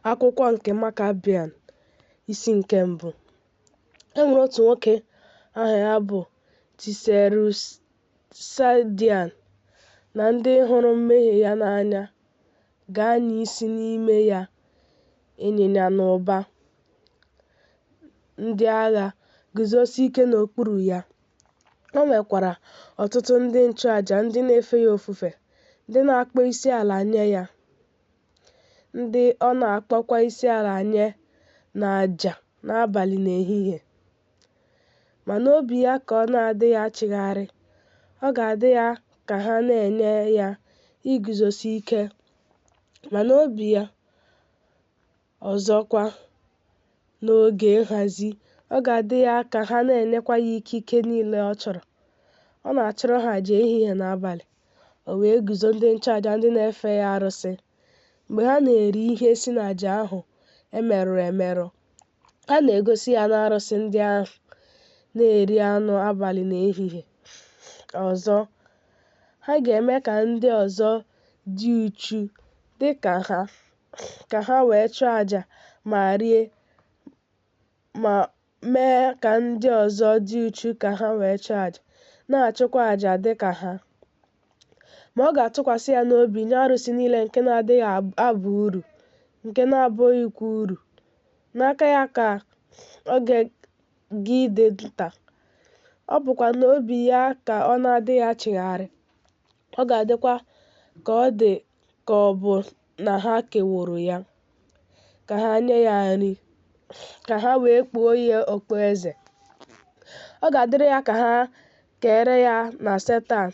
Akwụkwọ nke Makabean, isi nke 1. E nwere otu nwoke aha ya bụ Tiserusadian, na ndị hụrụ mmehie ya n'anya gaa n'isi n'ime ya ịnyịnya na ụba ndị agha guzosie ike n'okpuru ya. O nwekwara ọtụtụ ndị nchụaja ndị na-efe ya ofufe, ndị na-akpọ isiala nye ya, ndị ọ na-akpọkwa isiala nye n'àjà n'abalị na ehihie. Ma n'obi ya ka ọ na-adịghị achịgharị, ọ ga-adị ya ka ha na-enye ya iguzosi ike, ma n'obi ya ọzọkwa n'oge nhazi, ọ ga-adị ya ka ha na-enyekwa ya ikike niile ọ chọrọ. Ọ na-achụrụ ha àjà ehihie na abalị, o wee guzo ndị nchụaja ndị na-efe ya arụsị. Mgbe ha na-eri ihe si n'àjà ahụ e merụrụ emerụ, ha na-egosi ya n'arụsị ndị ahụ na-eri anụ abalị na ehihie. Ọzọ, ha ga-eme ka ndị ọzọ dị uchu dị ka ha wee chụọ àjà ma rie, ma mee ka ndị ọzọ dị uchu ka ha wee chụọ àjà, na-achụkwa àjà dị ka ha. Ma ọ ga-atụkwasị ya n'obi nye arụsị niile nke na-adịghị aba uru, nke na-abụghịkwa uru. N'aka ya ka ọ ga-ịdị nta, ọ bụkwa n'obi ya ka ọ na-adịghị achịgharị. Ọ ga-adịkwa ka ọ dị ka ọ bụ na ha keworo ya, ka ha nye ya nri, ka ha wee kpuo ya okpueze. Ọ ga-adịrị ya ka ha kere ya na Setan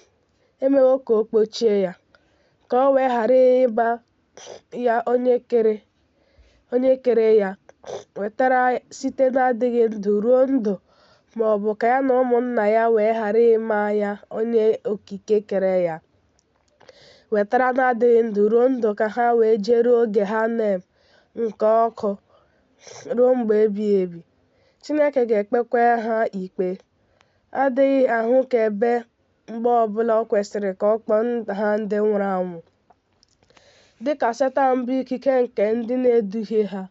emewo ka o kpochie ya, ka o wee ghara ịba ya onye kere ya wetara site n'adịghị ndụ ruo ndụ, ma ọ bụ ka ya na ụmụnna ya wee ghara ịma ya onye okike kere ya wetara n'adịghị ndụ ruo ndụ, ka ha wee jeruo oge Hanem nke ọkụ ruo mgbe ebighị ebi. Chineke ga-ekpekwa ha ikpe. Adịghị ahụkebe mgbe ọbụla o kwesịrị ka ọ kpọọ ha ndị nwụrụ anwụ. Dịka Setan bụ ikike nke ndị na-eduhie ha,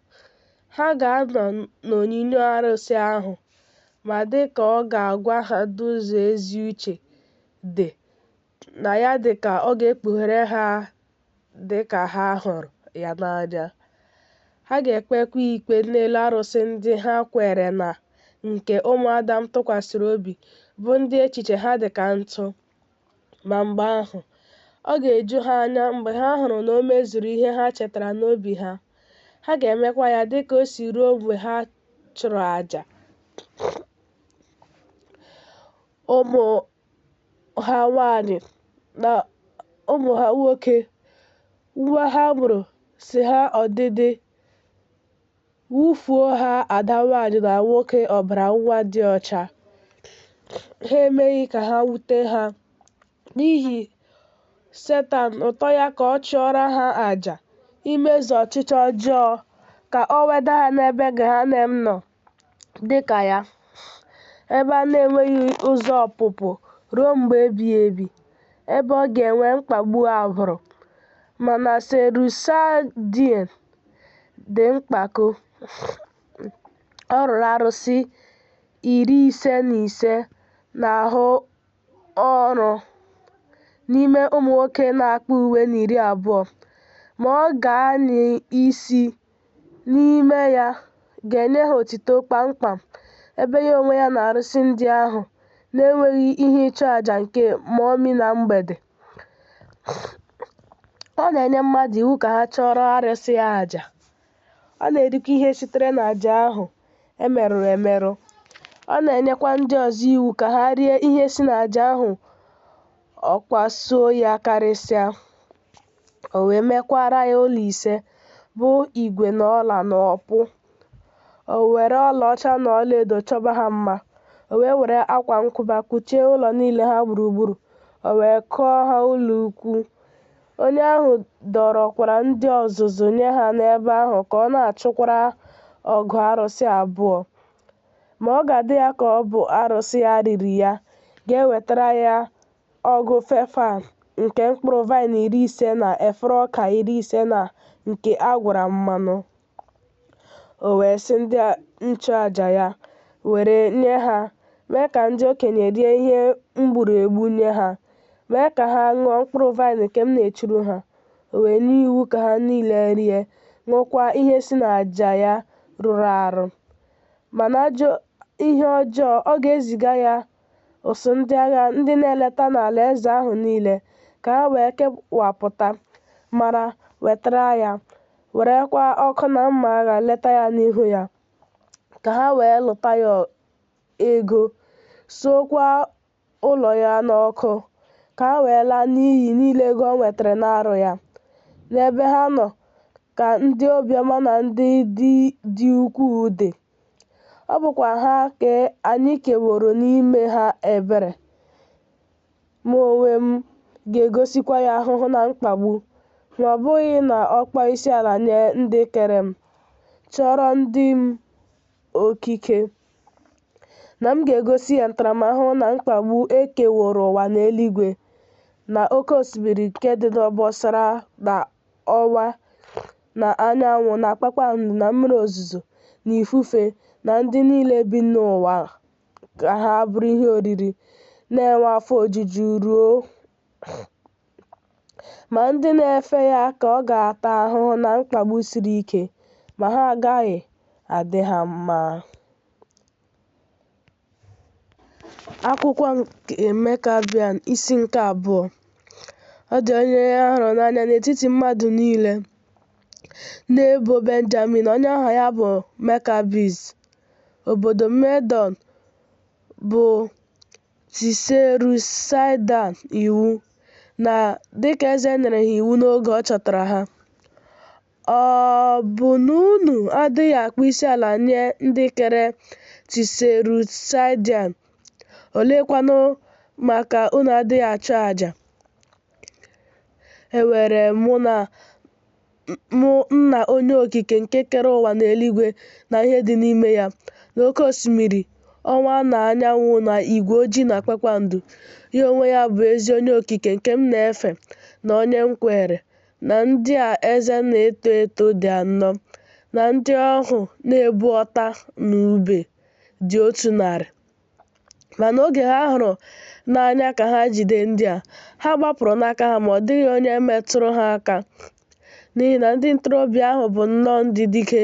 ha ga-anọ n'onyinyo arụsị ahụ, ma dịka ọ ga-agwa ha n'ụzọ ezi uche dị na ya, dịka ọ ga-ekpughere ha dịka ha hụrụ ya n'anya. Ha ga-ekpekwa ikpe n'elu arụsị ndị ha kweere na nke ụmụ Adam tụkwasịrị obi, bụ ndị echiche ha dị ka ntụ. Ma mgbe ahụ, ọ ga-eju ha anya mgbe ha hụrụ na o mezuru ihe ha chetara n'obi ha. Ha ga-emekwa ya dịka o si ruo mgbe ha chụrụ àjà. Ụmụ ha nwanyị na ụmụ ha nwoke, nwa ha mụrụ si ha ọdịdị, wufuo ha ada nwanyị na nwoke ọbara nwa dị ọcha. Ha emeghị ka ha wute ha, n'ihi Setan ụtọ ya ka ọ chụọrọ ha àjà imezu ọchịchọ ọjọọ, ka o weda ha n'ebe Gehanem nọ dị ka ya, ebe a na-enweghị ụzọ ọpụpụ ruo mgbe ebighị ebi, ebe ọ ga-enwe mkpagbu agbụrụ. Mana Serusadian dị mpako. Ọ rụrụ arụsị 55 na-ahụ ọrụ n'ime ụmụ nwoke na-akpụ uwe 20, ma ọ ga-anyị isi n'ime ya ga-enye ha otuto kpamkpam, ebe ya onwe ya na arụsị ndị ahụ na-enweghị ihe ịchụ àjà nke mọmi na mgbede. Ọ na-enye mmadụ iwu ka ha chụọrọ arụsị ya àjà. Ọ na-erikwa ihe sitere n'àjà ahụ e merụrụ emerụ. Ọ na-enyekwa ndị ọzọ iwu ka ha rie ihe si n'àjà ahụ ọ kwasuo ya karịsịa. O wee mekwara ya ụlọ 5, bụ igwe na ọla na ọpụ. O were ọlaọcha na ọlaedo chọba ha mma. O wee were akwa nkwụba kpuchie ụlọ niile ha gburugburu. O wee kụọ ha ụlọ ukwu. Onye ahụ dọrọkwara ndị ọzụzụ nye ha n'ebe ahụ ka ọ na-achụkwara ọgụ arụsị abụọ. Ma ọ ga-adị ya ka ọ bụ arụsị ya riri ya ga-ewetara ya ọgụ fefan nke mkpụrụ vaịn 50 na efere ọka 50 na nke a gwara mmanụ. O wee sị ndị nchụàjà ya, were nye ha, mee ka ndị okenye rie ihe m gburu egbu nye ha, mee ka ha ṅụọ mkpụrụ vaịnị nke m na-echuru ha. O wee nye iwu ka ha niile rie, ṅụọkwa ihe si n'àjà ya rụrụ arụ. Ma n'ajọ ihe ọjọọ, ọ ga-eziga ya ụsụ ndị agha ndị na-eleta n'alaeze ahụ niile, ka ha wee kewapụta, mara, wetara ya, werekwa ọkụ na mma agha leta ya n'ihu ya, ka ha wee lụta ya ego, suokwa ụlọ ya n'ọkụ, ka ha wee laa n'iyi niile ego o nwetara n'arọ ya. N'ebe ha nọ ka ndị obiọma na ndị dị ukwuu dị. Ọ bụkwa ha ka anyị keworo n'ime ha ebere. Mụ onwe m ga-egosikwa ya ahụhụ na mkpagbu, ma ọ bụghị na ọ kpọọ isiala nye ndị kere m, chọrọ ndị m okike, na m ga-egosi ya ntaramahụhụ na mkpagbu e keworo ụwa na eluigwe, na oke osimiri nke dị n'obosara, na ọnwa, na anyanwụ, na kpakpando, na mmiri ozuzo, na ifufe, na ndị niile bi n'ụwa, ka ha bụrụ ihe oriri, na-enwe afọ ojuju ruo. Ma ndị na-efe ya ka ọ ga-ata ahụhụ na mkpagbu siri ike, ma ha agaghị adị ha mma. Akwụkwọ nke Mekabian, isi nke 2. Ọ dị onye a hụrụ n'anya n'etiti mmadụ niile n'ebo Benjamin, onye aha ya bụ Mekabis, obodo Medon, bụ Tiserusaịdan iwu, na dịka eze nyere ha iwu n'oge ọ chọtara ha. Ọ bụ na unu adịghị akpọ isiala nye ndị kere Tiserusaịdan? Oleekwanụ maka unu adịghị achụ àjà? Ewere mụ nna onye okike nke kere ụwa na eluigwe na ihe dị n'ime ya, na oke osimiri, ọnwa na anyanwụ, na igwe ojii na kpakpando. Ya onwe ya bụ ezi onye okike nke m na-efe, na onye m kwere, na ndị a eze na-eto eto dị anọ, na ndị ọhụ na-ebu ọta na ùbe dị 100. Ma n'oge ha hụrụ n'anya ka ha jide ndị a, ha gbapụrụ n'aka ha, ma ọ dịghị onye metụrụ ha aka, n'ihi na ndị ntorobịa ahụ bụ nnọọ ndị dike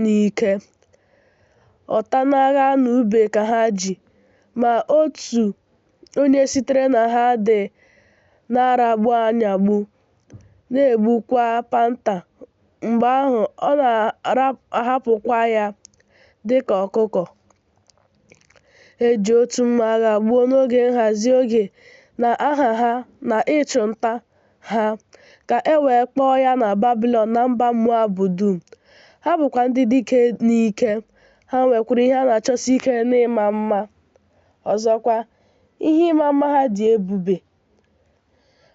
n'ike. Ọta na agha na ùbe ka ha ji, ma otu onye sitere na ha dị na-aragbu anyagbu, na-egbukwa panta. Mgbe ahụ ọ na-ahapụkwa ya dịka ọkụkọ. E ji otu mma agha gbuo n'oge nhazi oge na aha ha na ịchụ nta ha, ka e wee kpọọ ya na Babilọn na mba Moab dum. Ha bụkwa ndị dike n'ike, ha nwekwara ihe a na-achọsi ike n'ịma mma. Ọzọkwa, ihe ịma mma ha dị ebube.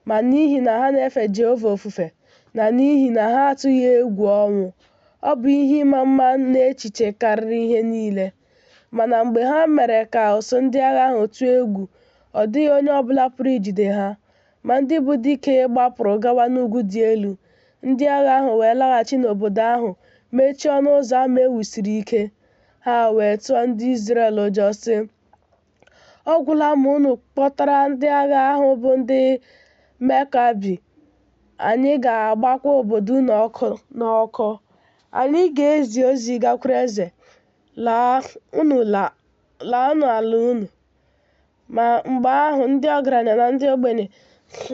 Ma n'ihi na ha na-efe Jehova ofufe, na n'ihi na ha atụghị egwu ọnwụ, ọ bụ ihe ịma mma n'echiche karịrị ihe niile. Mana mgbe ha mere ka ụsụ ndị agha ahụ tụọ egwu, ọ dịghị onye ọbụla pụrụ ijide ha. Ma ndị bụ dike gbapụrụ gawa n'ugwu dị elu. Ndị agha ahụ wee laghachi n'obodo ahụ, mechie ọnụ ụzọ ama e wusiri ike. Ha wee tụọ ndị Izrel ụjọ, sị, ọ gwụla ma unu kpọtara ndị agha ahụ bụ ndị Mekabi. Anyị ga-agbakwa obodo unu ọkụ n'ọkụ. Anyị ga-ezi ozi gakwuru eze, laanụ ala unu. Ma mgbe ahụ ndị ọgaranya na ndị ogbenye,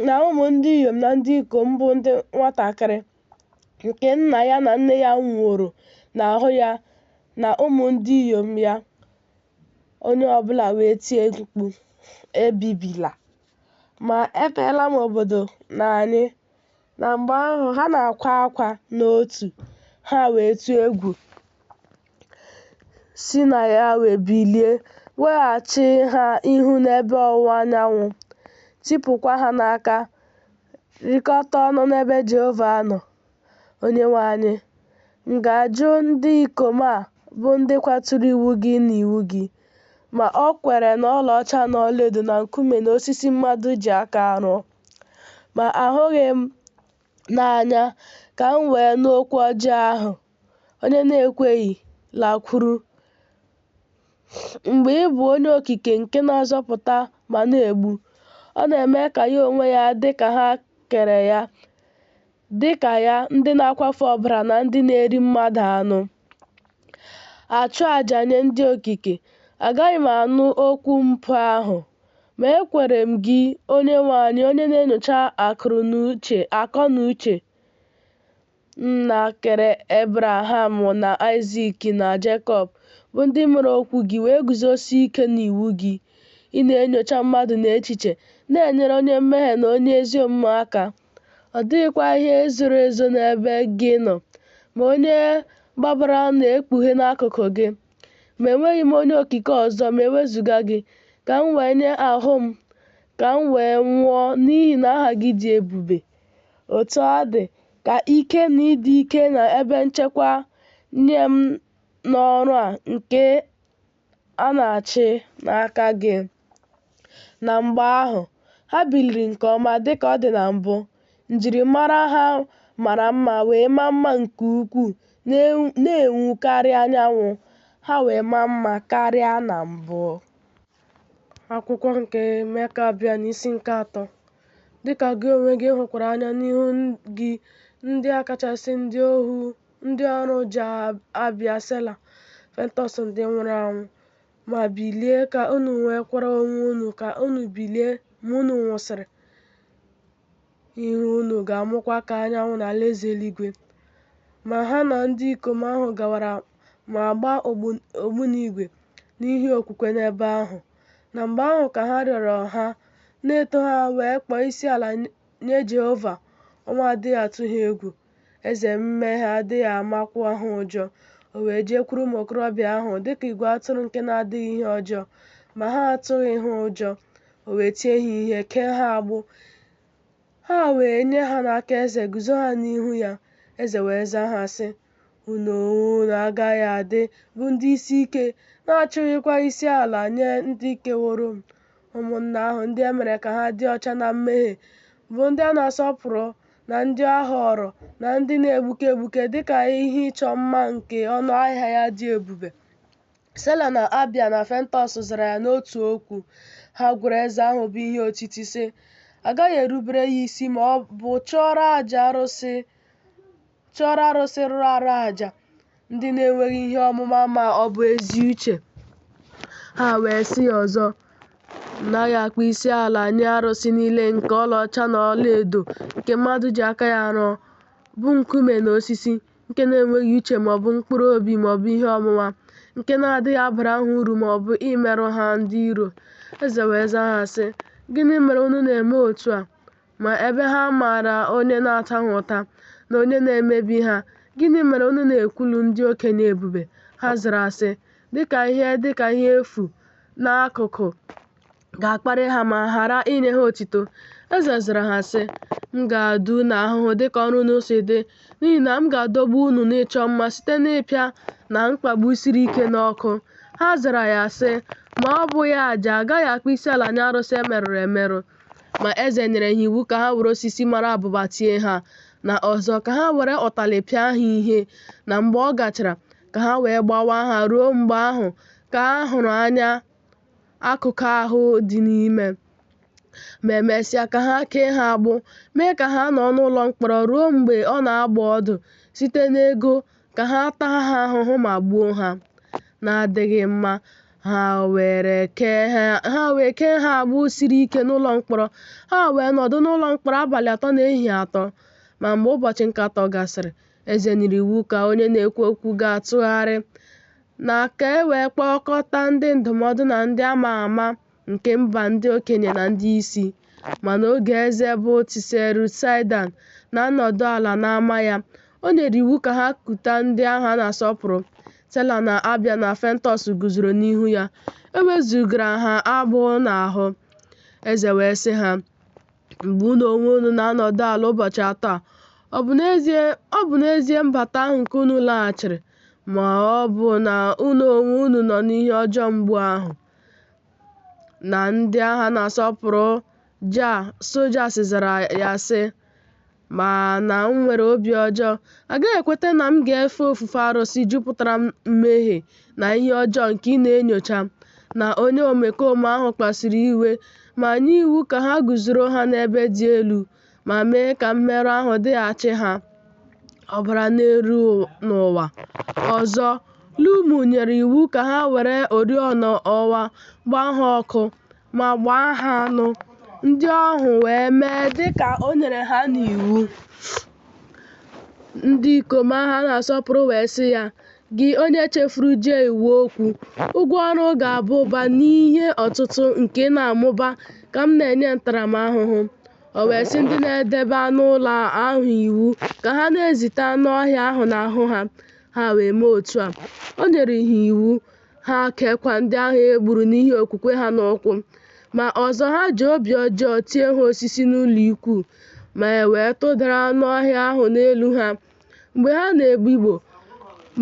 na ụmụ ndị inyom na ndị ikom bụ ndị nwatakịrị, nke nna ya na nne ya nwụrụ n'ahụ ya, na ụmụ ndị inyom ya, onye ọbụla wee tie mkpu, ebibila, ma eteela m obodo na anyị. Na mgbe ahụ ha na-akwa akwa n'otu, ha wee tụọ egwu, si na ya wee bilie, weghachi ha ihu n'ebe ọwụwa anyanwụ, tipụkwa ha n'aka, rikọta ọnụ n'ebe Jehova nọ. Onyenwe anyị, m ga-ajụ ndị ikom a bụ ndị kwaturu iwu gị na iwu gị, ma ọ kwere na ọlaọcha na ọlaedo na nkume na osisi mmadụ ji aka rụọ, ma ahụghị m n'anya ka m wee nụ okwu ọjọọ ahụ. Onye na-ekweghị lakwuru. Mgbe ị bụ onye okike nke na-azọpụta ma na-egbu, ọ na-eme ka ya onwe ya dị ka ha kere ya, dị ka ya, ndị na-akwafu ọbara na ndị na-eri mmadụ anụ. Achụ àjà nye ndị okike. Agaghị m anụ okwu mpụ ahụ, ma ekwere m gị, Onyenwe anyị, onye na-enyocha akọ na uche. Nna kere Ebraham na Aịzik na Jekọb bụ ndị mụrụ okwu gị wee guzosie ike n'iwu gị. Ị na-enyocha mmadụ na echiche, na-enyere onye mmehie na onye ezi omume aka. Ọ dịghịkwa ihe zoro ezo n'ebe gị nọ, ma onye gbabara na-ekpughe n'akụkụ gị. Ma enweghị m onye okike ọzọ ma ewezuga gị, ka m wee nye ahụ m, ka m wee nwụọ n'ihi na aha gị dị ebube. Otu ọ dị, ka ike na ịdị ike na ebe nchekwa nye m n'ọrụ a nke a na-achị n'aka gị. Na mgbe ahụ, ha biliri nke ọma dịka ọ dị na mbụ. Njirimara ha mara mma wee maa mma nke ukwuu, na-enwu karịa anyanwụ. Ha wee maa mma karịa na mbụ. Akwụkwọ nke Mika bịa n'isi nke 3. Dịka gị onwe gị hụkwara anya n'ihu gị ndị a kachasị ndị ọrụ ji abịa Sela, Fentọs ndị nwụrụ anwụ, ma bilie ka unu wee kwara onwe unu, ka unu bilie ma unu nwụsịrị. Ihu unu ga-amụkwa ka anyanwụ n'alaeze eluigwe. Ma ha na ndị ikom ahụ gawara ma gbaa ogbunigwe n'ihi okwukwe n'ebe ahụ. Na mgbe ahụ ka ha rịọrọ ha, na-eto ha wee kpọọ isiala nye Jehova. Ọnwa adịghị atụ ha egwu, eze mmehie adịghị amakwa ha ụjọ. O wee jekwuru ụmụ okorobịa ahụ dịka igwe atụrụ nke na-adịghị ihe ọjọọ, ma ha atụghị ha ụjọ. O wee tie ha ihe, kee ha agbụ. Ha wee nye ha n'aka eze, guzo ha n'ihu ya. Eze wee zaa ha sị, unu onwe unu agaghị adị bụ ndị isi ike, na-achụghịkwa isi ala nye ndị keworo m. Ụmụnna ahụ ndị e mere ka ha dị ọcha na mmehie bụ ndị a na-asọpụrụ, na ndị a họrọ, na ndị na-egbuke egbuke dịka ihe ịchọ mma nke ọnụ ahịa ya dị ebube. Sela na Abia na Fentọs zara ya n'otu okwu. Ha gwara eze ahụ bụ ihe otiti sị, agaghị erubere ya isi ma ọ bụ chụọrọ arụsị rụrụ arụ àjà ndị na-enweghị ihe ọmụma ma ọ bụ ezi uche. Ha wee sị ya ọzọ, naghị akpọ isi ala nye arụsị niile nke ọlaọcha na ọlaedo nke mmadụ ji aka ya rụọ, bụ nkume na osisi, nke na-enweghị uche maọbụ mkpụrụ obi maọbụ ihe ọmụma, nke na-adịghị abara ha uru maọbụ imerụ ha ndị iro. Eze wee zaa ha sị, gịnị mere unu na-eme otu a? Ma ebe ha maara onye na-ataghị ụta na onye na-emebi ha, gịnị mere unu na-ekwulu ndị okenye ebube? Ha zara sị, dịka ihe efu n'akụkụ ga-akparị ha ma ghara inye ha otito. Eze zara ha sị, m ga-ada unu ahụhụ dịka ọrụ unu si dị, n'ihi na m ga-adọgbu unu n'ịchọ mma site n'ịpịa na mkpagbu siri ike n'ọkụ. Ha zara ya sị, ma ọ bụghị àjà, agaghị akpọ isi ala nye arụsị emerụrụ emerụ. Ma eze nyere ha iwu ka ha were osisi mara abụba tie ha, na ọzọ ka ha were ụtalị pịa ha ihe, na mgbe ọ gachara ka ha wee gbawaa ha ruo mgbe ahụ ka ha hụrụ anya akụkụ ahụ dị n'ime. Ma emesịa ka ha kee ha agbụ, mee ka ha nọ n'ụlọ mkpọrọ ruo mgbe ọ na-agba ọdụ site n'ego ka ha taa ha ahụhụ ma gbuo ha na-adịghị mma. Ha wee kee ha agbụ siri ike n'ụlọ mkpọrọ. Ha wee nọdụ n'ụlọ mkpọrọ abalị 3 na ehihie 3. Ma mgbe ụbọchị nke 3 gasịrị, eze nyere iwu ka onye na-ekwu okwu ga-atụgharị, na ka e wee kpọkọta ndị ndụmọdụ na ndị ama ama nke mba, ndị okenye na ndị isi. Ma n'oge eze bụ Tiserusaịdan na-anọdụ ala n'ama ya, o nyere iwu ka ha kuta ndị ahụ a na-asọpụrụ. Sela na Abia na Fentọs guzoro n'ihu ya, ewezugara ha agbụ n'ahụ. Eze wee sị ha, mgbe unu onwe unu na-anọdụ ala ụbọchị 3 a, ọ bụ n'ezie mbata ahụ nke unu laghachiri, ma ọ bụ na unu onwe unu nọ n'ihe ọjọọ mgbu ahụ? Na ndị agha na-asọpụrụ Sojas zara ya sị, ma na m nwere obi ọjọọ, agaghị ekweta na m ga-efe ofufe arụsị jupụtara mmehie na ihe ọjọọ nke ị na-enyocha, na onye omekome ahụ kpasuru iwe ma nye iwu ka ha guzoro ha n'ebe dị elu ma mee ka mmerụ ahụ dịghachi ha ọbara n'elu n'ụwa. Ọzọ, Lumu nyere iwu ka ha were oriọna ọwa gbaa ha ọkụ ma gbaa ha anụ. Ndị ohu wee mee dịka o nyere ha n'iwu. Ndị ikom ahụ a na-asọpụrụ wee sị ya, “Gị onye chefuru je iwu okwu, ụgwọ ọrụ ga-aba ụba n'ihe ọtụtụ nke ị na-amụba ka m na-enye ntaramahụhụ.” O wee sị ndị na-edebe anụ ụlọ ahụ iwu ka ha na-ezite anụ ọhịa ahụ n'ahụ ha. Ha wee mee otu a. O nyere ha iwu, ha kekwa ndị ahụ e gburu n'ihi okwukwe ha n'ụkwụ. Ma ọzọ, ha ji obi ọjọọ tie ha osisi n'ụlọ ikwu, ma e wee tụdara anụ ọhịa ahụ n'elu ha mgbe ha na-egbe igbo.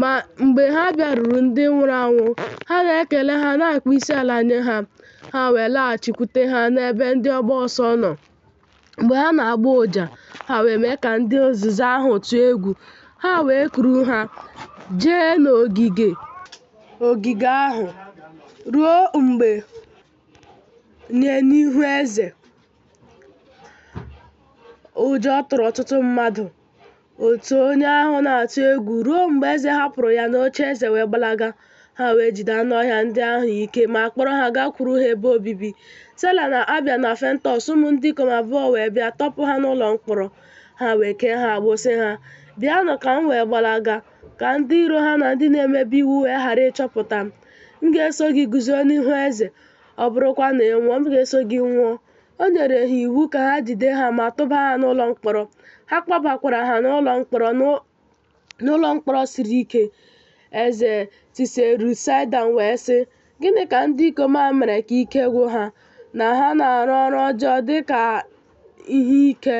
Ma mgbe ha bịaruru ndị nwụrụ anwụ, ha na-ekele ha na-akpọ isiala nye ha. Ha wee laghachikwute ha n'ebe ndị ọgba ọsọ nọ. Mgbe ha na-agba ụja, ha wee mee ka ndị ozizi ahụ tụọ egwu. Ha wee kuru ha jee n'ogige ahụ ruo mgbe nye n'ihu eze. Ụjọ tụrụ ọtụtụ mmadụ, otu onye ahụ na-atụ egwu, ruo mgbe eze hapụrụ ya n'oche eze wee gbalaga. Ha wee jide anụ ọhịa ndị ahụ ike ma kpọrọ ha gakwuru ha ebe obibi. Sela na Abia na Fentus, ụmụ ndị ikom abụọ wee bịa tọpụ ha n'ụlọ mkpọrọ. Ha wee kee ha agbụ sị ha, “Bịanụ ka m wee gbalaga, ka ndị iro ha na ndị na-emebi iwu wee ghara ịchọpụta m. M ga-eso gị guzo n'ihu eze, ọ bụrụkwa na ị nwụọ, m ga-eso gị nwụọ.” O nyere ha iwu ka ha jide ha ma tụba ha n'ụlọ mkpọrọ. Ha kpọbakwara ha n'ụlọ mkpọrọ siri ike. Eze Tiserusaịdan wee sị, “Gịnị ka ndị ikom a mere ka ike gwụ ha, na ha na-arụ ọrụ ọjọọ dị ka ihe ike?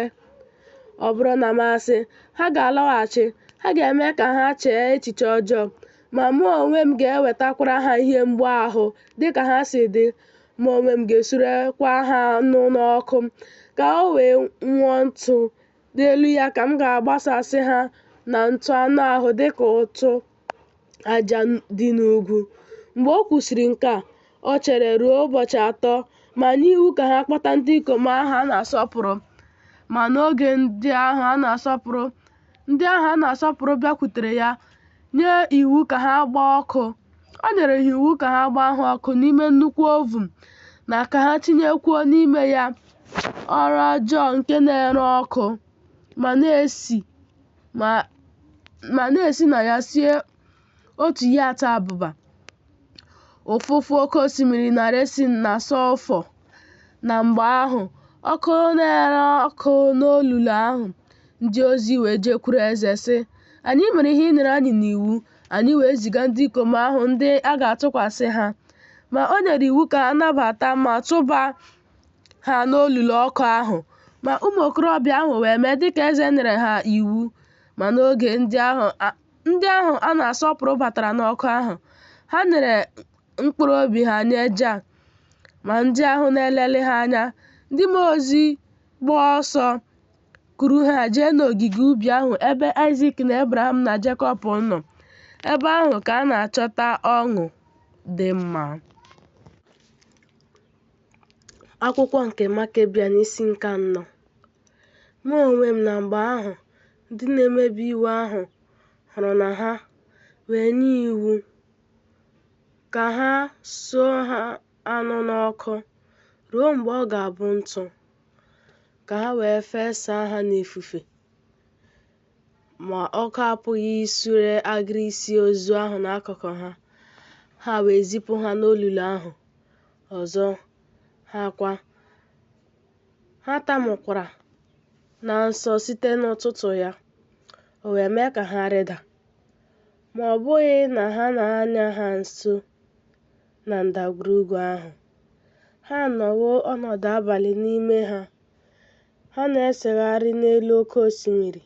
Ọ bụrụ na m asị, ha ga-alọghachi, ha ga-eme ka ha chee echiche ọjọọ, ma mụ onwe m ga-ewetakwara ha ihe mgbu ahụ dịka ha si dị. Mụ onwe m ga-esurekwa ha anụ n'ọkụ ka o wee nwụọ ntụ. N'elu ya ka m ga-agbasasị ha na ntụ anụ ahụ dịka ụtụ aja dị n'ugwu.” Mgbe o kwusịrị nke a, o chere ruo ụbọchị 3 ma nye iwu ka ha kpọta ndị ikom ahụ a na-asọpụrụ. Ma n'oge ndị ahụ a na-asọpụrụ bịakwutere ya nye iwu ka ha gbaa ọkụ. O nyere ha iwu ka ha gbaa ha ọkụ n'ime nnukwu ovun, na ka ha tinyekwuo n'ime ya ọrụ ọjọọ nke na-ere ọkụ, ma na-esi na ya sie otu ihe atọ abụba, ụfụfụ oke osimiri na resin na sọlfọ. Na mgbe ahụ, ọkụ na-ere ọkụ n'olulu ahụ. Ndị ozi wee jekwuru eze sị, “Anyị mere ihe ị nyere anyị n'iwu.” Anyị wee ziga ndị ikom ahụ ndị a ga-atụkwasị ha. Ma o nyere iwu ka ha nabata ma tụba ha n'olulu ọkụ ahụ. Ma ụmụ okorobịa ahụ wee mee dịka eze nyere ha iwu. Ma n'oge ndị ahụ a na-asọpụrụ batara n'ọkụ ahụ, ha nyere mkpụrụ obi ha nye Jan. Ma ndị ahụ na-elele ha anya, ndị mmụọ ozi gbaa ọsọ kuru ha jee n'ogige ubi ahụ ebe Aịzik na Ebraham na Jekọb nọ. Ebe ahụ ka a na-achọta ọṅụ dị mma. Akwụkwọ nke Makebia n'isi nke 4. Mụ onwe m na mgbe ahụ ndị na-emebi iwu ahụ hụrụ na ha, wee nye iwu ka ha suo ha anụ n'ọkụ ruo mgbe ọ ga-abụ ntụ, ka ha wee fesaa ha n'ifufe. Ma ọkụ apụghị isure agịrị isi ozu ahụ n'akụkụ ha. Ha wee zipụ ha n'olulu ahụ ọzọ. Ha tamukwara na nsọ site n'ụtụtụ ya. O wee mee ka ha rịda, ma ọ bụghị na ha na-anya ha nso na ndagwurugwu ahụ. Ha nọwo ọnọdụ abalị n'ime ha. Ha na-esegharị n'elu oke osimiri,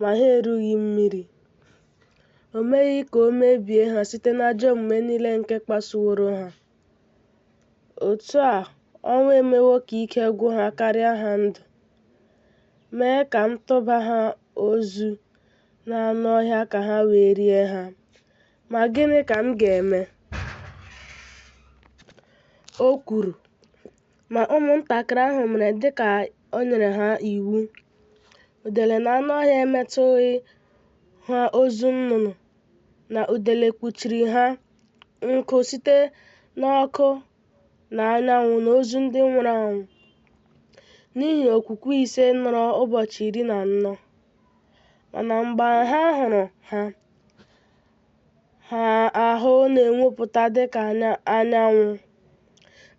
ma ha erughị mmiri. O meghị ka o mebie ha site n'ajọ omume niile nke kpasuworo ha. Otu a, ọnwụ emewo ka ike gwụ ha karịa ha ndụ. mee ka m tụba ha ozu n'anụ ọhịa ka ha wee rie ha. Ma gịnị ka m ga-eme?” o kwuru. Ma ụmụntakịrị ahụ mere dịka o nyere ha iwu. Udele na anụ ọhịa emetụghị ha ozu nnụnụ, na udele kpuchiri ha nkụ site n'ọkụ na anyanwụ na ozu ndị nwụrụ anwụ. N'ihi okwukwe ise nọrọ ụbọchị 14. Mana mgbe ha hụrụ ha ahụ na-enwupụta dịka anyanwụ,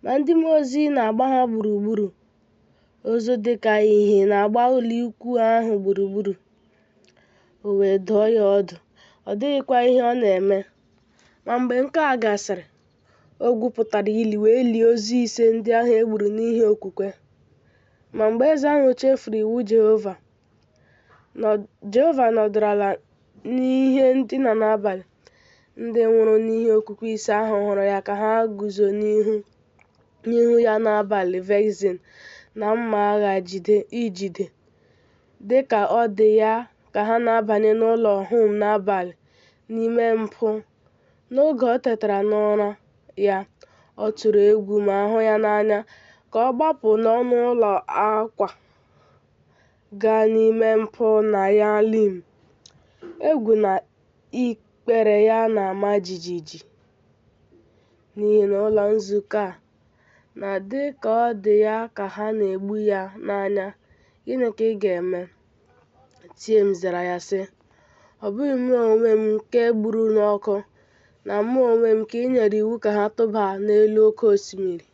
ma ndị mmụọ ozi na-agba ha gburugburu. Ozu dịka ìhè na-agba ụlọikwuu ahụ gburugburu. O wee dụọ ya ọdụ, ọ dịghịkwa ihe ọ na-eme. Ma mgbe nke a gasịrị, o gwupụtara ili wee lie ozu ise ndị ahụ e gburu n'ihi okwukwe. Ma mgbe eze ahụ chefuru iwu Jehova nọdụrụ ala n'ihe ndina n'abalị. Ndị nwụrụ n'ihi okwukwe ise ahụ hụrụ ya ka ha guzo n'ihu ya n'abalị Vezin na mma agha ijide, dị ka ọ dị ya ka ha na-abanye n'ụlọ n'abalị n'ime mpụ. N'oge o tetara n'ụra ya, ọ tụrụ egwu ma hụ ya n'anya ka ọ gbapụ n'ọnụ ụlọ akwa gaa n'ime mpụ Nayalim. Egwu na ikpere ya na-ama jijiji n'ihi na ụlọ nzukọ a na-adị ka ọ dị ya ka ha na-egbu ya n'anya. “Gịnị ka ị ga-eme?” Tim zara ya sị, “Ọ bụghị mụ onwe m nke gburu n'ọkụ, na mụ onwe m ka ị nyere iwu ka ha tụba n'elu oké osimiri.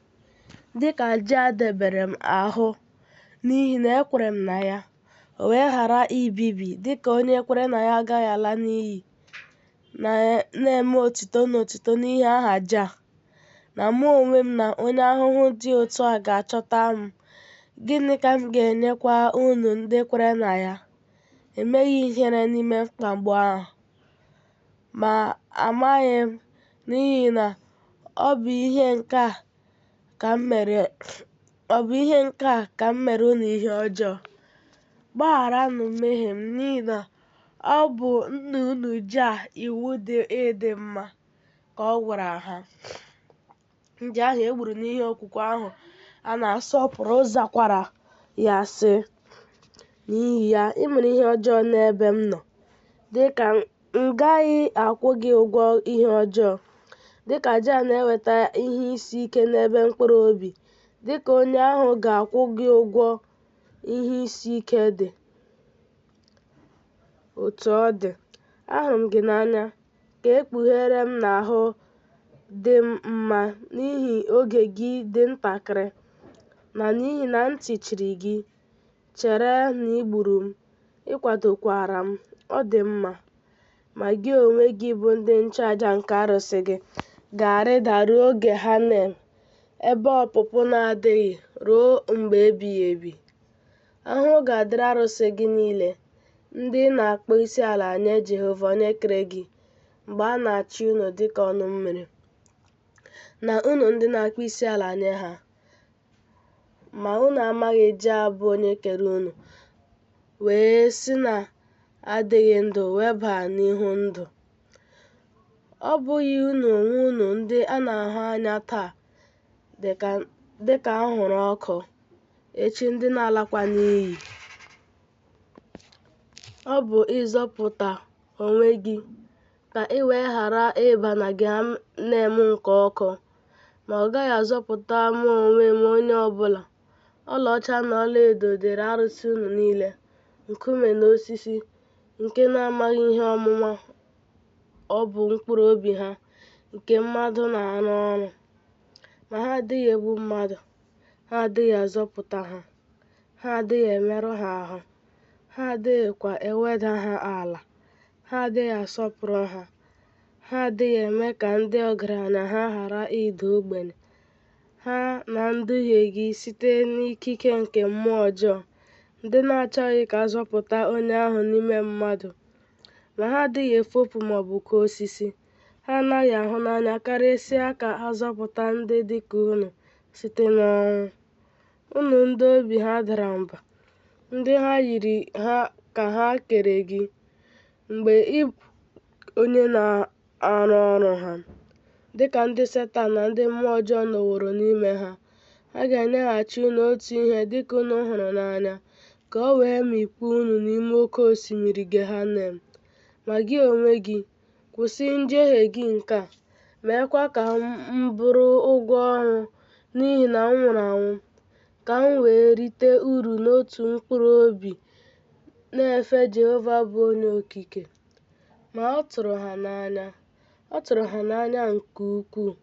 Dịka aja debere m ahụ n'ihi na ekwere m na ya, o wee ghara ibibi, dịka onye kwere na ya agaghị ala n'iyi, na-eme otuto n'otuto n'ihi aha aja a. Na mụ onwe m na onye ahụhụ dị otu a ga-achọta m. Gịnị ka m ga-enyekwa unu ndị kwere na ya?” Emeghị ihere n'ime mkpagbu ahụ. Ma amaghị m, n'ihi na ọ bụ ihe nke a ka m mere unu ihe ọjọọ. Gbagharanụ mmehie m, n'ihi na ọ bụ nna unu ji iwu ịdị mma, ka ọ gwara ha. Ndị ahụ e gburu n'ihi okwukwe ahụ a na-asọpụrụ zakwara ya sị, “N'ihi ya, ị mere ihe ọjọọ n'ebe m nọ, dịka m gaghị akwụ gị ụgwọ ihe ọjọọ. Dịka aja na-eweta ihe isi ike n'ebe mkpụrụ obi, dịka onye ahụ ga-akwụ gị ụgwọ ihe isi ike dị. Otu ọ dị, ahụrụ m gị n'anya ka e kpughere m n'ahụ dị mma n'ihi oge gị dị ntakịrị, na n'ihi na ntị chiri gị. Chere na ị gburu m, ị kwadokwara m, ọ dị mma. Ma gị onwe gị bụ ndị nchụaja nke arụsị gị ga-arịda ruo Gehanem, ebe ọpụpụ na-adịghị ruo mgbe ebighị ebi. Ahụhụ ga-adịrị arụsị gị niile, ndị na-akpọ isiala nye Jehova onye kere gị, mgbe a na-achị unu dịka ọnụ mmiri. Na unu ndị na-akpọ isiala nye ha, ma unu amaghị Jah bụ onye kere unu, wee si na adịghị ndụ wee baa n'ihu ndụ. Ọ bụghị unu onwe unu ndị a na-ahụ anya taa dịka anwụrụ ọkụ, echi ndị na-alakwa n'iyi? Ọ bụ ịzọpụta onwe gị ka ị wee ghara ịba na Gehanem nke ọkụ. Ma ọ gaghị azọpụta mụ onwe m onye ọbụla. Ọlaọcha na ọlaedo dịrị arụsị unu niile, nkume na osisi, nke na-amaghị ihe ọmụma ọ bụ mkpụrụ obi ha, nke mmadụ na-arụ ọrụ. Ma ha adịghị egbu mmadụ, ha adịghị azọpụta ha, ha adịghị emerụ ha ahụ, ha adịghịkwa eweda ha ala, ha adịghị asọpụrụ ha, ha adịghị eme ka ndị ọgaranya ha ghara ịda ogbenye. Ha na-eduhie gị site n'ikike nke mmụọ ọjọọ, ndị na-achọghị ka azọpụta onye ahụ n'ime mmadụ. Ma ha adịghị efopụ maọbụ kụọ osisi, ha anaghị ahụ n'anya karịsịa ka azọpụta ndị dị ka unu site n'ọnwụ. Unu ndị obi ha dara mba, ndị ha yiri ha ka ha kere gị. Mgbe ị bụ onye na-arụ ọrụ ha, dịka ndị Setan na ndị mmụọ ọjọọ nọworo n'ime ha, ha ga-enyeghachi unu otu ihe dịka unu hụrụ n'anya, ka o wee mikpuo unu n'ime oke osimiri Gehanem. Ma gị onwe gị, kwụsị njehie gị nke a, meekwa ka m bụrụ ụgwọ ọrụ n'ihi na m nwụrụ anwụ, ka m wee rite uru n'otu mkpụrụ obi na-efe Jehova bụ Onye Okike. Ma ọ tụrụ ha n'anya nke ukwuu.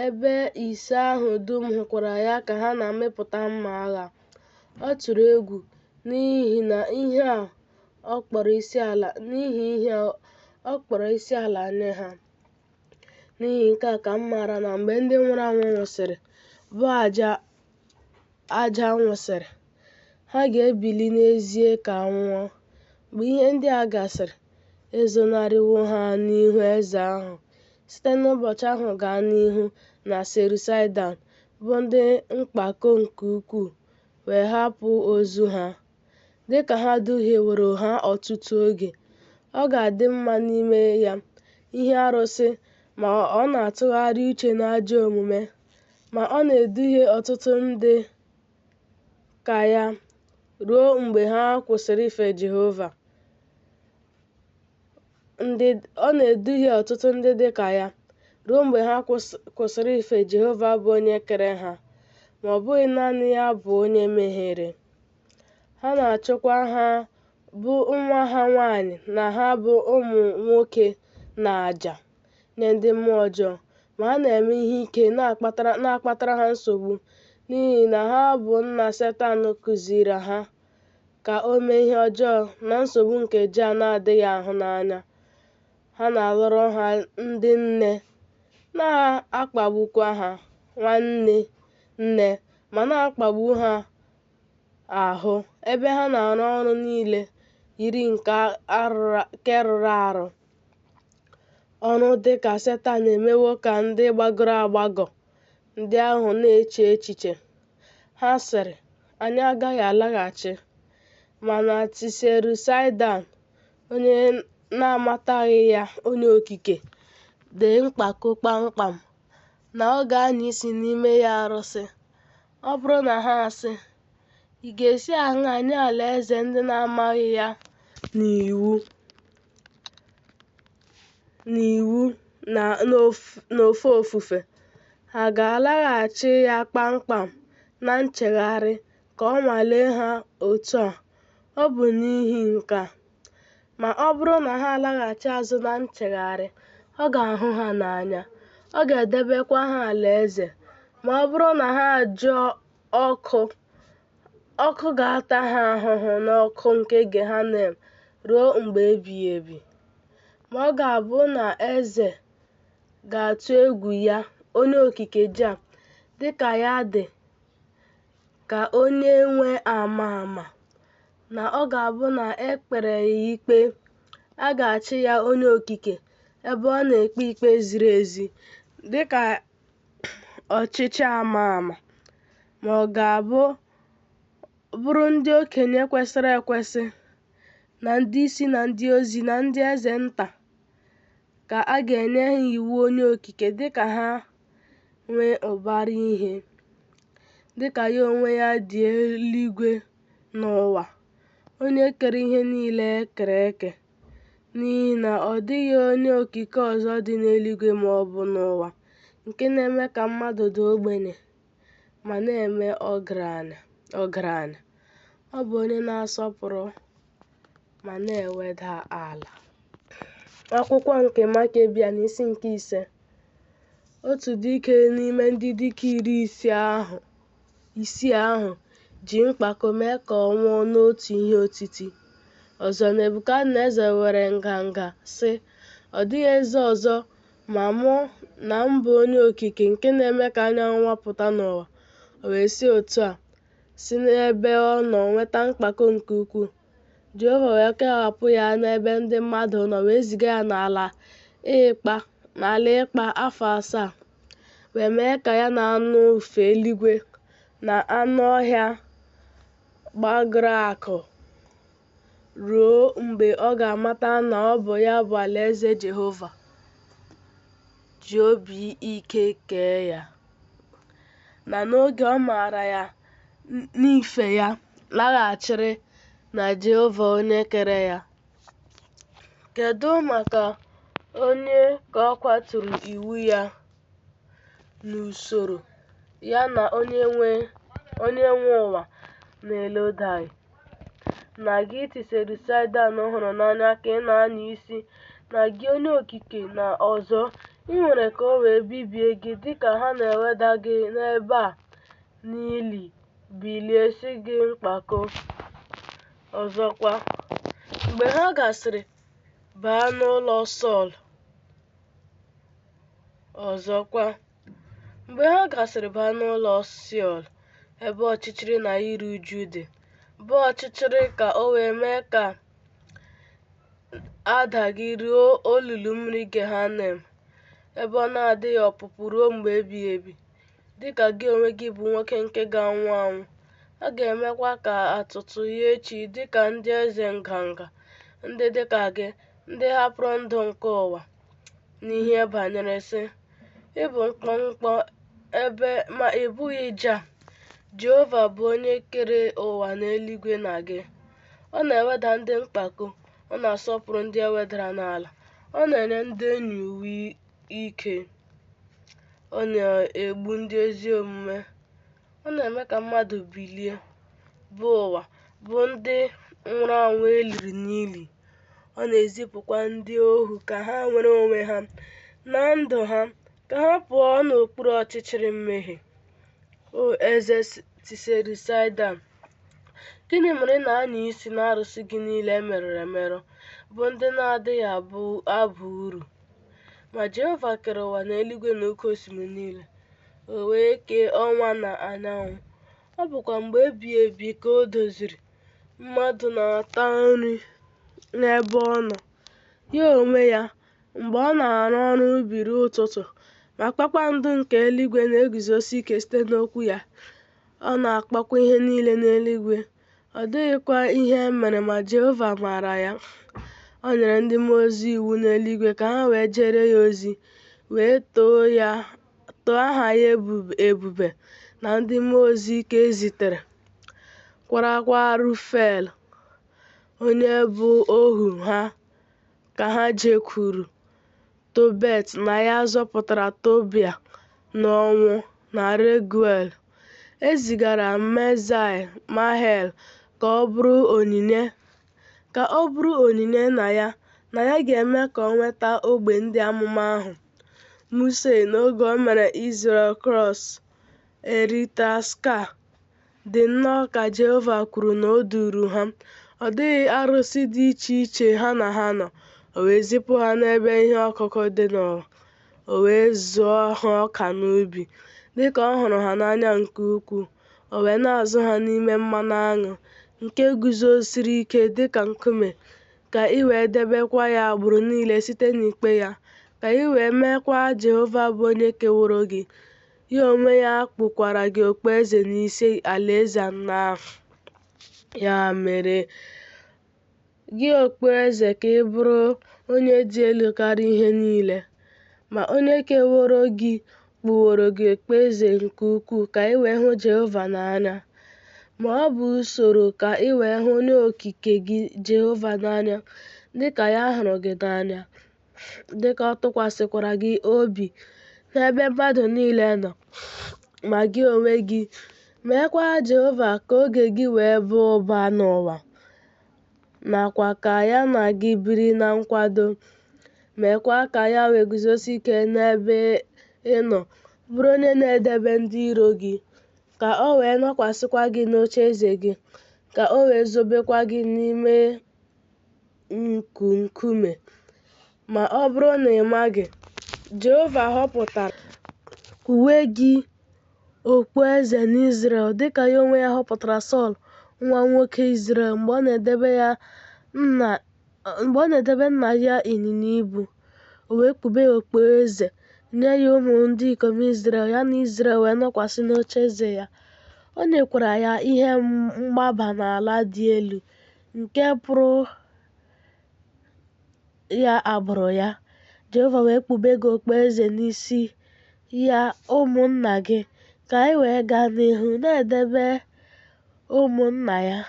Ebe ise ahụ dum hụkwara ya ka ha na-amịpụta mma agha. Ọ tụrụ egwu n'ihi ihe a ọ kpọrọ isiala nye ha. N'ihi nke a ka m maara na mgbe ndị nwụrụ anwụ nwụsịrị, bụ aja nwụsịrị, ha ga-ebili n'ezie ka nwụọ. Mgbe ihe ndị a gasịrị, ezonarịwo ha n'ihu eze ahụ. Site n'ụbọchị ahụ gaa n'ihu, na Serusaịdan, bụ ndị mpako nke ukwuu, wee hapụ ozu ha. Dịka ha duhieworo ha ọtụtụ oge, ọ ga-adị mma n'ime ya ihe arụsị, ma ọ na-atụgharị uche n'ajọ omume, ma ọ na-eduhie ọtụtụ ndị ka ya ruo mgbe ha kwụsịrị ife Jehova. Bụ onye kere ha, ma ọ bụghị naanị ya bụ onye mehiere. Ha na-achụkwa ha bụ nwa ha nwanyị na ha bụ ụmụ nwoke na àjà nye ndị mmụọ ọjọọ, ma ha na-eme ihe ike na-akpatara ha nsogbu, n'ihi na ha bụ nna Setan kụziiri ha ka o mee ihe ọjọọ na nsogbu nke ja na-adịghị ahụ n'anya. Ha na-alụrụ ha ndị nne, na-akpagbukwa ha nwanne nne, ma na-akpagbu ha ahụ ebe ha na-arụ ọrụ niile yiri nke rụrụ arụ. Ọrụ dị ka Setan emewo ka ndị gbagọrọ agbagọ ndị ahụ na-eche echiche. Ha sịrị, anyị agaghị alaghachi. Mana Serusaịdan, onye na-amataghị ya Onye Okike, dị mpako kpamkpam na ọ ga-anya isi n'ime ya arụsị. Ọ bụrụ na ha asị, ị ga-esi aṅaa nye alaeze ndị na-amaghị ya n'iwu na n'ofe ofufe, ha ga-alaghachi ya kpamkpam na nchegharị ka ọ nwalee ha otu a? Ọ bụ n'ihi nke a. Ma ọ bụrụ na ha alaghachi azụ na nchegharị, ọ ga-ahụ ha n'anya, ọ ga-edebekwa ha alaeze. Ma ọ bụrụ na ha jụọ ọkụ ga-ata ha ahụhụ n'ọkụ nke Gehanem ruo mgbe ebighị ebi. Ma ọ ga-abụ na eze ga-atụ egwu ya, Onye Okike ja, dịka ya dị ka onye nwe ama, na ọ ga-abụ na e kpere ya ikpe, a ga-achị ya Onye Okike ebe ọ na-ekpe ikpe ziri ezi dịka ọchịchị ama, ma ọ ga-bụrụ ndị okenye kwesịrị ekwesị, na ndị isi na ndị ozi na ndị eze nta, ka a ga-enye ha iwu Onye Okike dịka ha nwee ụbara ihe, dịka ya onwe ya dị eluigwe na ụwa, onye kere ihe niile e kere eke. N'ihi na ọ dịghị Onye Okike ọzọ dị n'eluigwe ma ọ bụ n'ụwa nke na-eme ka mmadụ daa ogbenye ma na-eme ọgaranya. Ọ bụ onye na-asọpụrụ ma na-eweda ala. Akwụkwọ nke Makebia n'isi nke 5. Otu dike n'ime ndị dike 60 ahụ ji mpako mee ka ọ nwụọ n'otu ihe otiti. Ọzọ, Nebukadneza were nganga sị, ọ dịghị eze ọzọ ma mụ na m bụ Onye Okike nke na-eme ka anyanwụ wapụta n'ụwa. O wee si otu a si n'ebe ọ nọ nweta mpako nke ukwuu. Jehova wee kewapụ ya n'ebe ndị mmadụ nọ, wee ziga ya n'ala ịkpa afọ 7, wee mee ka ya na anụ ufe eluigwe na anụ ọhịa gbagoro akụ ruo mgbe ọ ga-amata na ọ bụ ya bụ Alaeze Jehova ji obi ike kee ya, na n'oge ọ maara ya n'ife ya laghachiri na Jehova onye kere ya. Kedu maka onye ka ọ kwaturu iwu ya n'usoro ya na onye nwe ụwa na-elodai? Na gị Tiserisaidan hụrụ n'anya ka ị na-anya isi, na gị onye okike na ọzọ ị nwere ka o wee bibie gị dịka ha na-eweda gị n'ebe a n'ili bilie si gị mpako. Ọzọkwa, mgbe ha gasịrị baa n'ụlọ Sọl, ebe ọchịchịrị na iru uju dị, bụ ọchịchịrị ka o wee mee ka adagiruo olulu mmiri Gehanem, ebe ọ na-adịghị ọpụpụ ruo mgbe ebighị ebi. Dịka gị onwe gị bụ nwoke nke ga-anwụ anwụ, a ga-emekwa ka atụtụ ya echi dịka ndị eze nganga ndị dịka gị, ndị hapụrụ ndụ nke ụwa n'ihe banyere sị, ị bụ mkpọmkpọ ebe ma ị bụghị ja. Jehova bụ onye kere ụwa na eluigwe na gị. Ọ na-eweda ndị mpako, ọ na-asọpụrụ ndị ewedara n'ala, ọ na-enye ndị enyi uwe ike, ọ na-egbu ndị ezi omume, ọ na-eme ka mmadụ bilie, bụ ụwa bụ ndị nwụrụ anwụ eliri n'ili. Ọ na-ezipụkwa ndị ohu ka ha nwere onwe ha na ndụ ha, ka ha pụọ n'okpuru ọchịchịrị mmehie. O eze Tiserisaidan, gịnị mere ị na-anya isi n'arụsị gị niile emerụrụ emerụ, bụ ndị na-adịghị abụ uru? Ma Jehova kere ụwa na eluigwe na oke osimiri niile, o wee kee ọnwa na anyanwụ. Ọ bụkwa mgbe ebighị ebi ka o doziri mmadụ na-ata nri n'ebe ọ nọ, ya onwe ya, mgbe ọ na-arụ ọrụ ubi ruo ụtụtụ, ma kpakpando nke eluigwe na-eguzosi ike site n'okwu ya. Ọ na-akpakwa ihe niile n'eluigwe. Ọ dịghịkwa ihe e mere ma Jehova maara ya. Ọ nyere ndị mmụọ ozi iwu n'eluigwe ka ha wee jere ya ozi, wee too aha ya ebube, na ndị mmụọ ozi ike ezitere kwarakwa Rufel, onye bụ ohu ha, ka ha jekwuru Tobet, na ya zọpụtara Tobia n'ọnwụ, na Reguel. E zigara Mezai Mahel ka ọ bụrụ onyinye na ya ga-eme ka ọ nweta ogbe ndị amụma ahụ. Muse n'oge o mere Izrel Cross Eritaska dị nnọọ ka Jehova kwuru na o duru ha. Ọ dịghị arụsị dị iche iche ha na ha nọ. O wee zipụ ha n'ebe ihe ọkụkụ dị n'ụwa, o wee zụọ ha ọka n'ubi, dịka ọ hụrụ ha n'anya nke ukwuu. O wee na-azụ ha n'ime mmanụ aṅụ nke guzosiri ike dịka nkume, ka ị wee debekwa ya agbụrụ niile site n'ikpe ya, ka ị wee meekwa Jehova bụ onye keworo gị, ya onwe ya kpukwara gị okpueze n'isi alaeze nna ahụ. Ya mere, gị okpueze, ka ị bụrụ onye dị elu karịa ihe niile. Ma onye keworo gị kpuworo gị okpueze nke ukwuu ka ị wee hụ Jehova n'anya. Ma ọ bụ usoro ka ị wee hụ onye okike gị Jehova n'anya dịka ya hụrụ gị n'anya, dịka ọ tụkwasịkwara gị obi n'ebe mmadụ niile nọ. Ma gị onwe gị, meekwa Jehova ka oge gị wee baa ụba n'ụwa, nakwa ka ya na gị biri na nkwado. Meekwa ka ya wee guzosi ike n'ebe ị nọ, bụrụ onye na-edebe ndị iro gị, ka o wee nọkwasịkwa gị n'ocheeze gị, ka o wee zobekwa gị n'ime nkume. Ma ọ bụrụ na ị maghị, Jehova họpụtara uwe gị okpueze n'Izrel, dịka ya onwe ya họpụtara Sọl nwa nwoke Izrel mgbe ọ na-edebe nna ya ịnyịnya ibu. O wee kpube ya okpueze, nye ya ụmụ ndị ikom Izrel, ya na Izrel wee nọkwasị n'ocheeze ya. O nyekwara ya ihe mgbaba n'ala dị elu nke pụrụ ya agbụrụ ya. Jehova wee kpube gị okpueze n'isi ya ụmụnna gị, ka anyị wee gaa n'ihu na-edebe ụmụnna ya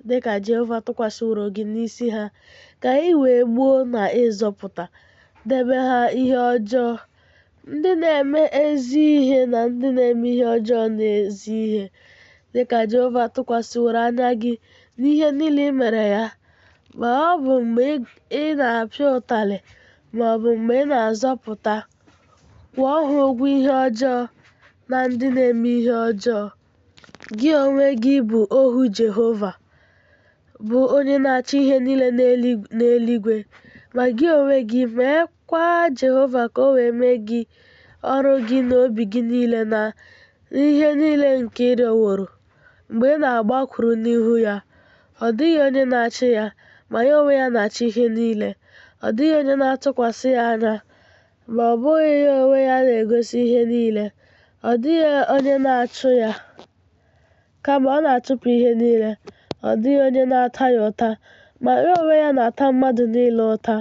dịka Jehova tụkwasịworo gị n'isi ha, ka anyị wee gbuo na ịzọpụta, debe ha ihe ọjọọ, ndị na-eme ezi ihe na ndị na-eme ihe ọjọọ na ezi ihe, dịka Jehova tụkwasịworo anya gị n'ihe niile i mere ya. Ma ọ bụ mgbe ị na-apịa ụtalị ma ọ bụ mgbe ị na-azọpụta, kwụọ ha ụgwọ ihe ọjọọ na ndị na-eme ihe ọjọọ. Gị onwe gị bụ ohu Jehova, bụ onye na-achị ihe niile n'eluigwe, ma gị onwe gị meekwa Jehova ka o wee mee gị ọrụ gị na obi gị niile na ihe niile nke ị rịọworo. Mgbe ị na-agbakwuru n'ihu ya, ọ dịghị onye na-achị ya, ma ya onwe ya na-achị ihe niile. Ọ dịghị onye na-atụkwasị ya anya, ma ọ bụghị ya onwe ya na-egosi ihe niile. Ọ dịghị onye na-achụ ya, kama ọ na-achụpụ ihe niile. Ọ dịghị onye na-ata ya ụta, ma ya onwe ya na-ata mmadụ niile ụta.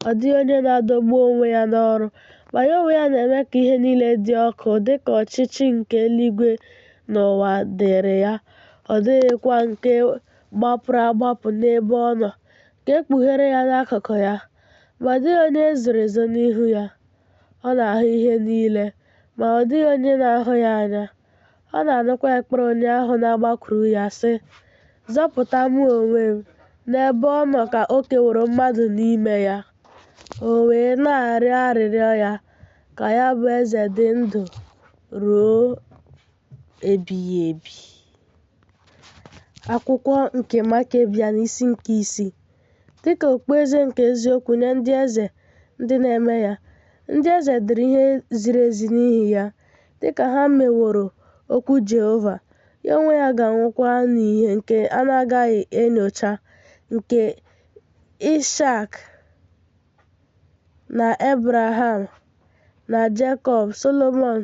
Ọ dịghị onye na-adọgbu onwe ya n'ọrụ, ma ya onwe ya na-eme ka ihe niile dị ọkụ dịka ọchịchị nke eluigwe na ụwa dịrị ya. Ọ dịghịkwa nke gbapụrụ agbapụ n'ebe ọ nọ, ka e kpughere ya n'akụkụ ya. Ma ọ dịghị onye ezoro ezo n'ihu ya. Ọ na-ahụ ihe niile, ma ọ dịghị onye na-ahụ ya anya. Ọ na-anụkwa ekpere onye ahụ na-agbakwuru ya, sị, "Zọpụta mụ onwe m." N'ebe ọ nọ ka o keworo mmadụ n'ime ya. O wee na-arịọ arịrịọ ya, ka ya bụ eze dị ndụ ruo ebighị ebi. Akwụkwọ nke Makebia n'isi nke 6. Dịka okpueze nke eziokwu nye ndị eze ndị na-eme ya, ndị eze dịrị ihe ziri ezi n'ihi ya. Dịka ha meworo okwu Jehova, ya onwe ya ga-anwụkwa n'ihe nke a na-agaghị enyocha, nke Ishak na Ebraham na Jekọb, Solomọn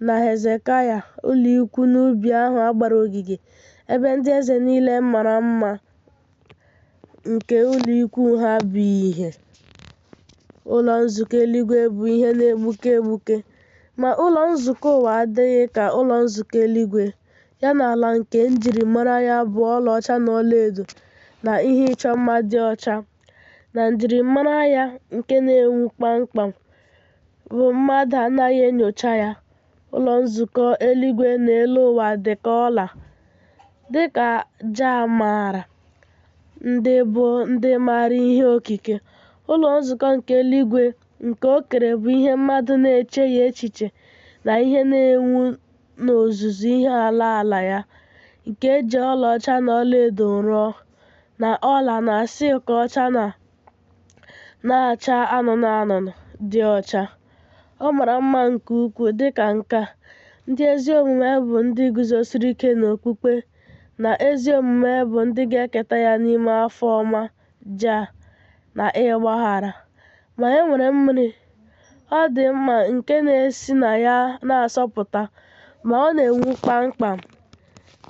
na Hezekaya, ụlọ ikwu na ubi ahụ a gbara ogige, ebe ndị eze niile mara mma nke ụlọ ikwu ha bụ ìhè. Ụlọ nzukọ eluigwe bụ ihe na-egbuke egbuke, ma ụlọ nzukọ ụwa adịghị ka ụlọ nzukọ eluigwe. Ya na ala nke njirimara ya bụ ọlaọcha na ọlaedo na ihe ịchọ mma dị ọcha, na njirimara ya nke na-enwu kpamkpam, bụ mmadụ anaghị enyocha ya. Ụlọ nzukọ eluigwe na elu ụwa dị ka ọla, dị ka ájá mara, ndị bụ ndị maara ihe okike. Ụlọ nzukọ nke eluigwe nke o kere bụ ihe mmadụ na-echeghị echiche, na ihe na-enwu n'ozuzu ihe ala ala ya, nke e ji ọlaọcha na ọlaedo rụọ, na ọla na silk ọcha na-acha anụnụ anụnụ dị ọcha. Ọ mara mma nke ukwuu. Dịka nke a, ndị ezi omume bụ ndị guzosiri ike n'okpukpe, na ezi omume bụ ndị ga-eketa ya n'ime afọ ọma ja na ịgbaghara. Ma e nwere mmiri, ọ dị mma, nke na-esi na ya na-asọpụta, ma ọ na-enwu kpamkpam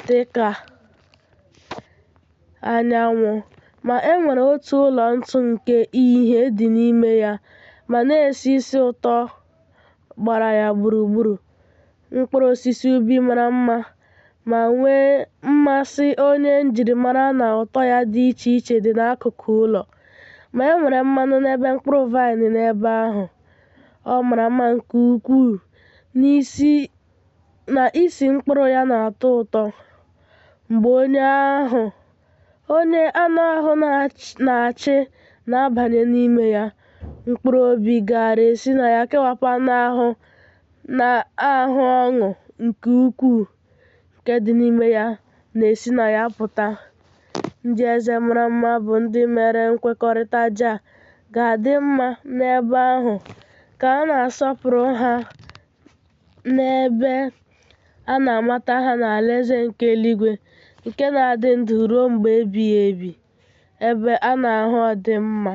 dị ka anyanwụ. Ma e nwere otu ụlọ ntụ nke ìhè dị n'ime ya, ma na-esi ísì ụtọ gbara ya gburugburu. Mkpụrụ osisi ubi mara mma ma nwee mmasị onye njirimara na ụtọ ya dị iche iche dị n'akụkụ ụlọ. Ma e nwere mmanụ n'ebe mkpụrụ vaịn n'ebe ahụ. Ọ mara mma nke ukwuu, na isi mkpụrụ ya na-atọ ụtọ. Mgbe onye anụ ahụ na-achị na-abanye n'ime ya, mkpụrụ obi gaara esi na ya kewapụ anụ ahụ na-ahụ ọṅụ nke ukwuu nke dị n'ime ya na-esi na ya pụta. Ndị eze mara mma bụ ndị mere nkwekọrịta ja ga-adị mma n'ebe ahụ, ka a na-asọpụrụ ha n'ebe a na-amata ha n'alaeze nke eluigwe nke na-adị ndụ ruo mgbe ebighị ebi, ebe a na-ahụ ọdịmma.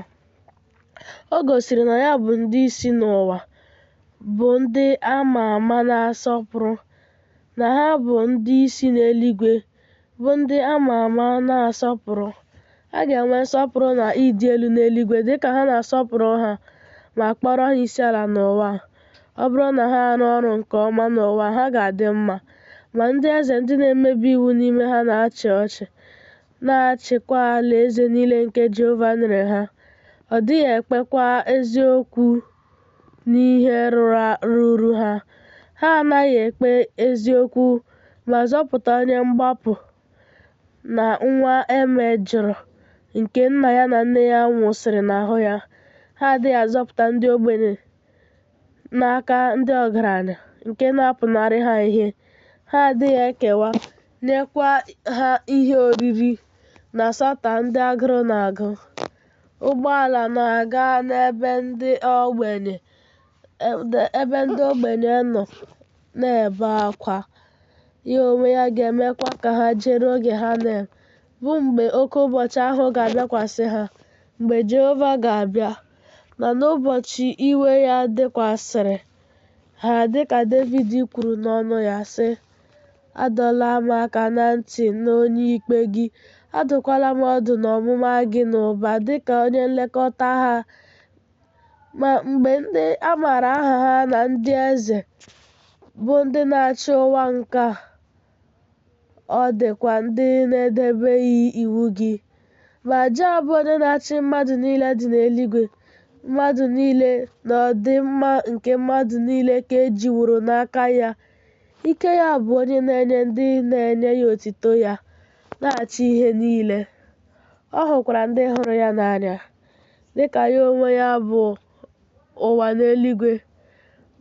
O gosiri na ya bụ ndị isi n'ụwa bụ ndị a ma ama na-asọpụrụ na ha bụ ndị isi n'eluigwe, bụ ndị a ma ama na-asọpụrụ. A ga-enwe nsọpụrụ na ịdị elu n'eluigwe dịka ha na-asọpụrụ ha ma kpọrọ ha isiala n'ụwa. Ọ bụrụ na ha arụ ọrụ nke ọma n'ụwa, ha ga-adị mma, ma ndị eze ndị na-emebi iwu n'ime ha na-achị ọchị, na-achịkwa alaeze niile nke Jehova nyere ha. Ọ dịghị ekpekwa eziokwu n'ihe ruru ha. Ha anaghị ekpe eziokwu ma zọpụta onye mgbapụ na nwa e mejọrọ nke nna ya na nne ya nwụsịrị n'ahụ ya. Ha adịghị azọpụta ndị ogbenye n'aka ndị ọgaranya nke na-apụnara ha ihe. Ha adịghị ekewa, nyekwa ha ihe oriri na Satan ndị agụrụ na-agụ. Ụgbọala na-aga n'ebe ndị ogbenye nọ na-ebe akwa. Ya onwe ya ga-emekwa ka ha jere oge ha bụ mgbe oke ụbọchị ahụ ga-abịakwasị ha, mgbe Jehova ga-abịa, na n'ụbọchị iwe ya dịkwasịrị ha, dịka David kwuru n'ọnụ ya, sị: "Adọla m aka na ntị n'onye ikpe gị, adụkwala m ọdụ n'ọmụma gị n'ụba dịka onye nlekọta ha." Ma mgbe ndị a maara aha ha na ndị eze bụ ndị na-achị ụwa nke a, ọ dịkwa ndị na-edebeghị iwu gị. Ma Jah bụ onye na-achị mmadụ niile dị n'eluigwe, mmadụ niile na ọdịmma nke mmadụ niile ka e jiworo n'aka ya. Ike ya bụ onye na-enye ndị na-enye ya otuto ya, na-achị ihe niile. Ọ hụkwara ndị hụrụ ya n'anya, dịka ya onwe ya bụ ụwa na eluigwe,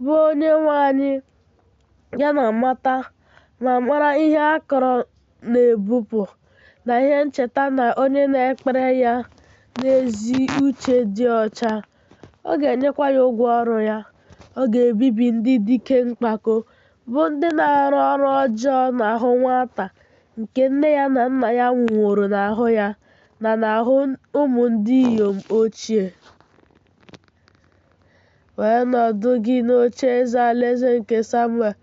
bụ Onyenwe anyị ya na-amata ma mara ihe a kọrọ na-ebupụ, na ihe ncheta, na onye na-ekpere ya n'ezi uche dị ọcha. Ọ ga-enyekwa ya ụgwọ ọrụ ya. Ọ ga-ebibi ndị dike mpako, bụ ndị na-arụ ọrụ ọjọọ n'ahụ nwata nke nne ya na nna ya nwụworo n'ahụ ya, na n'ahụ ụmụ ndị inyom ochie. Wee nọdụ gị n'ocheeze alaeze nke Samuel,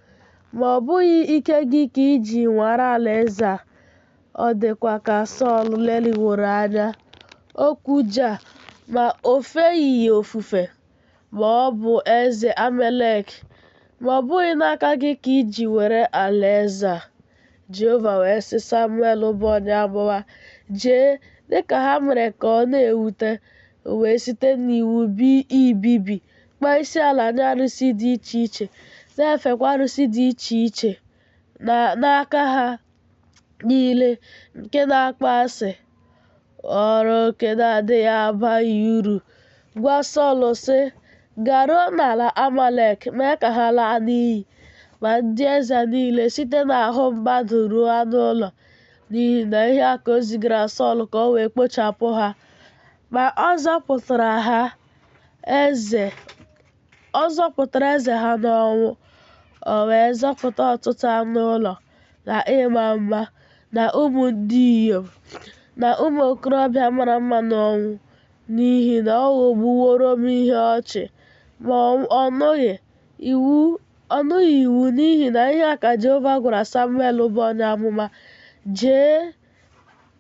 ma ọ bụghị ike gị ka i ji nwara alaeze a. Ọ dịkwa ka Sọl leliworo anya okwu Jah, ma o feghị ya ofufe, ma ọ bụ eze Amalek. Ma ọ bụghị n'aka gị ka i ji were alaeze a. Jehova wee sị Samuel bụ onye amụma, "Jee, dịka ha mere ka ọ na-ewute." O wee site n'iwu ibibi kpọọ isiala nye arụsị dị iche iche, na-efekwa arụsị dị iche iche n'aka ha niile nke na-akpọ asị, ọrụ oke na-adịghị abaghị uru. Gwa Sọl sị, "Garuo n'ala Amalek, mee ka ha laa n'iyi." Ma ndị eze niile, site n'ahụ mmadụ ruo anụ ụlọ, n'ihi na ihe a ka o zigara Sọl ka o wee kpochapụ ha. Ma ọ zọpụtara eze ha n'ọnwụ. O wee zọpụta ọtụtụ anụ ụlọ, na ịma mma, na ụmụ ndị inyom, na ụmụ okorobịa mara mma n'ọnwụ, n'ihi na ọ ghọgbuworo m ihe ọchị. Ma ọ nụghị iwu, n'ihi na ihe a ka Jehova gwara Samuel bụ onye amụma: "Jee,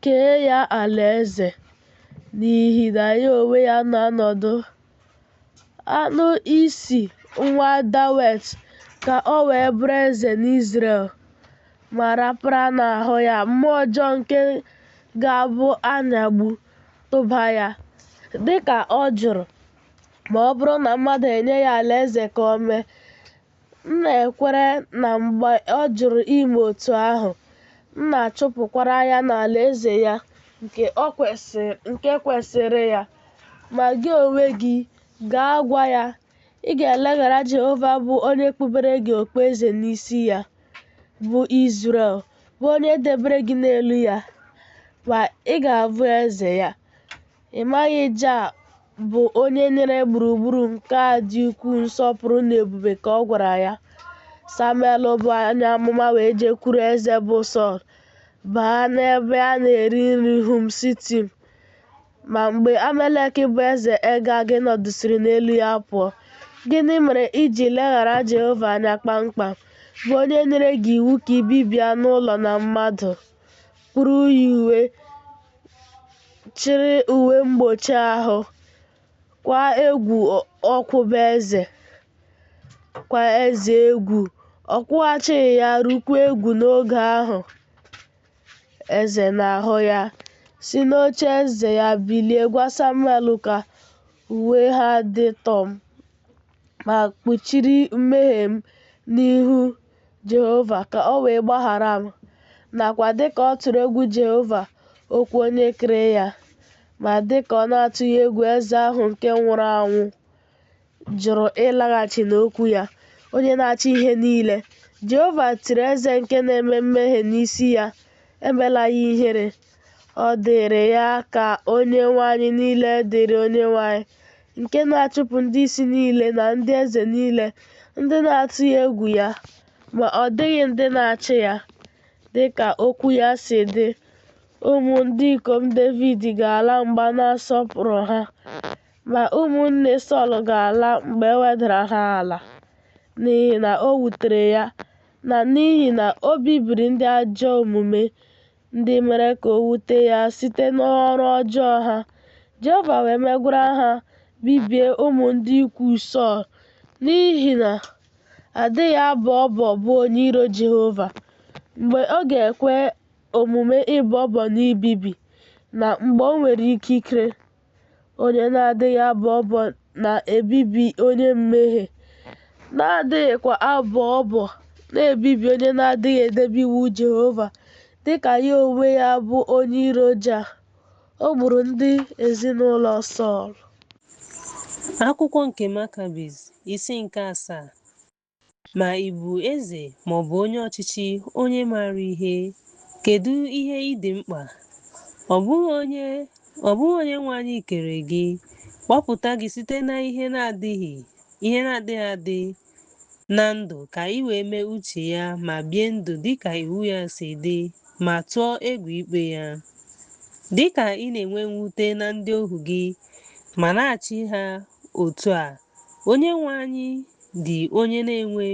kee ya alaeze, n'ihi na ya onwe ya na-anọdụ anụ isi nwa Dawid ka o wee bụrụ eze n'Izrel." Ma rapara n'ahụ ya mmụọ ọjọọ nke ga-abụ anyagbu tụba ya, dịka ọ jụrụ. Ma ọ bụrụ na mmadụ enye ya alaeze ka o mee, m na-ekwere na mgbe ọ jụrụ ime otu ahụ, m na-achụpụkwara ya n'alaeze ya nke kwesịrị ya. Ma gị onwe gị, gaa gwa ya, ị ga-eleghara Jehova bụ onye kpubere gị okpueze n'isi ya, bụ Izrel, bụ onye debere gị n'elu ya, ma ị ga-abụ eze ya. Ị maghị Jah bụ onye nyere gburugburu nke a dị ukwuu nsọpụrụ na ebube, ka ọ gwara ya. Samuel bụ onye amụma wee jekwuru eze bụ Sọl, baa n'ebe a na-eri nri Hum-Sitim. Ma mgbe Amalek bụ eze Agag nọdụsịrị n'elu ya pụọ, gịnị mere i ji leghara Jehova anya kpamkpam? bụ onye nyere gị iwu ka ị bibie anụ ụlọ na mmadụ, kpụrụ ya uwe, chịrị uwe mgbochi ahụ, kwa egwu ọkwụba eze egwu. Ọ kwụghachighị ya, rukwa egwu n'oge ahụ eze na-ahụ ya, si n'oche eze ya bilie gwa Samuel ka uwe ha dị Tom ma kpuchiri mmehie m n'ihu Jehova ka o wee gbaghara m. Nakwa dịka ọ tụrụ egwu Jehova okwu onye kere ya, ma dịka ọ na-atụghị egwu eze ahụ nke nwụrụ anwụ jụrụ ịlaghachi n'okwu ya, onye na-achị ihe niile, Jehova tiri eze nke na-eme mmehie n'isi ya, emela ya ihere. Ọ dịrị ya ka Onyenwe anyị niile dịrị Onyenwe anyị, nke na-achụpụ ndị isi niile na ndị eze niile, ndị na-atụ egwu ya, ma ọ dịghị ndị na-achị ya. Dịka okwu ya si dị, ụmụ ndị ikom Devid ga-ala mgba na-asọpụrụ ha, ma ụmụnne Sọl ga-ala mgbe e wedara ha ala, n'ihi na o wutere ya, na n'ihi na o bibiri ndị ajọ omume, ndị mere ka o wute ya site n'ọrụ ọjọọ ha. Jehova wee megwara ha, bibie ụmụ ndị ikwu Sọl, n'ihi na adịghị abọ ọbọ bụ onye iro Jehova, mgbe ọ ga-ekwe omume ịbọ ọbọ na ibibi, na mgbe o nwere ikike. Onye na-adịghị abọ ọbọ na-ebibi onye mmehie, na-adịghịkwa abọ ọbọ na-ebibi onye na-adịghị edebe iwu Jehova, dịka ya onwe ya bụ onye iro ja. O gburu ndị ezinụlọ Sọl. Akwụkwọ nke Makabis, isi nke 7. Ma ị bụ eze maọbụ onye ọchịchị, onye maara ihe, kedu ihe ị dị mkpa? Ọ bụghị Onyenwe anyị kere gị, kpọpụta gị site na ihe na-adịghị adị na ndụ ka ị wee mee uche ya ma bie ndụ dịka iwu ya si dị, ma tụọ egwu ikpe ya. Dịka ị na-enwe mwute na ndị ohu gị ma na-achị ha otu a, Onyenwe anyị dị onye na-enwe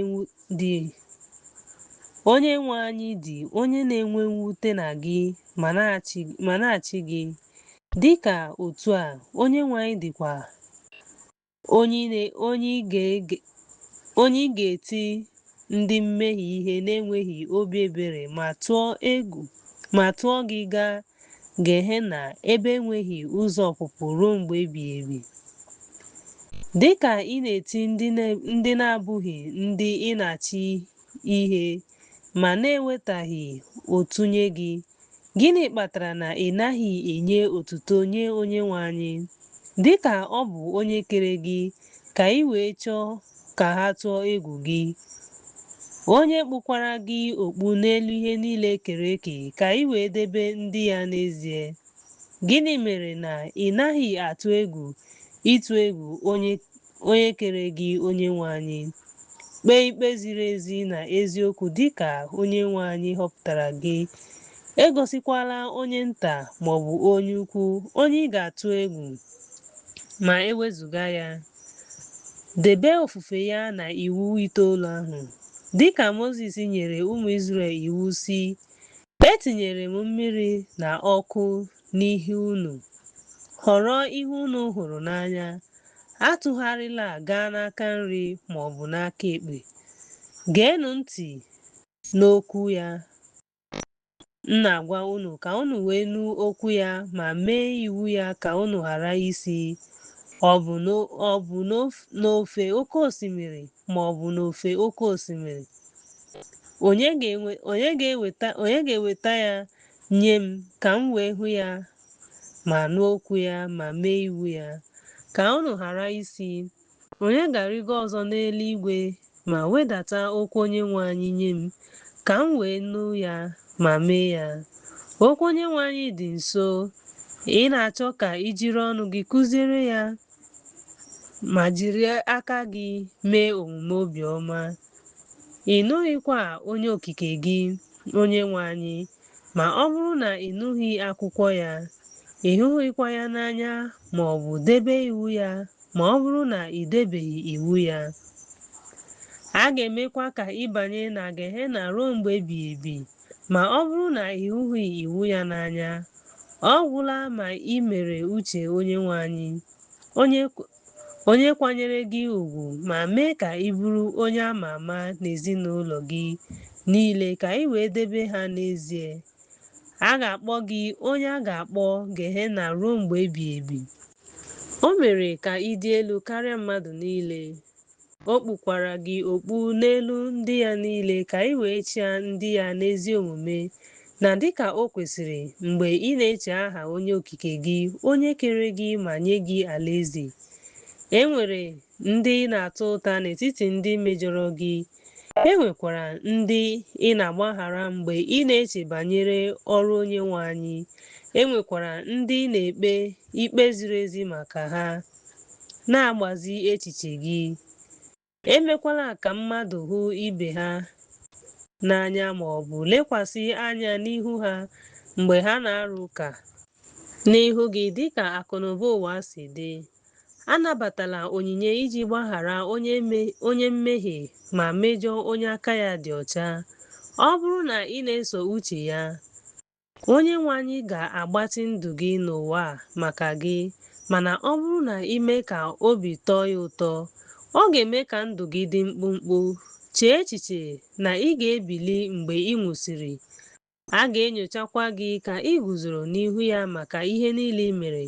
mwute na gị ma na-achị gị. Dịka otu a, Onyenwe anyị dịkwa onye ị ga-eti ndị mmehie ihe na-enweghị obi ebere ma tụọ gị gaa Gehenna, ebe enweghị ụzọ ọpụpụ ruo mgbe ebighị ebi. Dịka ị na-eti ndị na-abụghị ndị ị na-achị ihe ma na-ewetaghị otu nye gị, gịnị kpatara na ị naghị enye otuto nye Onyenwe anyị? Dịka ọ bụ onye kere gị ka ị wee chọọ ka ha tụọ egwu gị, onye kpụkwara gị okpu n'elu ihe niile kere eke ka ị wee debe ndị ya n'ezie. Gịnị mere na ị naghị ịtụ egwu onye kere gị, Onyenwe anyị? Kpee ikpe ziri ezi na eziokwu dịka Onyenwe anyị họpụtara gị. Egosikwala onye nta maọbụ onye ukwu onye ị ga-atụ egwu, ma ewezụga ya. Debe ofufe ya na iwu 9 ahụ, dịka Mozis nyere ụmụ Izrel iwu si, etinyere m mmiri na ọkụ n'ihe unu. Họrọ ihe unu hụrụ n'anya, atụgharịla gaa n'aka nri maọbụ n'aka ekpe. Geenụ ntị n'okwu ya m na-agwa unu, ka unu wee nụ okwu ya ma mee iwu ya, ka unu ghara isi ọ bụ n'ofe oke osimiri maọbụ n'ofe oke osimiri. Onye ga-eweta ya nye m ka m wee hụ ya ma nụ okwu ya ma mee iwu ya, ka unu ghara isi? Onye ga-arịgo ọzọ n'eluigwe ma wedata okwu Onyenwe anyị nye m ka m wee nụ ya ma mee ya? Okwu Onyenwe anyị dị nso, ị na-achọ ka i jiri ọnụ gị kụziere ya ma jiri aka gị mee omume obiọma. Ị nụghịkwa Onye Okike gị, Onyenwe anyị, ma ọ bụrụ na ị nụghị akwụkwọ ya, ị hụghịkwa ya n'anya ma ọ bụ debe iwu ya, ma ọ bụrụ na ị debeghị iwu ya. A ga-emekwa ka ị banye na Gehenna ruo mgbe ebighị ebi ma ọ bụrụ na ị hụghị iwu ya n'anya. Ọ gwụla ma ị mere uche Onyenwe anyị, onye kwanyere gị ùgwù ma mee ka ị bụrụ onye a ma ama n'ezinụlọ gị niile ka ị wee debe ha n'ezie. A ga-akpọ gị onye a ga-akpọ Gehenna ruo mgbe ebighị ebi. O mere ka ị dị elu karịa mmadụ niile. O kpukwara gị okpu n'elu ndị ya niile ka ị wee chịa ndị ya n'ezi omume na dịka o kwesịrị mgbe ị na-eche aha Onye Okike gị, onye kere gị ma nye gị alaeze. E nwere ndị na-ata ụta n'etiti ndị mejọrọ gị. E nwekwara ndị ị na-agbaghara mgbe ị na-eche banyere ọrụ Onyenwe anyị. E nwekwara ndị ị na-ekpe ikpe ziri ezi maka ha, na-agbazi echiche gị. Emekwala ka mmadụ hụ ibe ha n'anya ma ọ bụ lekwasị anya n'ihu ha mgbe ha na-arụ ụka n'ihu gị dịka akụnụba ụwa si dị. Anabatala onyinye iji gbaghara onye mmehie ma mejọọ onye aka ya dị ọcha. Ọ bụrụ na ị na-eso uche ya, Onyenwe anyị ga-agbatị ndụ gị n'ụwa a maka gị, mana ọ bụrụ na ime ka obi tọọ ya ụtọ, ọ ga-eme ka ndụ gị dị mkpụmkpụ. Chee echiche na ị ga-ebili mgbe ị nwụsịrị. A ga-enyochakwa gị ka ị guzoro n'ihu ya maka ihe niile ị mere,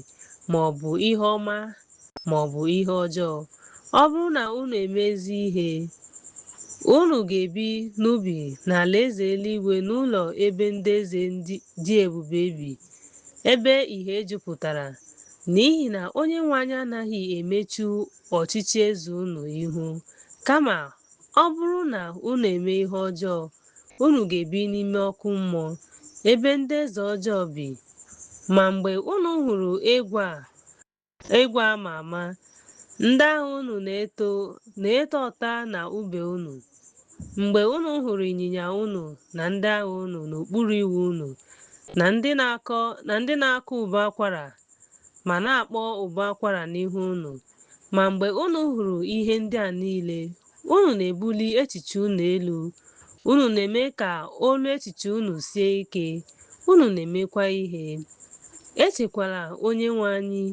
ma ọ bụ ihe ọma ma ọ bụ ihe ọjọọ. Ọ bụrụ na unu emezi ihe, unu ga-ebi n'ubi n'alaeze eluigwe n'ụlọ ebe ndị eze dị ebube bi, ebe ìhè jupụtara, n'ihi na Onyenwe anyị anaghị emechu ọchịchị eze unu ihu. Kama ọ bụrụ na unu eme ihe ọjọọ, unu ga-ebi n'ime ọkụ mmụọ, ebe ndị eze ọjọọ bi. Ma mgbe unu hụrụ egwu a ma ama, ndị ahụ unu na-eto ọta na ube unu, mgbe unu hụrụ ịnyịnya unu na ndị agha unu n'okpuru iwu unu, na ndị na-akụ ụbọ akwara ma na-akpọ ụbọ akwara n'ihu unu, ma mgbe unu hụrụ ihe ndị a niile, unu na-ebuli echiche unu elu, unu na-eme ka olu echiche unu sie ike, unu na-emekwa ihe. Echekwala Onyenwe anyị,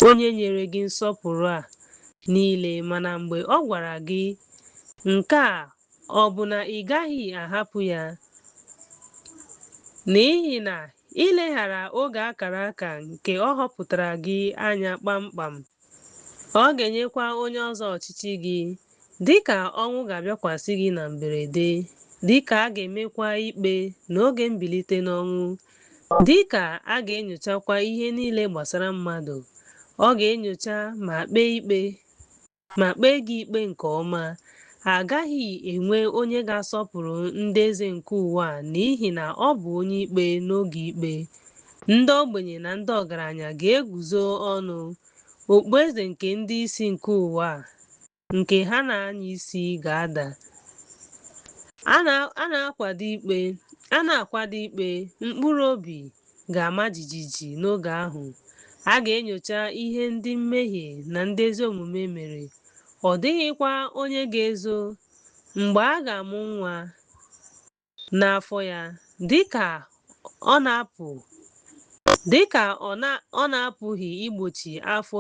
onye nyere gị nsọpụrụ a niile, mana mgbe ọ gwara gị nke a, ọ bụ na ị gaghị ahapụ ya? N'ihi na ileghara oge akara aka nke ọ họpụtara gị anya kpamkpam, ọ ga-enyekwa onye ọzọ ọchịchị gị, dịka ọnwụ ga-abịakwasị gị na mberede, dịka a ga-emekwa ikpe n'oge mbilite n'ọnwụ, dịka a ga-enyochakwa ihe niile gbasara mmadụ. Ọ ga-enyocha ma kpee gị ikpe nke ọma. Agaghị enwe onye ga-asọpụrụ ndị eze nke ụwa a, n'ihi na ọ bụ onye ikpe n'oge ikpe. Ndị ogbenye na ndị ọgaranya ga-eguzo ọnụ. Okpueze nke ndị isi nke ụwa a, nke ha na-anya isi, ga-ada. A na-akwado ikpe, mkpụrụ obi ga-ama jijiji n'oge ahụ. A ga-enyocha ihe ndị mmehie na ndị ezi omume mere. Ọ dịghịkwa onye ga-ezo mgbe a ga-amụ nwa n'afọ ya, dịka ọ na-apụghị igbochi afọ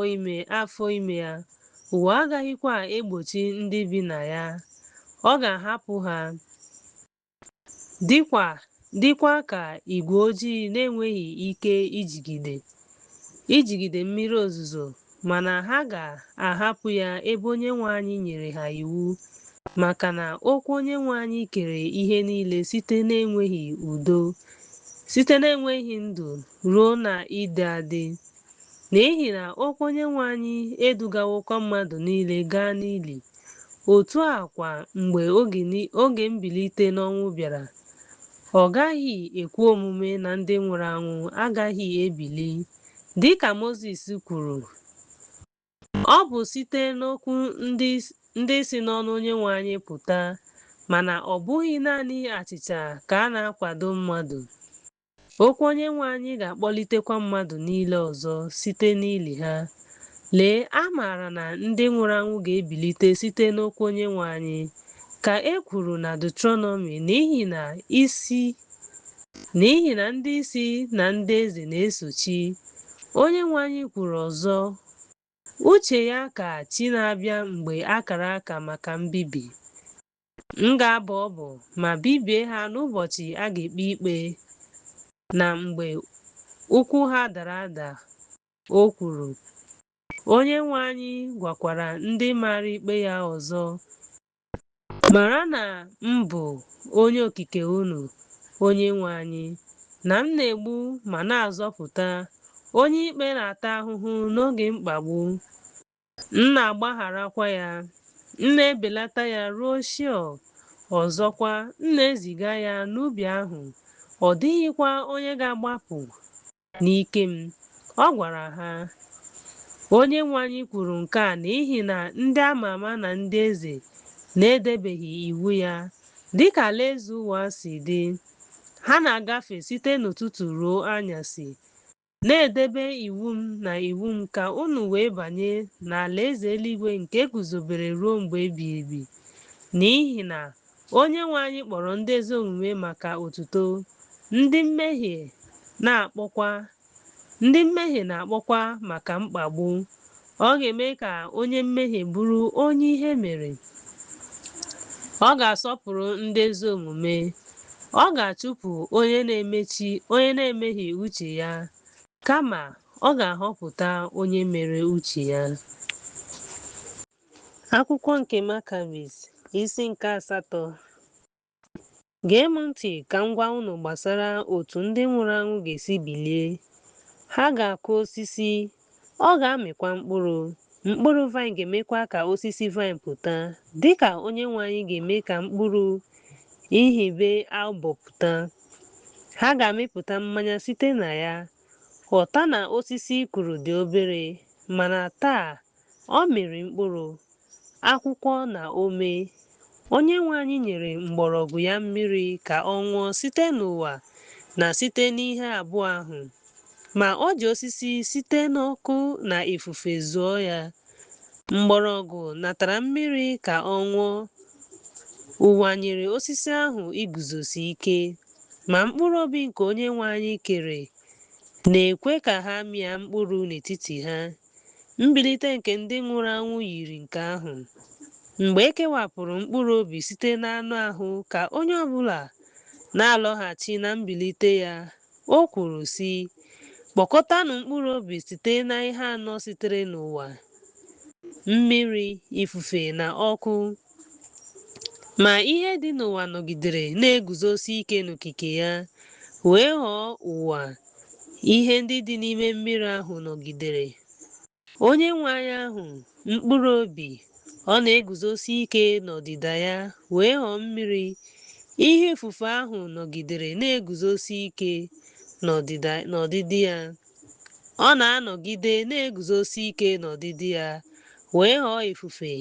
ime ya. Ụwa agaghịkwa egbochi ndị bi na ya. Ọ ga-ahapụ ha dịkwa ka igwe ojii na-enweghị ike ijigide mmiri ozuzo, mana ha ga-ahapụ ya ebe Onyenwe anyị nyere ha iwu, maka na okwu Onyenwe anyị kere ihe niile site n'enweghị ndụ ruo na ịdị adị. N'ihi na okwu Onyenwe anyị edugawokwa mmadụ niile gaa n'ili. Otu a kwa mgbe oge mbilite n'ọnwụ bịara, ọ gaghị ekwe omume na ndị nwụrụ anwụ agaghị ebili. Dịka Mozis kwuru, ọ bụ site n'okwu ndị si n'ọnụ Onyenwe anyị pụta, mana ọ bụghị naanị achịcha ka a na-akwado mmadụ. Okwu Onyenwe anyị ga-akpọlitekwa mmadụ niile ọzọ site n'ili ha. Lee, a maara na ndị nwụrụ anwụ ga-ebilite site n'okwu Onyenwe anyị. ka e kwuru na Deuteronomy, n'ihi na ndị isi na ndị eze na-esochi. Onyenwe anyị kwuru ọzọ, uche ya ka chi na-abịa mgbe akara aka maka mbibi. M ga-abọ ọbọ ma bibie ha n'ụbọchị a ga-ekpe ikpe na mgbe ụkwụ ha dara ada, o kwuru. Onyenwe anyị gwakwara ndị mara ikpe ya ọzọ, mara na m bụ onye okike unu, Onyenwe anyị, na m na-egbu ma na-azọpụta. Onye ikpe na-ata ahụhụ n'oge mkpagbu. M na-agbagharakwa ya. M na-ebelata ya ruo Sheol. Ọzọkwa, m na-eziga ya n'ubi ahụ. Ọ dịghịkwa onye ga-agbapụ n'ike m. Ọ gwara ha. Onyenwe anyị kwuru nke a n'ihi na ndị ama ama na ndị eze na-edebeghị iwu ya dịka alaeze ụwa si dị. Ha na-agafe site n'ụtụtụ ruo anyasị, na-edebe iwu m na iwu m ka unu wee banye n'alaeze eluigwe nke guzobere ruo mgbe ebighị ebi. N'ihi na Onyenwe anyị kpọrọ ndị ezi omume maka otuto, ndị mmehie na-akpọkwa maka mkpagbu. Ọ ga-eme ka onye mmehie bụrụ onye ihe mere. Ọ ga-asọpụrụ ndị ezi omume. Ọ ga-achụpụ onye na-emeghị uche ya, kama ọ ga-ahọpụta onye mere uche ya. Akwụkwọ nke Makabis, isi nke 8. Gee m ntị ka m gwa unu gbasara otu ndị nwụrụ anwụ ga-esi bilie. Ha ga-akụ osisi, ọ ga-amịkwa mkpụrụ. Mkpụrụ vaịn ga-emekwa ka osisi vaịn pụta, dịka Onyenwe anyị ga-eme ka mkpụrụ ihibe albọ pụta. Ha ga-amịpụta mmanya site na ya. Ghọta na osisi ị kụrụ dị obere, mana taa ọ mịrị mkpụrụ, akwụkwọ na ome. Onyenwe anyị nyere mgbọrọgwụ ya mmiri ka ọ ṅụọ site n'ụwa na site n'ihe abụọ ahụ. Ma o ji osisi site n'ọkụ na ifufe zụọ ya. Mgbọrọgwụ natara mmiri ka ọ ṅụọ. Ụwa nyere osisi ahụ iguzosi ike, ma mkpụrụ obi nke Onyenwe anyị kere na-ekwe ka ha mịa mkpụrụ n'etiti ha. Mbilite nke ndị nwụrụ anwụ yiri nke ahụ. Mgbe e kewapụrụ mkpụrụ obi site n'anụ ahụ ka onye ọbụla na-alọghachi na mbilite ya, o kwuru sị, kpọkọtanụ mkpụrụ obi site na ihe anọ sitere n'ụwa, mmiri, ifufe na ọkụ. Ma ihe dị n'ụwa nọgidere na-eguzosi ike n'okike ya, wee ghọọ ụwa. Ihe ndị dị n'ime mmiri ahụ nọgidere. Onyenwe anyị ahụ, mkpụrụ obi, ọ na-eguzosi ike n'ọdịda ya, wee ghọọ mmiri. Ihe ifufe ahụ nọgidere na-eguzosi ike n'ọdịdị ya. Ọ na-anọgide na-eguzosi ike n'ọdịdị ya, wee ghọọ ifufe.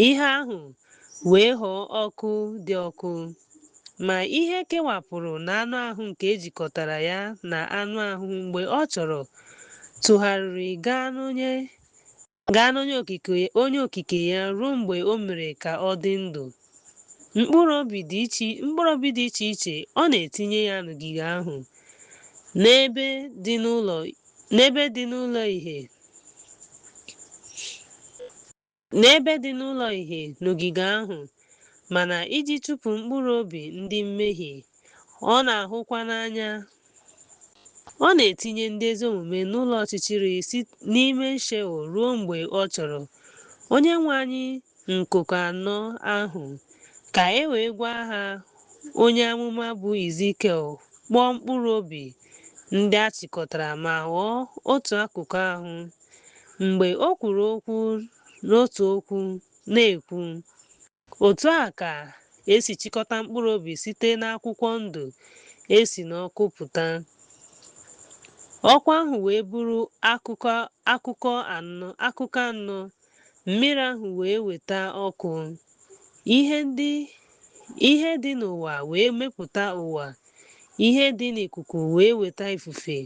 Ihe ahụ wee ghọọ ọkụ dị ọkụ. Ma ihe kewapụrụ na anụ ahụ nke ejikọtara ya na anụ ahụ mgbe ọ chọrọ tụgharịrị gaa n'onye okike ya ruo mgbe o mere ka ọ dị ndụ. Mkpụrụ obi dị iche iche ọ na-etinye ya n'ogige ahụ, n'ebe dị n'ụlọ ìhè n'ogige ahụ. Mana iji chụpụ mkpụrụ obi ndị mmehie, ọ na-ahụkwa n'anya. Ọ na-etinye ndị ezi omume n'ụlọ ọchịchịrị n'ime Sheol ruo mgbe ọ chọrọ. Onyenwe anyị nkuku anọ ahụ ka e wee gwa ha onye amụma bụ Ezikiel kpọọ mkpụrụ obi ndị a chịkọtara ma ghọọ otu akụkụ ahụ. Mgbe o kwuru okwu n'otu okwu na-ekwu, otu a ka esi chịkọta mkpụrụ obi site n'akwụkwọ ndụ esi n'ọkụ pụta. Ọkụ ahụ wee bụrụ akụkụ anọ. Mmiri ahụ wee weta ọkụ. Ihe dị n'ụwa wee mepụta ụwa. Ihe dị n'ikuku wee weta ifufe.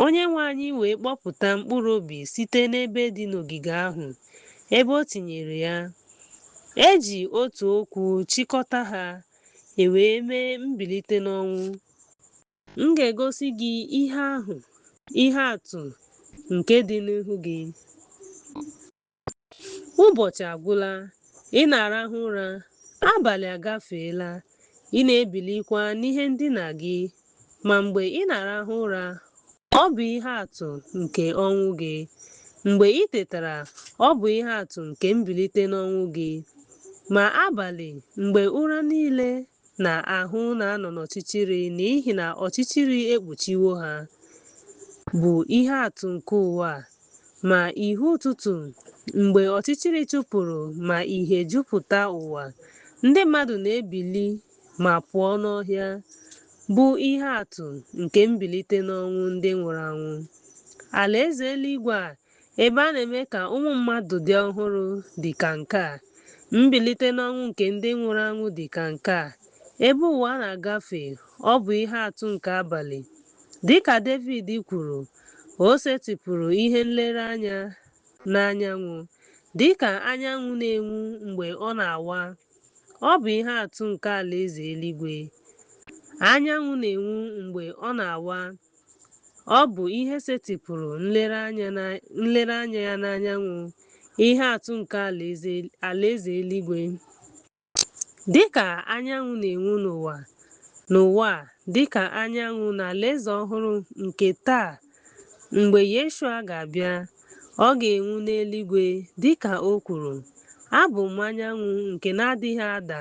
Onyenwe anyị wee kpọpụta mkpụrụ obi site n'ebe dị n'ogige ahụ, ebe o tinyere ya. Eji otu okwu chịkọta ha wee mee mbilite n'ọnwụ. M ga-egosi gị ihe atụ nke dị n'ihu gị. Ụbọchị agwụla, ị na-arahụ ụra, abalị agafeela, ị na-ebilikwa n'ihe ndina gị, ma mgbe ị na-arahụ ụra, ọ bụ ihe atụ nke ọnwụ gị. Mgbe ị tetara, ọ bụ ihe atụ nke mbilite n'ọnwụ gị. Ma abalị, mgbe ụra niile na ahụ na-anọ n'ọchịchịrị n'ihi na ọchịchịrị ekpuchiwo ha, bụ ihe atụ nke ụwa. Ma ìhè ụtụtụ, mgbe ọchịchịrị chụpụrụ ma ìhè jupụta ụwa, ndị mmadụ na-ebili ma pụọ n'ọhịa, bụ ihe atụ nke mbilite n'ọnwụ ndị nwụrụ anwụ. Alaeze eluigwe a, ebe a na-eme ka ụmụ mmadụ dị ọhụrụ, dị ka nke a. Mbilite n'ọnwụ nke ndị nwụrụ anwụ dị ka nke a. Ebe ụwa na-agafe, ọ bụ ihe atụ nke abalị. Dịka David kwuru, o setịpụrụ ihe nlereanya n'anyanwụ, dịka anyanwụ na-enwu mgbe ọ na-awa. Ọ bụ ihe atụ nke alaeze eluigwe. Anyanwụ na-enwu mgbe ọ na-awa. Ọ bụ ihe setịpụrụ nlereanya ya n'anyanwụ, ihe atụ nke alaeze eluigwe. Dịka anyanwụ na-enwu n'ụwa a, dịka anyanwụ na alaeze ọhụrụ nke taa, mgbe Yeshua ga-abịa, ọ ga-enwu n'eluigwe dịka o kwuru. Abụ m anyanwụ nke na-adịghị ada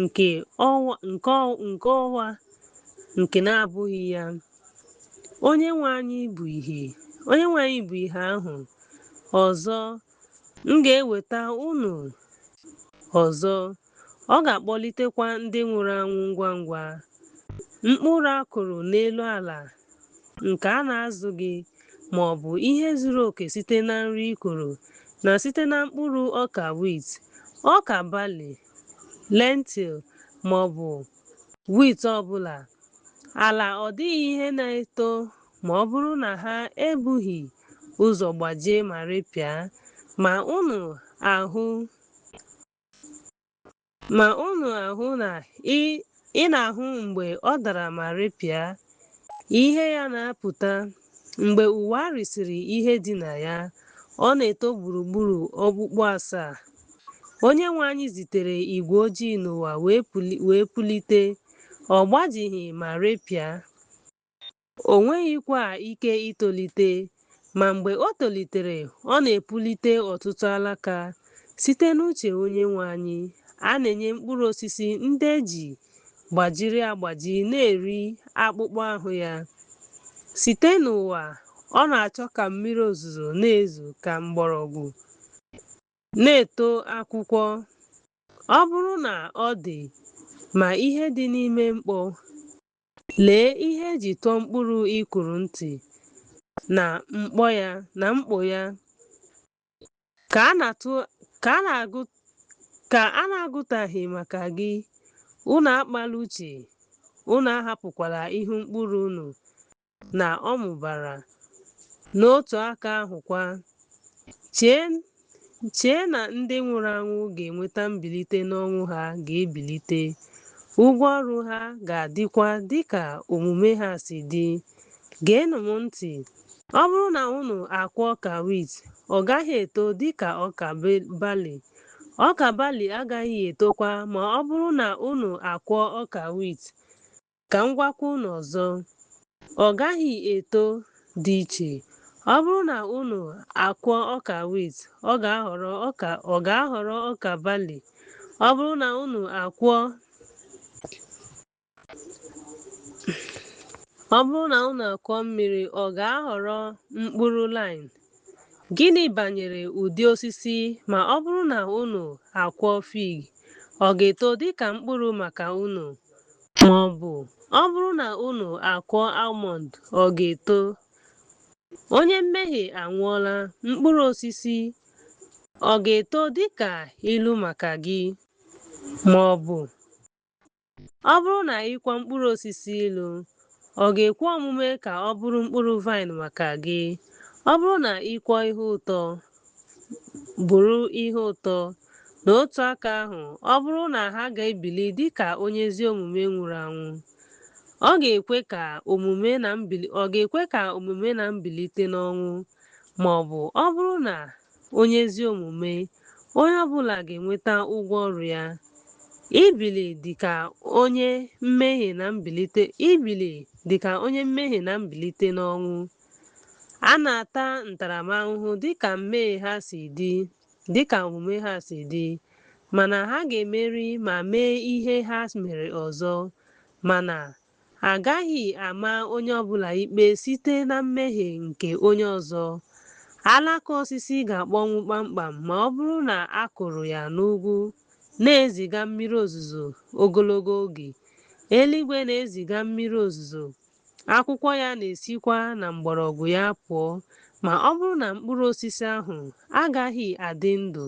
nke ọnwa nke na-abụghị ya. Onyenwe anyị bụ ìhè ahụ. Ọzọ, m ga-eweta unu ọzọ. Ọ ga-akpọlitekwa ndị nwụrụ anwụ ngwa ngwa. Mkpụrụ a kụrụ n'elu ala nke a na-azụghị, ma ọ bụ ihe zuru oke site na nri ị kụrụ, na site na mkpụrụ ọka wit, ọka barley, lentil, ma ọ bụ wit ọbụla. Ala ọ dịghị ihe na-eto ma ọ bụrụ na ha ebughị ụzọ gbajie ma repịa. Ma unu ahụ na ị na-ahụ mgbe ọ dara ma repịa, ihe ya na-apụta. Mgbe ụwa risịrị ihe dị na ya, ọ na-eto gburugburu okpukpu asaa. Onyenwe anyị zitere igwe ojii n'ụwa wee pulite. Ọ gbajighị ma repịa. O nweghịkwa ike itolite. Ma mgbe o tolitere, ọ na-epulite ọtụtụ alaka. Site n'uche Onyenwe anyị, a na-enye mkpụrụ osisi ndị eji gbajiri agbaji na-eri akpụkpọ ahụ ya. Site n'ụwa, ọ na-achọ ka mmiri ozuzo na-ezo ka mgbọrọgwụ na-eto akwụkwọ. Ọ bụrụ na ọ dị ma ihe dị n'ime mkpọ, lee ihe eji tụọ mkpụrụ ị kụrụ ntị na mkpọ ya. Ka a na-agụtaghị maka gị, unu akpala uche, unu ahapụkwala ihu mkpụrụ unu na ọ mụbara. N'otu aka ahụkwa, chee na ndị nwụrụ anwụ ga-enweta mbilite n'ọnwụ ha ga-ebilite. Ụgwọ ọrụ ha ga-adịkwa dịka omume ha si dị. Geenụ m ntị. Ọ bụrụ na unu akụ ọka wit, ọ gaghị eto dịka ọka barley. Ọka barley agaghị etokwa ma ọ bụrụ na unu akụọ ọka wit. Ka m gwakwa unu ọzọ, ọ gaghị eto dị iche. Ọ bụrụ na unu akụọ ọka wit, ọ ga-aghọrọ ọka barley. Ọ bụrụ na unu akụọ mmiri, ọ ga-aghọrọ mkpụrụ line. Gịnị banyere ụdị osisi? Ma ọ bụrụ na unu akụọ fig, ọ ga-eto dịka mkpụrụ maka unu? Ma ọ bụrụ na unu akụọ almond, ọ ga-eto? Onye mmehie anwụọla. Mkpụrụ osisi ọ ga-eto dịka ilu maka gị? Ma ọ bụrụ na ịkwa mkpụrụ osisi ilu, ọ ga-ekwe omume ka ọ bụrụ mkpụrụ vine maka gị? Ọ bụrụ na ịkwọ ihe ụtọ, bụrụ ihe ụtọ. N'otu aka ahụ, ọ bụrụ na ha ga-ebili dịka onye ezi omume nwụrụ anwụ, ọ ga-ekwe ka omume na mbilite n'ọnwụ, ma ọ bụrụ na onye ezi omume, onye ọbụla ga-enweta ụgwọ ọrụ ya. Ibili dịka onye mmehie na mbilite n'ọnwụ. A na-ata ntaramahụhụ dịka omume ha si dị, mana ha ga-emeri ma mee ihe ha mere ọzọ, mana a gaghị ama onye ọbụla ikpe site na mmehie nke onye ọzọ. Alaka osisi ga-akpọnwụ kpamkpam ma ọ bụrụ na a kụrụ ya n'ugwu na-eziga mmiri ozuzo ogologo oge. Eluigwe na-eziga mmiri ozuzo, akwụkwọ ya na-esikwa na mgbọrọgwụ ya pụọ, ma ọ bụrụ na mkpụrụ osisi ahụ agaghị adị ndụ.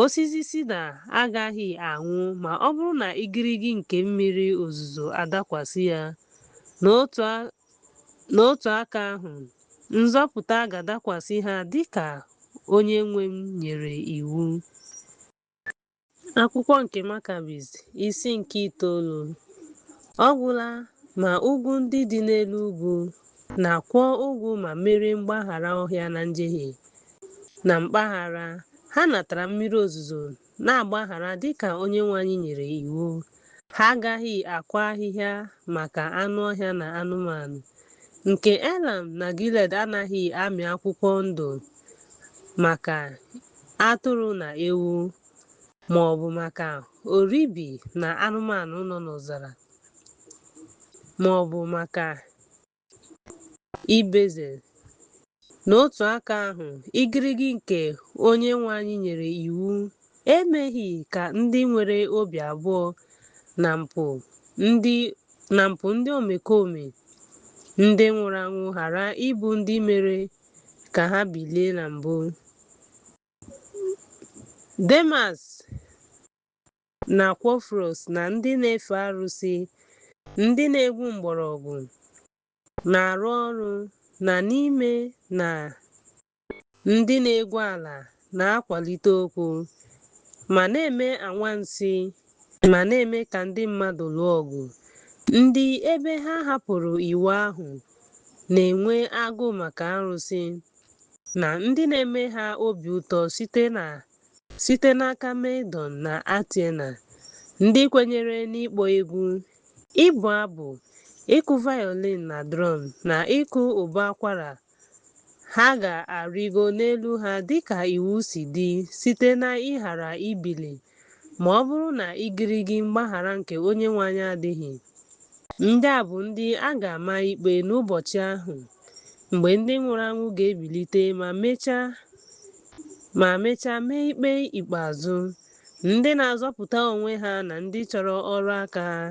Osisi sida agaghị anwụ ma ọ bụrụ na igirigi nke mmiri ozuzo adakwasị ya. N'otu aka ahụ, nzọpụta ga-adakwasị ha dịka onye nwe m nyere iwu. Akwụkwọ nke Makabis, isi nke 9. Ọ gwụla, ma ugwu ndị dị n'elu ugwu na-akwụ ụgwọ ma merie mgbaghara ọhịa na njehie na mpaghara. Ha natara mmiri ozuzo na-agbaghara dịka Onyenwe anyị nyere iwu. Ha agaghị akwa ahịhịa maka anụ ọhịa na anụmanụ. Nke Elam na Gilead anaghị amị akwụkwọ ndụ maka atụrụ na ewu, ma ọ bụ maka oribi na anụmanụ nọ n'ọzara, ma ọ bụ maka ibezem. N'otu aka ahụ, igirigi nke Onyenwe anyị nyere iwu emeghị ka ndị nwere obi abụọ na mpụ ndị omekome ndị nwụrụ anwụ ghara ịbụ ndị mere ka ha bilie na mbụ. Demas na Kwọfrọs na ndị na-efe arụsị, ndị na-egwu mgbọrọgwụ, na-arụ ọrụ na n'ime na ndị na-egwu ala na-akwalite okwu, ma na-eme anwansi ma na-eme ka ndị mmadụ lụọ ọgụ. Ndị ebe ha hapụrụ iwu ahụ na-enwe agụụ maka arụsị, na ndị na-eme ha obi ụtọ site n'aka Medon na Atena, ndị kwenyere n'ịkpọ egwu, ịbụ abụ, ịkụ violin na drum, na ịkụ ụbọ akwara. Ha ga-arịgo n'elu ha dịka iwu si dị site na ịghara ibili ma ọ bụrụ na igirigi mgbaghara nke Onyenwe anyị adịghị. Ndị a bụ ndị a ga-ama ikpe n'ụbọchị ahụ, mgbe ndị nwụrụ anwụ ga-ebilite ma mechaa mee ikpe ikpeazụ. Ndị na-azọpụta onwe ha na ndị chọrọ ọrụ aka ha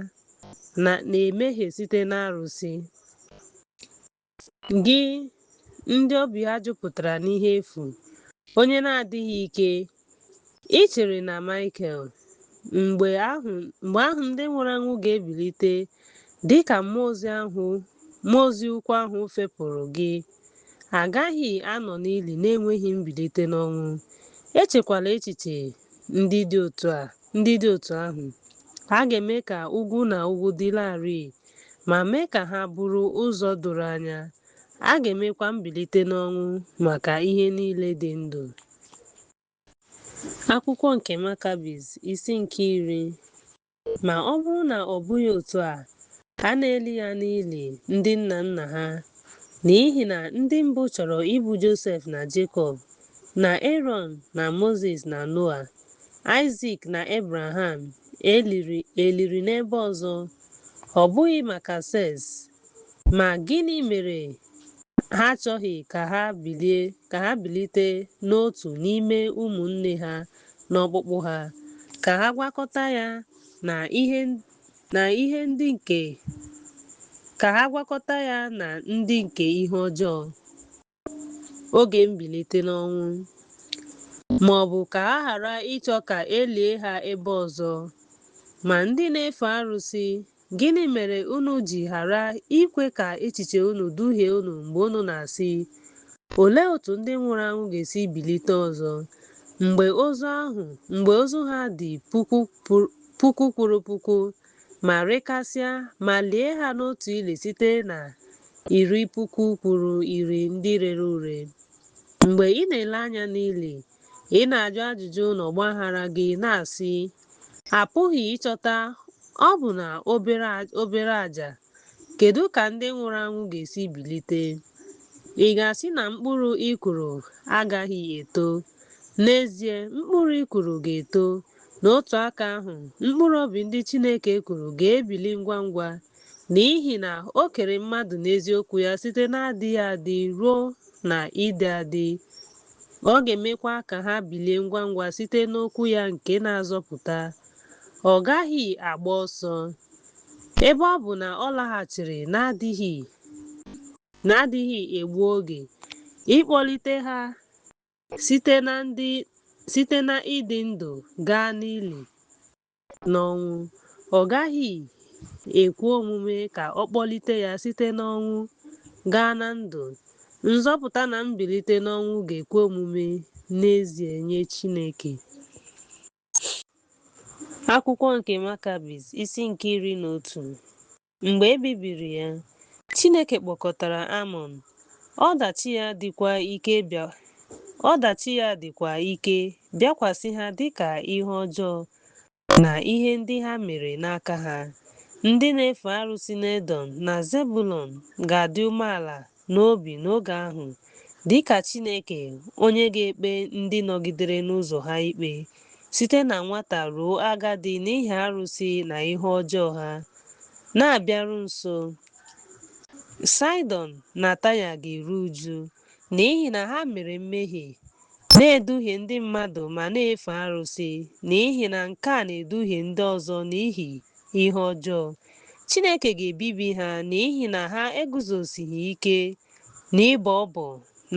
na-emehie site n'arụsị. Gị, ndị obi ha jupụtara n'ihe efu, onye na-adịghị ike, ị chere na Michael, mgbe ahụ ndị nwụrụ anwụ ga-ebilite dịka mmụọ ozi ukwu ahụ fepụrụ gị, agaghị anọ n'ili na-enweghị mbilite n'ọnwụ. Echekwala echiche ndị dị otu ahụ. Ha ga-eme ka ugwu na ugwu dị larịị ma mee ka ha bụrụ ụzọ doro anya. A ga-emekwa mbilite n'ọnwụ maka ihe niile dị ndụ. Akwụkwọ nke Makabis, isi nke 10. Ma ọ bụrụ na ọ bụghị otu a, a na-eli ya n'ili ndị nna nna ha, n'ihi na ndị mbụ chọrọ igbu Josef na Jekọb, na Erọn na Mozis na Noa, Aịzik na Ebraham eliri n'ebe ọzọ. Ọ bụghị maka Sex. Ma gịnị mere ha achọghị ka ha bilite n'otu n'ime ụmụnne ha n'ọkpụkpụ ha, ka ha gwakọta ya na ndị nke ihe ọjọọ oge mbilite n'ọnwụ, ma ọ bụ ka ha ghara ịchọ ka e lie ha ebe ọzọ? Ma ndị na-efe arụsị, gịnị mere unu ji ghara ikwe ka echiche unu duhie unu mgbe unu na-asị, olee otu ndị nwụrụ anwụ ga-esi bilite ọzọ? Mgbe ozu ha dị puku kwuru puku ma rịkasịa, ma lie ha n'otu ili site na 10,000 kwuru iri ndị rere ure. Mgbe ị na-ele anya n'ili, ị na-ajụ ajụjụ n'ọgbaghara gị na-asị, apụghị ịchọta ọbụna obere àjà. Kedu ka ndị nwụrụ anwụ ga-esi bilite? Ị ga-asị na mkpụrụ ị kụrụ agaghị eto? N'ezie, mkpụrụ ị kụrụ ga-eto. N'otu aka ahụ, mkpụrụ obi ndị Chineke kụrụ ga-ebili ngwa ngwa, n'ihi na o kere mmadụ n'eziokwu ya site na-adịghị adị ruo na ịdị adị. Ọ ga-emekwa ka ha bilie ngwa ngwa site n'okwu ya nke na-azọpụta. Ọ gaghị agba ọsọ. Ebe ọ bụ na ọ laghachiri na-adịghị egbu oge ịkpọlite ha site na ịdị ndụ gaa n'ili n'ọnwụ. Ọ gaghị ekwe omume ka ọ kpọlite ya site n'ọnwụ gaa na ndụ. Nzọpụta na mbilite n'ọnwụ ga-ekwe omume n'ezie nye Chineke. Akwụkwọ nke Makabis, isi nke 11. Mgbe e bibiri ya, Chineke kpọkọtara Amọn. Ọdachi ya dịkwa ike bịakwasị ha dịka ihe ọjọọ na ihe ndị ha mere n'aka ha. Ndị na-efe arụsị n'Edọm na Zebụlọn ga-adị umeala n'obi n'oge ahụ, dịka Chineke onye ga-ekpe ndị nọgidere n'ụzọ ha ikpe, site na nwata ruo agadi n'ihi arụsị na ihe ọjọọ ha na-abịaru nso. Saịdọn na Taya ga-eru uju n'ihi na ha mere mmehie, na-eduhie ndị mmadụ ma na-efe arụsị, n'ihi na nke a na-eduhie ndị ọzọ n'ihi ihe ọjọọ. Chineke ga-ebibi ha n'ihi na ha eguzosighị ike n'ịbọ ọbọ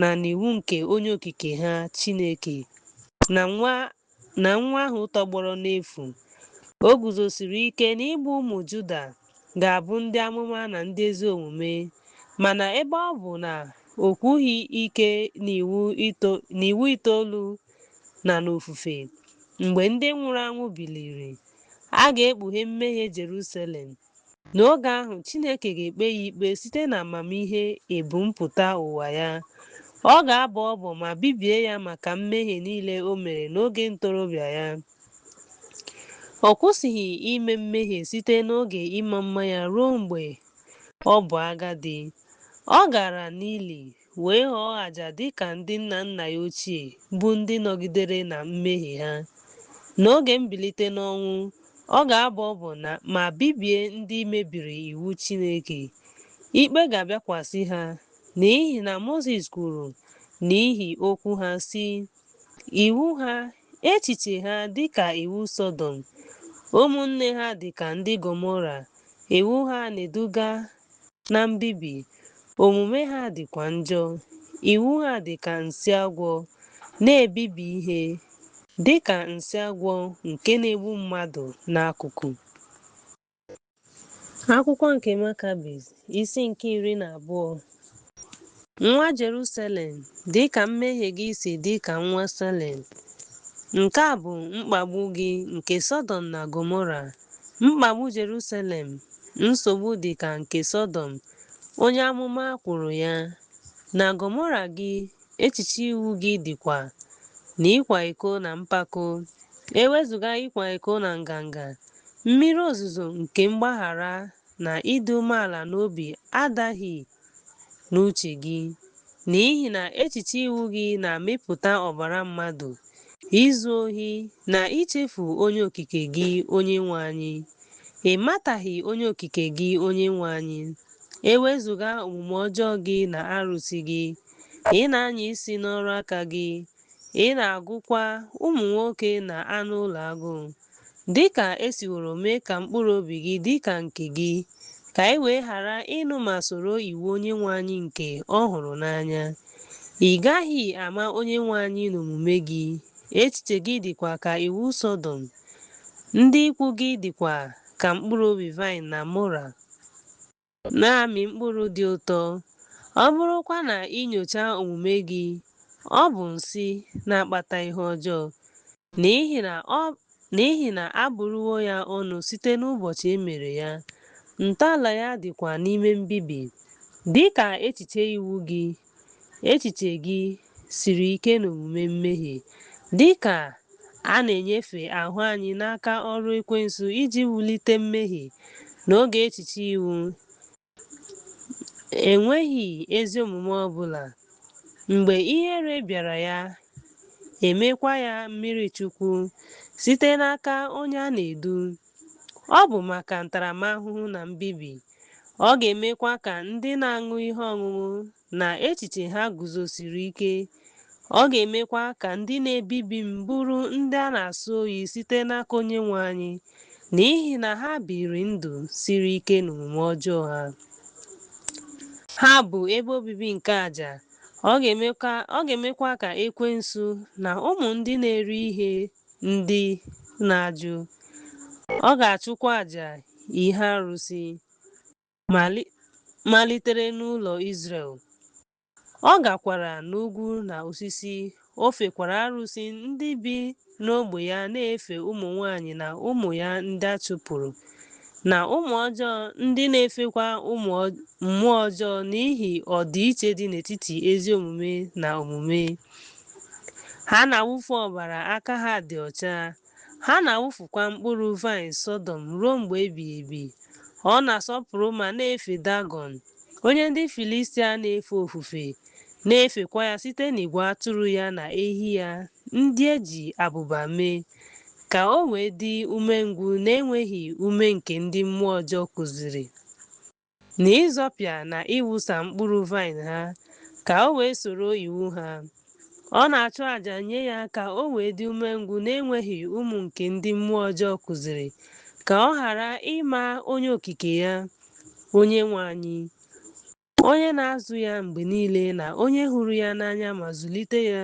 na n'iwu nke onye okike ha Chineke, na nwa ahụ tọgbọrọ n'efu. O guzosiri ike n'ịgba ụmụ Juda ga-abụ ndị amụma na ndị ezi omume, mana ebe ọ bụ na o kwughị ike n'iwu itoolu na n'ofufe, mgbe ndị nwụrụ anwụ biliri, a ga-ekpughe mmehie Jerusalem. N'oge ahụ, Chineke ga-ekpe ya ikpe site na amamihe ebumpụta ụwa ya. Ọ ga-abọ ọbọ ma bibie ya maka mmehie niile o mere n'oge ntorobịa ya. Ọ kwụsịghị ime mmehie site n'oge ịma mma ya ruo mgbe ọ bụ agadi. Ọ gara n'ili wee ghọọ àjà dịka ndị nna nna ya ochie bụ ndị nọgidere na mmehie ha. N'oge mbilite n'ọnwụ, ọ ga-abọ ọbọ ma bibie ndị mebiri iwu Chineke. Ikpe ga-abịakwasị ha n'ihi na Mozis kwuru n'ihi okwu ha sị, iwu ha, echiche ha dịka iwu Sọdọm, ụmụnne ha dịka ndị Gọmọra. Iwu ha na-eduga na mbibi, omume ha dịkwa njọ. Iwu ha dịka nsị agwọ na-ebibi ihe, dịka nsị agwọ nke na-egbu mmadụ n'akụkụ. Akwụkwọ nke Makabis, isi nke 12. Nwa Jerusalem, dịka mmehie gị si dị ka nwa Salem. Nke a bụ mkpagbu gị nke Sọdọm na Gọmọra. Mkpagbu Jerusalem, nsogbu dị ka nke Sọdọm, onye amụma kwuru ya. Na Gọmọra gị, echiche iwu gị dịkwa n'ịkwa iko na mpako. Ewezuga ịkwa iko na nganga, mmiri ozuzo nke mgbaghara na ịdị umeala n'obi adaghị n'uche gị, n'ihi na echiche iwu gị na-amịpụta ọbara mmadụ, izu ohi, na ichefu onye okike gị Onyenwe anyị. Ị mataghị onye okike gị Onyenwe anyị. Ewezuga omume ọjọọ gị na arụsị gị, ị na-anya isi n'ọrụ aka gị, ị na-agụkwa ụmụ nwoke na anụ ụlọ agụụ, dịka esiworo mee ka mkpụrụ obi gị dịka nke gị, ka ị wee ghara ịnụ ma soro iwu Onyenwe anyị nke ọ hụrụ n'anya. Ị gaghị ama Onyenwe anyị n'omume gị. Echiche gị dịkwa ka iwu Sọdọm. Ndị ikwu gị dịkwa ka mkpụrụ obi vaịn na Mora, na-amị mkpụrụ dị ụtọ. Ọ bụrụkwa na ị nyochaa omume gị, Ọ bụ nsị na-akpata ihe ọjọọ n'ihi na a bụrụwo ya ọnụ site n'ụbọchị e mere ya. Ntọala ya dịkwa n'ime mbibi. Dịka echiche gị siri ike n'omume mmehie, dịka a na-enyefe ahụ anyị n'aka ọrụ ekwensu iji wulite mmehie n'oge echiche iwu enweghị ezi omume ọbụla. Mgbe ihere bịara ya, emekwa ya mmiri chukwu site n'aka onye a na-edu. Ọ bụ maka ntaramahụhụ na mbibi. Ọ ga-emekwa ka ndị na-aṅụ ihe ọṅụṅụ na echiche ha guzosiri ike. Ọ ga-emekwa ka ndị na-ebibi m bụrụ ndị a na-asọ oyi site n'aka Onyenwe anyị, n'ihi na ha biri ndụ siri ike n'omume ọjọọ ha. Ha bụ ebe obibi nke àjà. Ọ ga-emekwa ka ekwensu na ụmụ ndị na-eri ihe ndị na-ajụ. Ọ ga-achụkwa àjà ihe arụsị malitere n'ụlọ Izrel. Ọ gakwara n'ugwu na osisi. O fekwara arụsị ndị bi n'ógbè ya na-efe ụmụ nwanyị na ụmụ ya ndị a chụpụrụ, na ụmụ ọjọọ ndị na-efekwa mmụọ ọjọọ n'ihi ọdịiche dị n'etiti ezi omume na omume. Ha na-awụfu ọbara aka ha dị ọcha. Ha na-awụfukwa mkpụrụ vaịn Sọdọm ruo mgbe ebighị ebi. Ọ na-asọpụrụ ma na-efe Dagọn, onye ndị Filistia na-efe ofufe, na-efekwa ya site n'igwe atụrụ ya na ehi ya ndị e ji abụba mee, ka o wee dị umengwụ na-enweghị ume nke ndị mmụọ ọjọọ kụziri, na ịzọpịa na ịwụsa mkpụrụ vaịn ha, ka o wee soro iwu ha. Ọ na-achụ àjà nye ya ka o wee dị umengwụ na-enweghị ụmụ nke ndị mmụọ ọjọọ kụziri, ka ọ ghara ịma onye okike ya, Onyenwe anyị, onye na-azụ ya mgbe niile, na onye hụrụ ya n'anya ma zụlite ya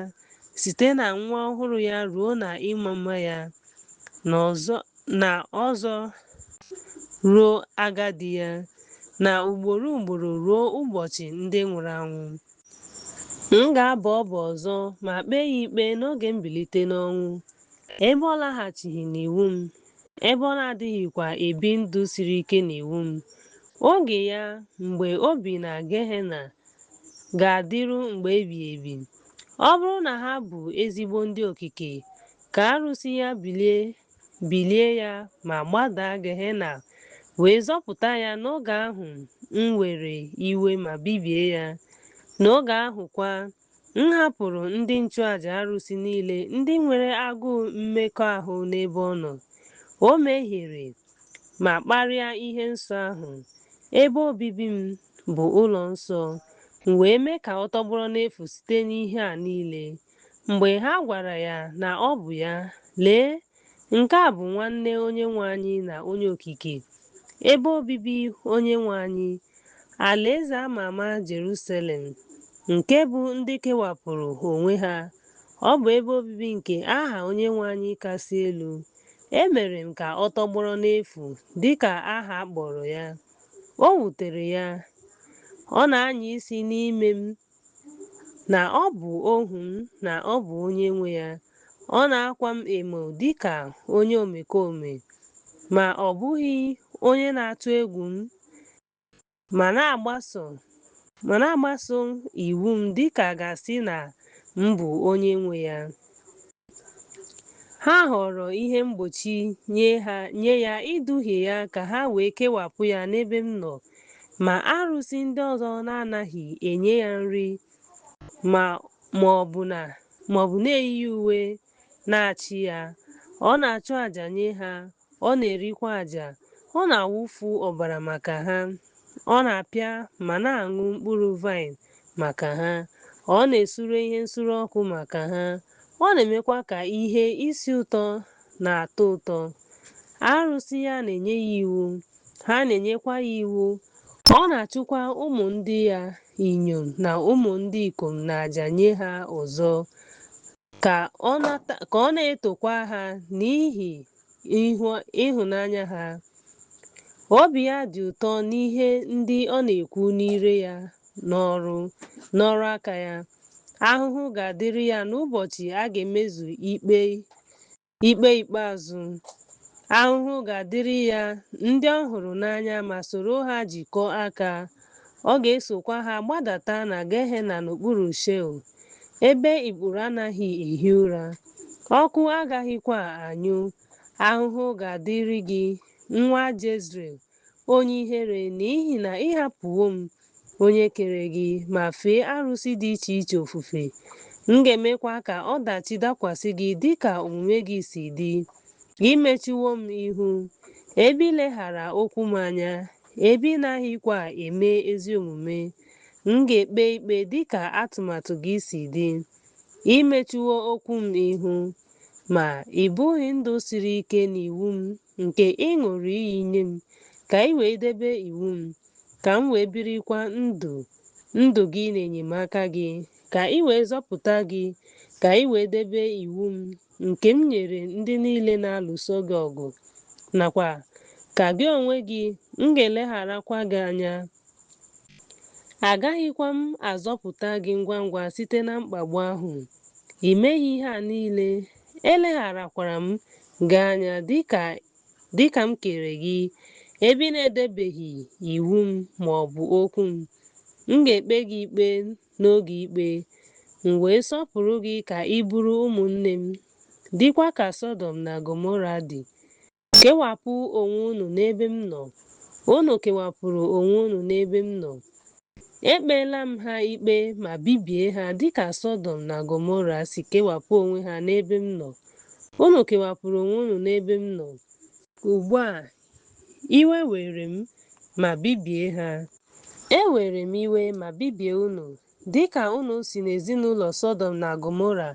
site na nwa ọhụrụ ya ruo na ịma mma ya, na ọzọ ruo agadi ya, na ugboro ugboro ruo ụbọchị ndị nwụrụ anwụ. M ga-abọ ọbọ ọzọ ma kpee ya ikpe n'oge mbilite n'ọnwụ, ebe ọ laghachighị n'iwu m, ebe ọ na-adịghịkwa ebi ndụ siri ike n'iwu m. Oge ya mgbe o bi na Gehena ga-adịru mgbe ebighị ebi. Ọ bụrụ na ha bụ ezigbo ndị okike, ka arụsị ya bilie ya ma gbadaa Gehena wee zọpụta ya n'oge ahụ m were iwe ma bibie ya. N'oge ahụkwa, m hapụrụ ndị nchụàjà arụsị niile ndị nwere agụụ mmekọahụ n'ebe ọ nọ. O mehiere ma kparịa ihe nsọ ahụ, ebe obibi m bụ ụlọ nsọ. M wee mee ka ọ tọgbọrọ n'efu site n'ihe a niile. Mgbe ha gwara ya na ọ bụ ya, lee, nke a bụ nwanne Onyenwe anyị na onye okike, ebe obibi Onyenwe anyị, alaeze ama ama Jerusalem, nke bụ ndị kewapụrụ onwe ha. Ọ bụ ebe obibi nke aha Onyenwe anyị kasị elu. Emere m ka ọ tọgbọrọ n'efu dịka aha akpọrọ ya. O wutere ya. Ọ na-anya isi n'ime m na ọ bụ ohu m na ọ bụ onye nwe ya. Ọ na-akwa m emo dịka onye omekome, ma ọ bụghị onye na-atụ egwu m, ma na-agbaso iwu m dịka a ga-asị na m bụ onye nwe ya. Ha ghọrọ ihe mgbochi nye ya iduhie ya ka ha wee kewapụ ya n'ebe m nọ. Ma arụsị ndị ọzọ na-anaghị enye ya nri ma ọ bụ na-eyi uwe na-achị ya. Ọ na-achụ àjà nye ha, ọ na-erikwa àjà, ọ na-awụfu ọbara maka ha, ọ na-apịa ma na-aṅụ mkpụrụ vaịn maka ha, ọ na-esure ihe nsure ọkụ maka ha, ọ na-emekwa ka ihe isi ụtọ na-atọ ụtọ. Arụsị ya na-enye ya iwu, ha na-enyekwa ya iwu. Ọ na-achụkwa ụmụ ndị ya inyom na ụmụ ndị ikom n'àjà nye ha ọzọ, ka ọ na-etokwa ha n'ihi ịhụnanya ha. Obi ya dị ụtọ n'ihe ndị ọ na-ekwu n'ire ya n'ọrụ aka ya. ahụhụ ga-adịrị ya n'ụbọchị a ga-emezu ikpe ikpeazụ. Ahụhụ ga-adịrị ya ndị ọ hụrụ n'anya ma soro ha jikọọ aka. Ọ ga-esokwa ha gbadata na Gehenna n'okpuru Sheol, ebe ikpuru anaghị ehi ụra, ọkụ agaghịkwa anyụ. Ahụhụ ga-adịrị gị, nwa Jezreel, onye ihere, n'ihi na ị hapụwo m, onye kere gị, ma fee arụsị dị iche iche ofufe. M ga-emekwa ka ọdachi dakwasị gị dịka omume gị si dị. Gị mechiwo m ihu, ebe ileghara okwu m anya, ebe ị naghịkwa eme ezi omume. M ga-ekpe ikpe dịka atụmatụ gị si dị. I mechiwo okwu m ihu, ma ị bụghị ndụ siri ike n'iwu m nke ị ṅụrụ iyi nye m, ka ị wee debe iwu m, ka m wee birikwa ndụ gị n'enyemaka gị, ka ị wee zọpụta gị, ka ị wee debe iwu m nke m nyere ndị niile na-alụso gị ọgụ, nakwa ka gị onwe gị, m ga-elegharakwa gị anya. Agaghịkwa m azọpụta gị ngwa ngwa site na mkpagbu ahụ. I meghị ihe a niile, elegharakwara m gị anya dịka m kere gị, ebe ị na-edebeghị iwu m ma ọ bụ okwu m. M ga-ekpe gị ikpe n'oge ikpe, m wee sọpụrụ gị ka ị bụrụ ụmụnne m, dịkwa ka Sọdọm na Gọmọra dị. Kewapụ onwe unu n'ebe m nọ. Unu kewapụrụ onwe unu n'ebe m nọ. Ekpeela m ha ikpe ma bibie ha dịka Sọdọm na Gọmọra si kewapụ onwe ha n'ebe m nọ. Unu kewapụrụ onwe unu n'ebe m nọ. Ugbu a, iwe were m ma bibie ha. Ewere m iwe ma bibie unu, dịka unu si n'ezinụlọ Sọdọm na Gọmọra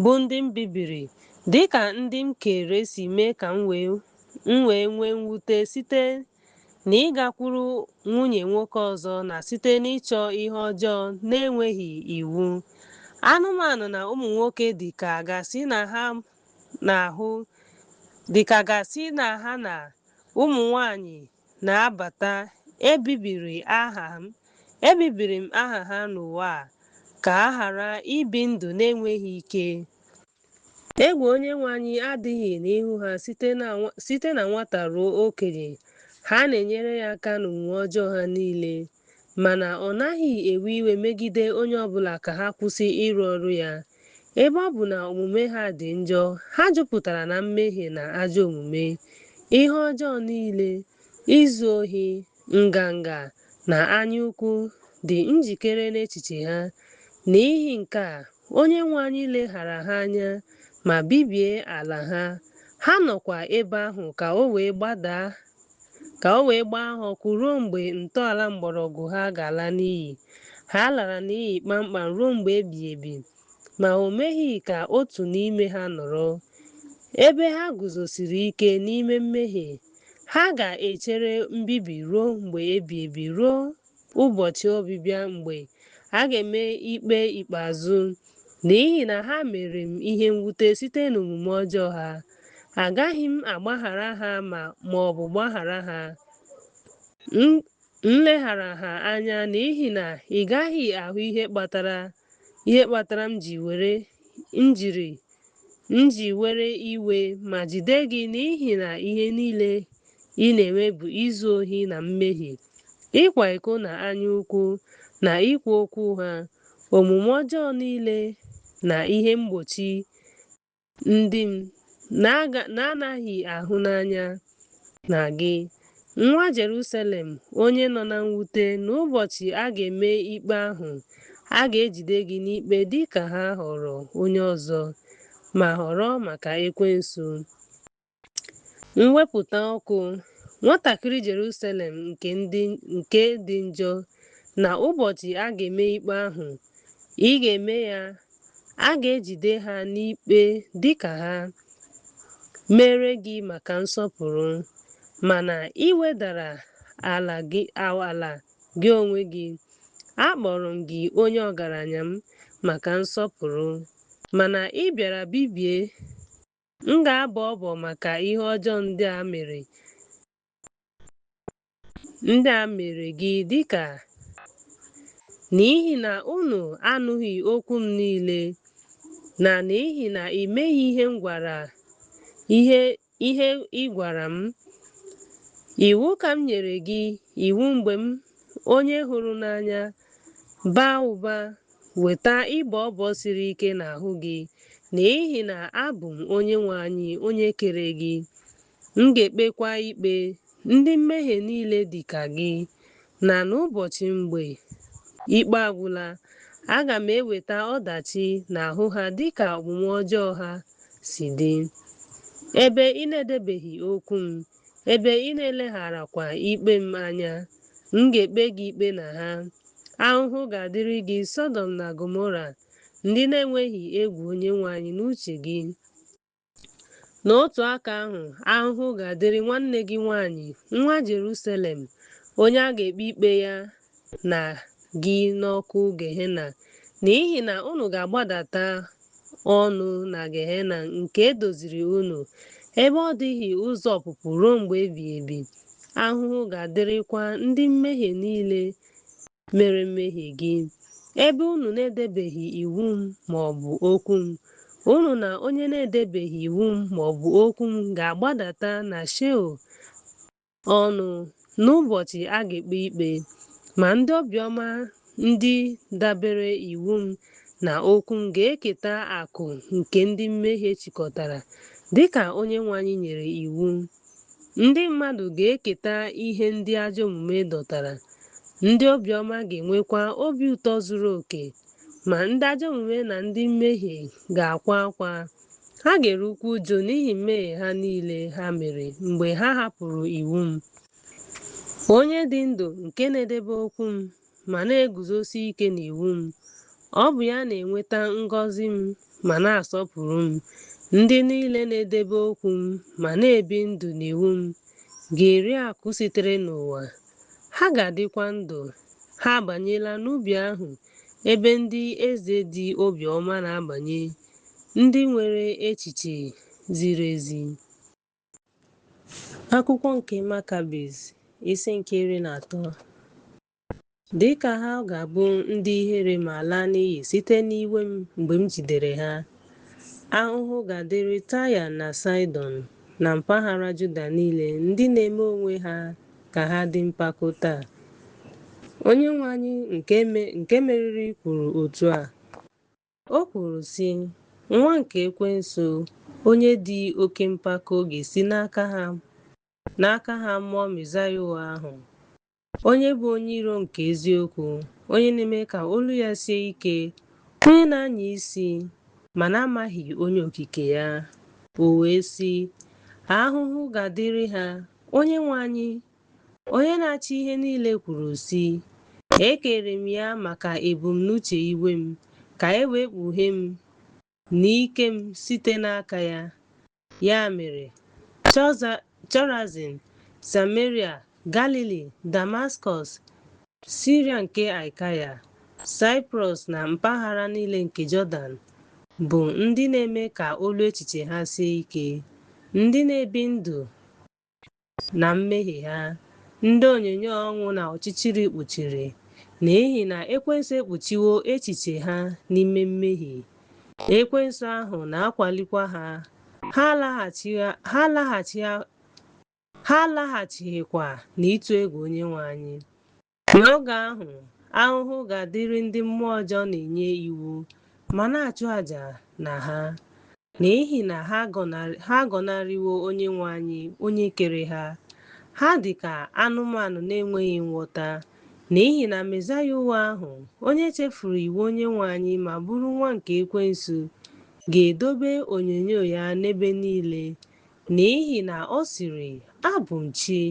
bụ ndị m bibiri, dịka ndị m kere si mee ka m wee nwee mwute site n'ịgakwuru nwunye nwoke ọzọ na site n'ịchọ ihe ọjọọ na-enweghị iwu. Anụmanụ na ụmụ nwoke dị ka gasị na ụmụ nwanyị na-abata. Ebibiri m aha ha n'ụwa a, ka a ghara ibi ndụ na-enweghị ike. Egwu Onyenwe anyị adịghị n'ihu ha site na nwata ruo okenye. Ha na-enyere ya aka n'omume ọjọọ ha niile, mana ọ naghị ewe iwe megide onye ọbụla ka ha kwụsị ịrụ ọrụ ya. Ebe ọ bụ na omume ha dị njọ, ha jupụtara na mmehie na ajọ omume. Ihe ọjọọ niile, izu ohi, nganga na anyaukwu dị njikere n'echiche ha. N'ihi nke a, Onyenwe anyị leghara ha anya ma bibie ala ha. Ha nọkwa ebe ahụ ka o wee gbaa ha ọkụ ruo mgbe ntọala mgbọrọgwụ ha ga-ala n'iyi. Ha lara n'iyi kpamkpam ruo mgbe ebighị ebi. Ma o meghị ka otu n'ime ha nọrọ. Ebe ha guzosiri ike n'ime mmehie, ha ga-echere mbibi ruo mgbe ebighị ebi, ruo ụbọchị ọbịbịa mgbe a ga-eme ikpe ikpeazụ. N'ihi na ha mere m ihe mwute site n'omume ọjọọ ha. Agaghị m agbaghara ha ma ọ bụ gbaghara ha. M leghara ha anya n'ihi na ị gaghị ahụ ihe kpatara m ji were iwe ma jide gị, n'ihi na ihe niile ị na-eme bụ izu ohi na mmehie, ịkwa iko na anyaukwu na ikwu okwu ụgha, omume ọjọọ niile na ihe mgbochi ndị m na-anaghị ahụ n'anya na gị. Nwa Jerusalem, onye nọ na mwute, n'ụbọchị a ga-eme ikpe ahụ, a ga-ejide gị n'ikpe dịka ha họrọ onye ọzọ, ma họrọ maka ekwensu. Mwepụta ọkụ. Nwatakịrị Jerusalem nke dị njọ, na ụbọchị a ga-eme ikpe ahụ, ị ga-eme ya, a ga-ejide ha n'ikpe dịka ha mere gị maka nsọpụrụ. Mana ị wedara ala gị onwe gị. Akpọrọ m gị onye ọgaranya m maka nsọpụrụ, mana ị bịara bibie. M ga-abọ ọbọ maka ihe ọjọọ ndị a mere gị, dịka n'ihi na unu anụghị okwu m niile, na n'ihi na ị meghị ihe ị gwara m. Iwu ka m nyere gị iwu mgbe m, onye hụrụ n'anya, baa ụba, weta ịbọ ọbọ siri ike n'ahụ gị, n'ihi na abụ m Onyenwe anyị onye kere gị. M ga-ekpekwa ikpe ndị mmehie niile dị ka gị, na n'ụbọchị mgbe ikpe agwụla, aga m eweta ọdachi n'ahụ ha dịka omume ọjọọ ha si dị. Ebe ị na-edebeghị okwu m, ebe ị na-elegharakwa ikpe m anya, m ga-ekpe gị ikpe na ha. Ahụhụ ga-adịrị gị Sọdọm na Gọmọra, ndị na-enweghị egwu Onyenwe anyị n'uche gị. N'otu aka ahụ, ahụhụ ga-adịrị nwanne gị nwanyị, nwa Jerusalem, onye a ga-ekpe ikpe ya na gị n'ọkụ Gehena, n'ihi na unu ga-agbadata ọnụ na Gehena nke edoziri unu, ebe ọ dịghị ụzọ ọpụpụ ruo mgbe ebighị ebi. Ahụhụ ga-adịrịkwa ndị mmehie niile mere mmehie gị, ebe unu na-edebeghị iwu m maọbụ okwu m. Unu na onye na-edebeghị iwu m maọbụ okwu m ga-agbadata na Sheol ọnụ n'ụbọchị a ga-ekpe ikpe. Ma ndị obiọma ndị dabere iwu m na okwu m ga-eketa akụ nke ndị mmehie chịkọtara, dịka Onyenwe anyị nyere iwu. Ndị mmadụ ga-eketa ihe ndị ajọ omume dọtara. Ndị obiọma ga-enwekwa obi ụtọ zuru oke, ma ndị ajọ omume na ndị mmehie ga-akwa akwa. Ha ga-erukwa ụjụ n'ihi mmehie ha niile ha mere mgbe ha hapụrụ iwu m. Onye dị ndụ nke na-edebe okwu m ma na-eguzosi ike n'iwu m, ọ bụ ya na-enweta ngọzi m ma na-asọpụrụ m. Ndị niile na-edebe okwu m ma na-ebi ndụ n'iwu m ga-eri akụ sitere n'ụwa. Ha ga-adịkwa ndụ. Ha abanyela n'ubi ahụ ebe ndị eze dị obiọma na-abanye, ndị nwere echiche ziri ezi. Akwụkwọ nke Makabis, isi nke 13. Dịka ha ga-abụ ndị ihere ma laa n'iyi site n'iwe m mgbe m jidere ha, ahụhụ ga-adịrị Taya na Saịdọn na mpaghara Juda niile, ndị na-eme onwe ha ka ha dị mpako taa. Onyenwe anyị nke meriri kwuru otu a. O kwuru sị, nwa nke ekwensu, onye dị oke mpako, ga-esi n'aka ha mụọ Mesaya ụgha ahụ, onye bụ onye iro nke eziokwu, onye na-eme ka olu ya sie ike, onye na-anya isi ma na-amaghị onye okike ya. O wee sị, ahụhụ ga-adịrị ha. Onyenwe anyị, onye na-achị ihe niile kwuru sị, ekere m ya maka ebumnuche iwe m, ka e wee kpughee m n'ike m site n'aka ya. Ya mere, Chorazin, Samaria, Galili, Damaskọs, Siria nke Aikaya, Saịprọs na mpaghara niile nke Jọdan bụ ndị na-eme ka olu echiche ha sie ike, ndị na-ebi ndụ na mmehie ha, ndị onyinye ọnwụ na ọchịchịrị kpuchiri, n'ihi na ekwensu ekpuchiwo echiche ha n'ime mmehie. Ekwensu ahụ na-akwalikwa ha. Ha alaghachighịkwa n'ịtụ egwu Onyenwe anyị. N'oge ahụ, ahụhụ ga-adịrị ndị mmụọ ọjọọ na-enye iwu ma na-achụ àjà na ha, n'ihi na ha gọnarịwo Onyenwe anyị onye kere ha. Ha dị ka anụmanụ na-enweghị nghọta, n'ihi na Mesaya ụgha ahụ, onye chefuru iwu Onyenwe anyị ma bụrụ nwa nke ekwensu, ga-edobe onyinyo ya n'ebe niile, n'ihi na ọ sịrị, abụ m chi,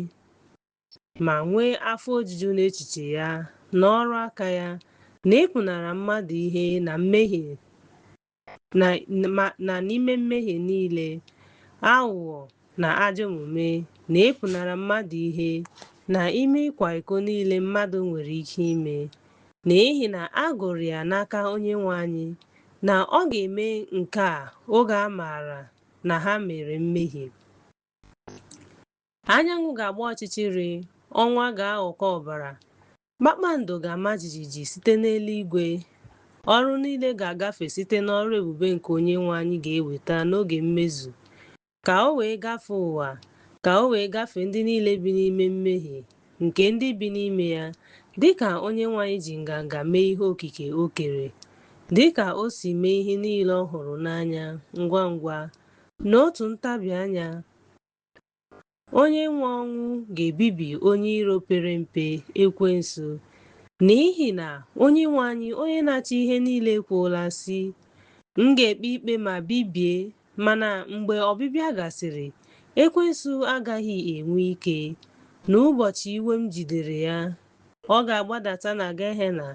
ma nwee afọ ojuju n'echiche ya na ọrụ aka ya, na ịpụnara mmadụ ihe na mmehie na n'ime mmehie niile, aghụghọ na ajọ omume, na ịpụnara mmadụ ihe na ime ịkwa iko niile mmadụ nwere ike ime, n'ihi na a gụrụ ya n'aka Onyenwe anyị na ọ ga-eme nke a oge a maara na ha mere mmehie. Anyanwụ ga-agba ọchịchịrị, ọnwa ga-aghọkwa ọbara, Kpakpando ga-ama jijiji site n'eluigwe. Ọrụ niile ga-agafe site n'ọrụ ebube nke Onyenwe anyị ga-eweta n'oge mmezu, ka o wee gafee ụwa, ka o wee gafee ndị niile bi n'ime mmehie nke ndị bi n'ime ya, dịka Onyenwe anyị ji nganga mee ihe okike o kere, dịka o si mee ihe niile ọ hụrụ n'anya ngwa ngwa. N'otu ntabi anya, onye nwe ọnwụ ga-ebibi onye iro pere mpe, Ekwensu, n'ihi na Onyenwe anyị onye na-achị ihe niile ekwuola sị, m ga-ekpe ikpe ma bibie, mana mgbe ọbịbịa gasịrị, Ekwensu agaghị enwe ike. N'ụbọchị iwe m jidere ya, ọ ga-agbadata na Gehena,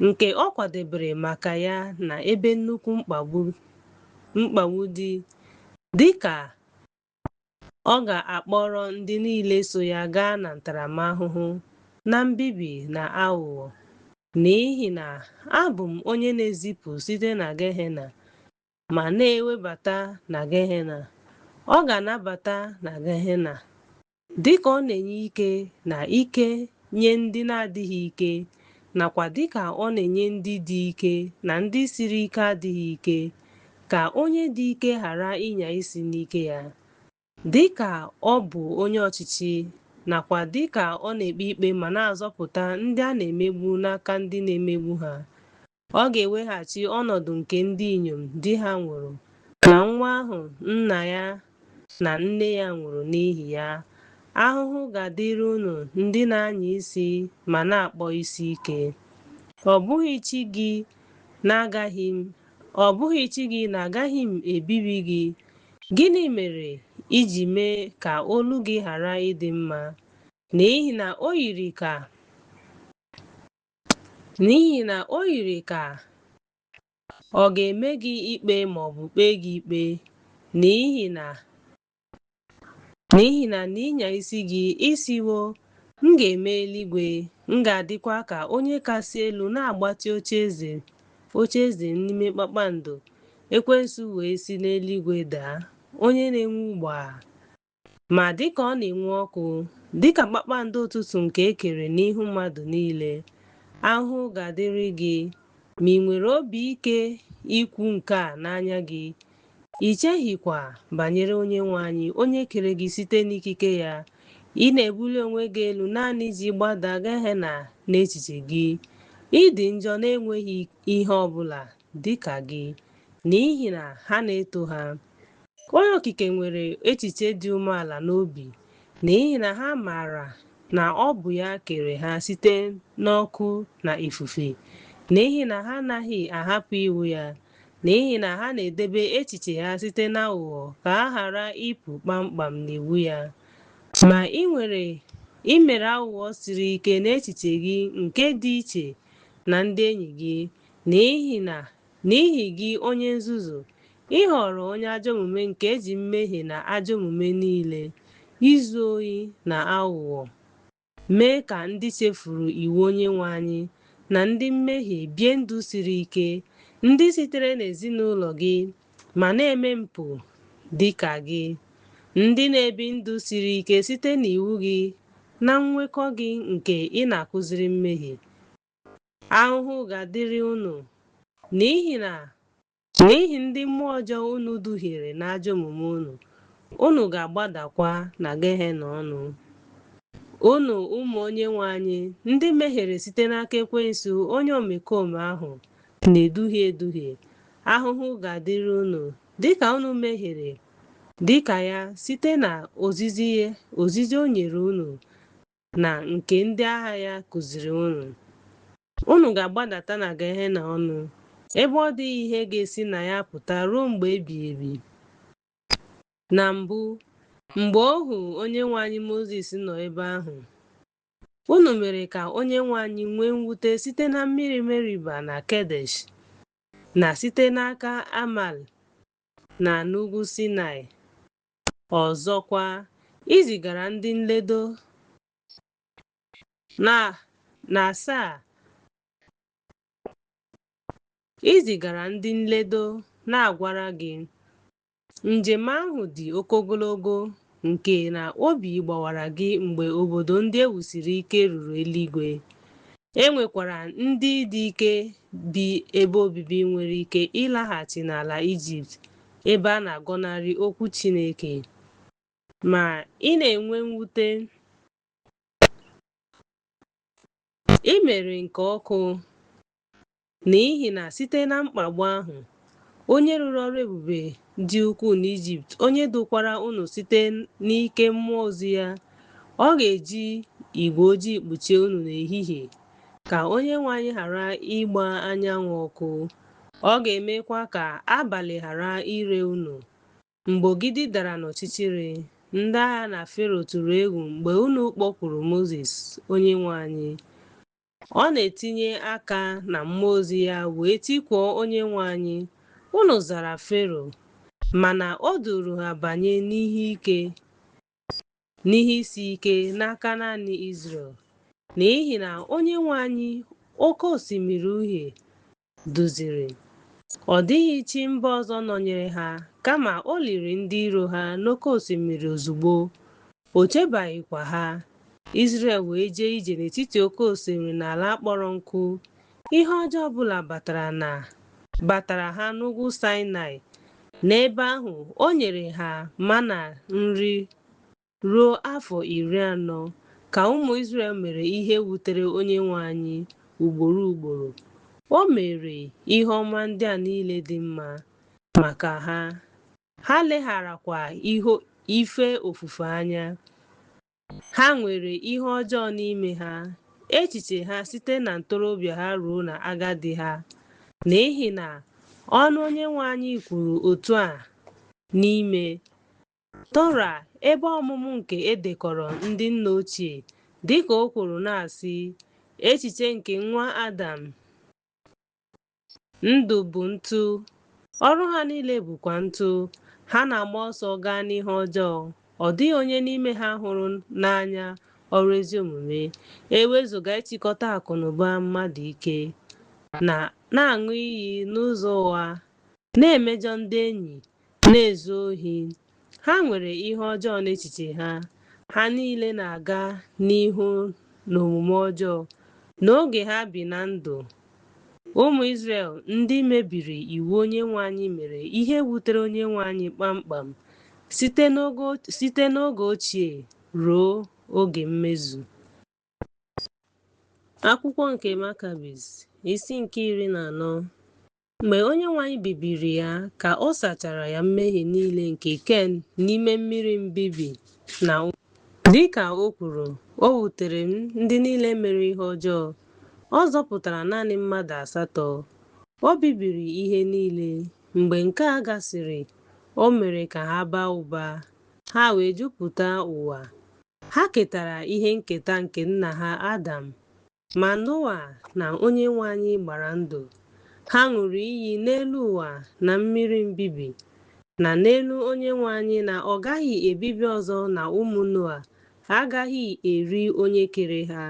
nke ọ kwadebere maka ya, na ebe nnukwu mkpagbu dị, dịka ọ ga-akpọrọ ndị niile so ya gaa na ntaramahụhụ, na mbibi na aghụghọ. N'ihi na abụ m onye na-ezipụ site na Gehena, ma na-ewebata na Gehena. Ọ ga-anabata na Gehena, dịka ọ na-enye ike na ike nye ndị na-adịghị ike, nakwa dịka ọ na-enye ndị dị ike na ndị siri ike adịghị ike, ka onye dị ike ghara ịnya isi n'ike ya, dịka ọ bụ onye ọchịchị, nakwa dịka ọ na-ekpe ikpe ma na-azọpụta ndị a na-emegbu n'aka ndị na-emegbu ha. Ọ ga-eweghachi ọnọdụ nke ndị inyom di ha nwụrụ, na nwa ahụ nna ya na nne ya nwụrụ n'ihi ya. Ahụhụ ga-adịrị unu ndị na-anya isi ma na-akpọ isi ike. Ọ bụghị chi gị na agaghị m ebibi gị. Gịnị mere iji mee ka olu gị ghara ịdị mma? N'ihi na o yiri ka ọ ga-eme gị ikpe maọbụ kpee gị ikpe, n'ihi na n'ịnya isi gị isiwo, m ga-eme eluigwe, m ga-adịkwa ka onye kasị elu na-agbatị ocheeze n'ime kpakpando. Ekwensu wee si n'eluigwe daa, onye na-enwu gbaa. Ma dịka ọ na-enwu ọkụ, dịka kpakpando ụtụtụ nke e kere n'ihu mmadụ niile, ahụhụ ga-adịrị gị. Ma ị nwere obi ike ikwu nke a n'anya gị? I cheghịkwa banyere Onyenwe anyị onye kere gị site n'ikike ya. Ị na-ebuli onwe gị elu naanị iji gbada Gehena n'echiche gị. Ị dị njọ na-enweghị ihe ọ bụla dịka gị, n'ihi na ha na-eto ha. Onye okike nwere echiche dị umeala n'obi, n'ihi na ha maara na ọ bụ ya kere ha site n'ọkụ na ifufe, n'ihi na ha anaghị ahapụ iwu ya, n'ihi na ha na-edebe echiche ha site n'aghụghọ, ka ha ghara ịpụ kpamkpam n'iwu ya. Ma ị mere aghụghọ siri ike n'echiche gị nke dị iche na ndị enyi gị, n'ihi gị onye nzuzu, ị ghọrọ onye ajọ omume nke eji mmehie na ajọ omume niile, izu ohi na aghụghọ, mee ka ndị chefuru iwu Onyenwe anyị na ndị mmehie bie ndụ siri ike, ndị sitere n'ezinụlọ gị ma na-eme mpụ dị ka gị, ndị na-ebi ndụ siri ike site n'iwu gị na nnwekọ gị nke ị na-akụziri mmehie. Ahụhụ ga-adịrị unu n'ihi ndị mmụọ ọjọọ unu duhiere na ajọ omume unu ga-agbadakwa na Gehena ọnụ. Unu ụmụ Onyenwe anyị, ndị mehiere site n'aka Ekwensu onye omekome ahụ na-eduhie, ahụhụ ga-adịrị unu dịka unu mehiere dịka ya site na ozizi o nyere unu na nke ndị agha ya kụziri unu. Unu ga-agbadata na Gehena ọnụ, ebe ọ dịghị ihe ga-esi na ya pụta ruo mgbe ebighị ebi. Na mbụ, mgbe ohu Onyenwe anyị Mozis nọ ebe ahụ, unu mere ka Onyenwe anyị nwee mwute site na mmiri Meriba na Kedesh, na site n'aka Amal na n'ugwu Sinai. Ọzọkwa, izigara ndị nledo na-agwara gị. Njem ahụ dị oke ogologo, nke na obi gbawara gị mgbe obodo ndị e wusiri ike ruru eluigwe. E nwekwara ndị dị ike bi ebe obibi nwere ike ịlaghachi n'ala Ijipt ebe a na-agọnarị okwu Chineke. Ma ị na-enwe mwute, ị mere nke ọkụ, n'ihi na site na mkpagbu ahụ, onye rụrụ ọrụ ebube dị ukwuu n'Ijipt, onye dukwara unu site n'ike mmụọ ozi ya, ọ ga-eji igwe ojii kpuchie unu n'ehihie, ka Onyenwe anyị ghara ịgba anyanwụ ọkụ. Ọ ga-emekwa ka abalị ghara ire unu. Mgbe ogidi dara n'ọchịchịrị, ndị agha na Fero tụrụ egwu mgbe unu kpọkuru Mozis Onyenwe anyị. Ọ na-etinye aka na mmụọ ozi ya wee tikuo Onyenwe anyị. Unu zara Fero, mana o duru ha banye n'ihe isi ike n'aka naanị Izrel. N'ihi na Onyenwe anyị oke osimiri uhie duziri. Ọ dịghị chi mba ọzọ nọnyere ha, kama o liri ndị iro ha n'oké osimiri ozugbo. O chebaghịkwa ha. Izrel wee jee ije n'etiti oké osimiri na ala kpọrọ nkụ. Ihe ọjọọ ọbụla batara ha n'ugwu Saịnaị. N'ebe ahụ o nyere ha mana nri ruo afọ 40, ka ụmụ Izrel mere ihe wutere Onyenwe anyị ugboro ugboro. O mere ihe ọma ndị a niile dị mma maka ha. Ha legharakwa ife ofufe anya. Ha nwere ihe ọjọọ n'ime ha, echiche ha site na ntorobịa ha ruo na agadi ha. N'ihi na ọnụ Onyenwe anyị kwuru otu a n'ime Tora, ebe ọmụmụ nke edekọrọ ndị nna ochie, dịka o kwuru na-asị, echiche nke nwa Adam ndụ bụ ntụ, ọrụ ha niile bụkwa ntụ. Ha na-agba ọsọ gaa n'ihe ọjọọ. Ọ dịghị onye n'ime ha hụrụ n'anya ọrụ ezi omume, ewezụga ịchịkọta akụ na ụba mmadụ ike, na-aṅụ iyi n'ụzọ ụgha, na-emejọ ndị enyi, na-ezu ohi. Ha nwere ihe ọjọọ n'echiche ha. Ha niile na-aga n'ihu n'omume ọjọọ. N'oge ha bi na ndụ, ụmụ Izrel ndị mebiri iwu Onyenwe anyị mere ihe wutere Onyenwe anyị kpamkpam site n'oge ochie ruo oge mmezu. Akwụkwọ nke Makabis, isi nke 14. Mgbe Onyenwe anyị bibiri ya, ka ọ sachara ya mmehie niile nke Ken n'ime mmiri mbibi na dịka o kwuru, o wutere m ndị niile mere ihe ọjọọ. Ọ zọpụtara naanị mmadụ 8. O bibiri ihe niile. Mgbe nke a gasịrị, o mere ka ha baa ụba, ha wee jupụta ụwa. Ha ketara ihe nketa nke nna ha Adam. Ma Noa na Onyenwe anyị gbara ndụ. Ha ṅụrụ iyi n'elu ụwa na mmiri mbibi, na n'elu Onyenwe anyị na ọ gaghị ebibi ọzọ, na ụmụ Noa agaghị eri onye kere ha,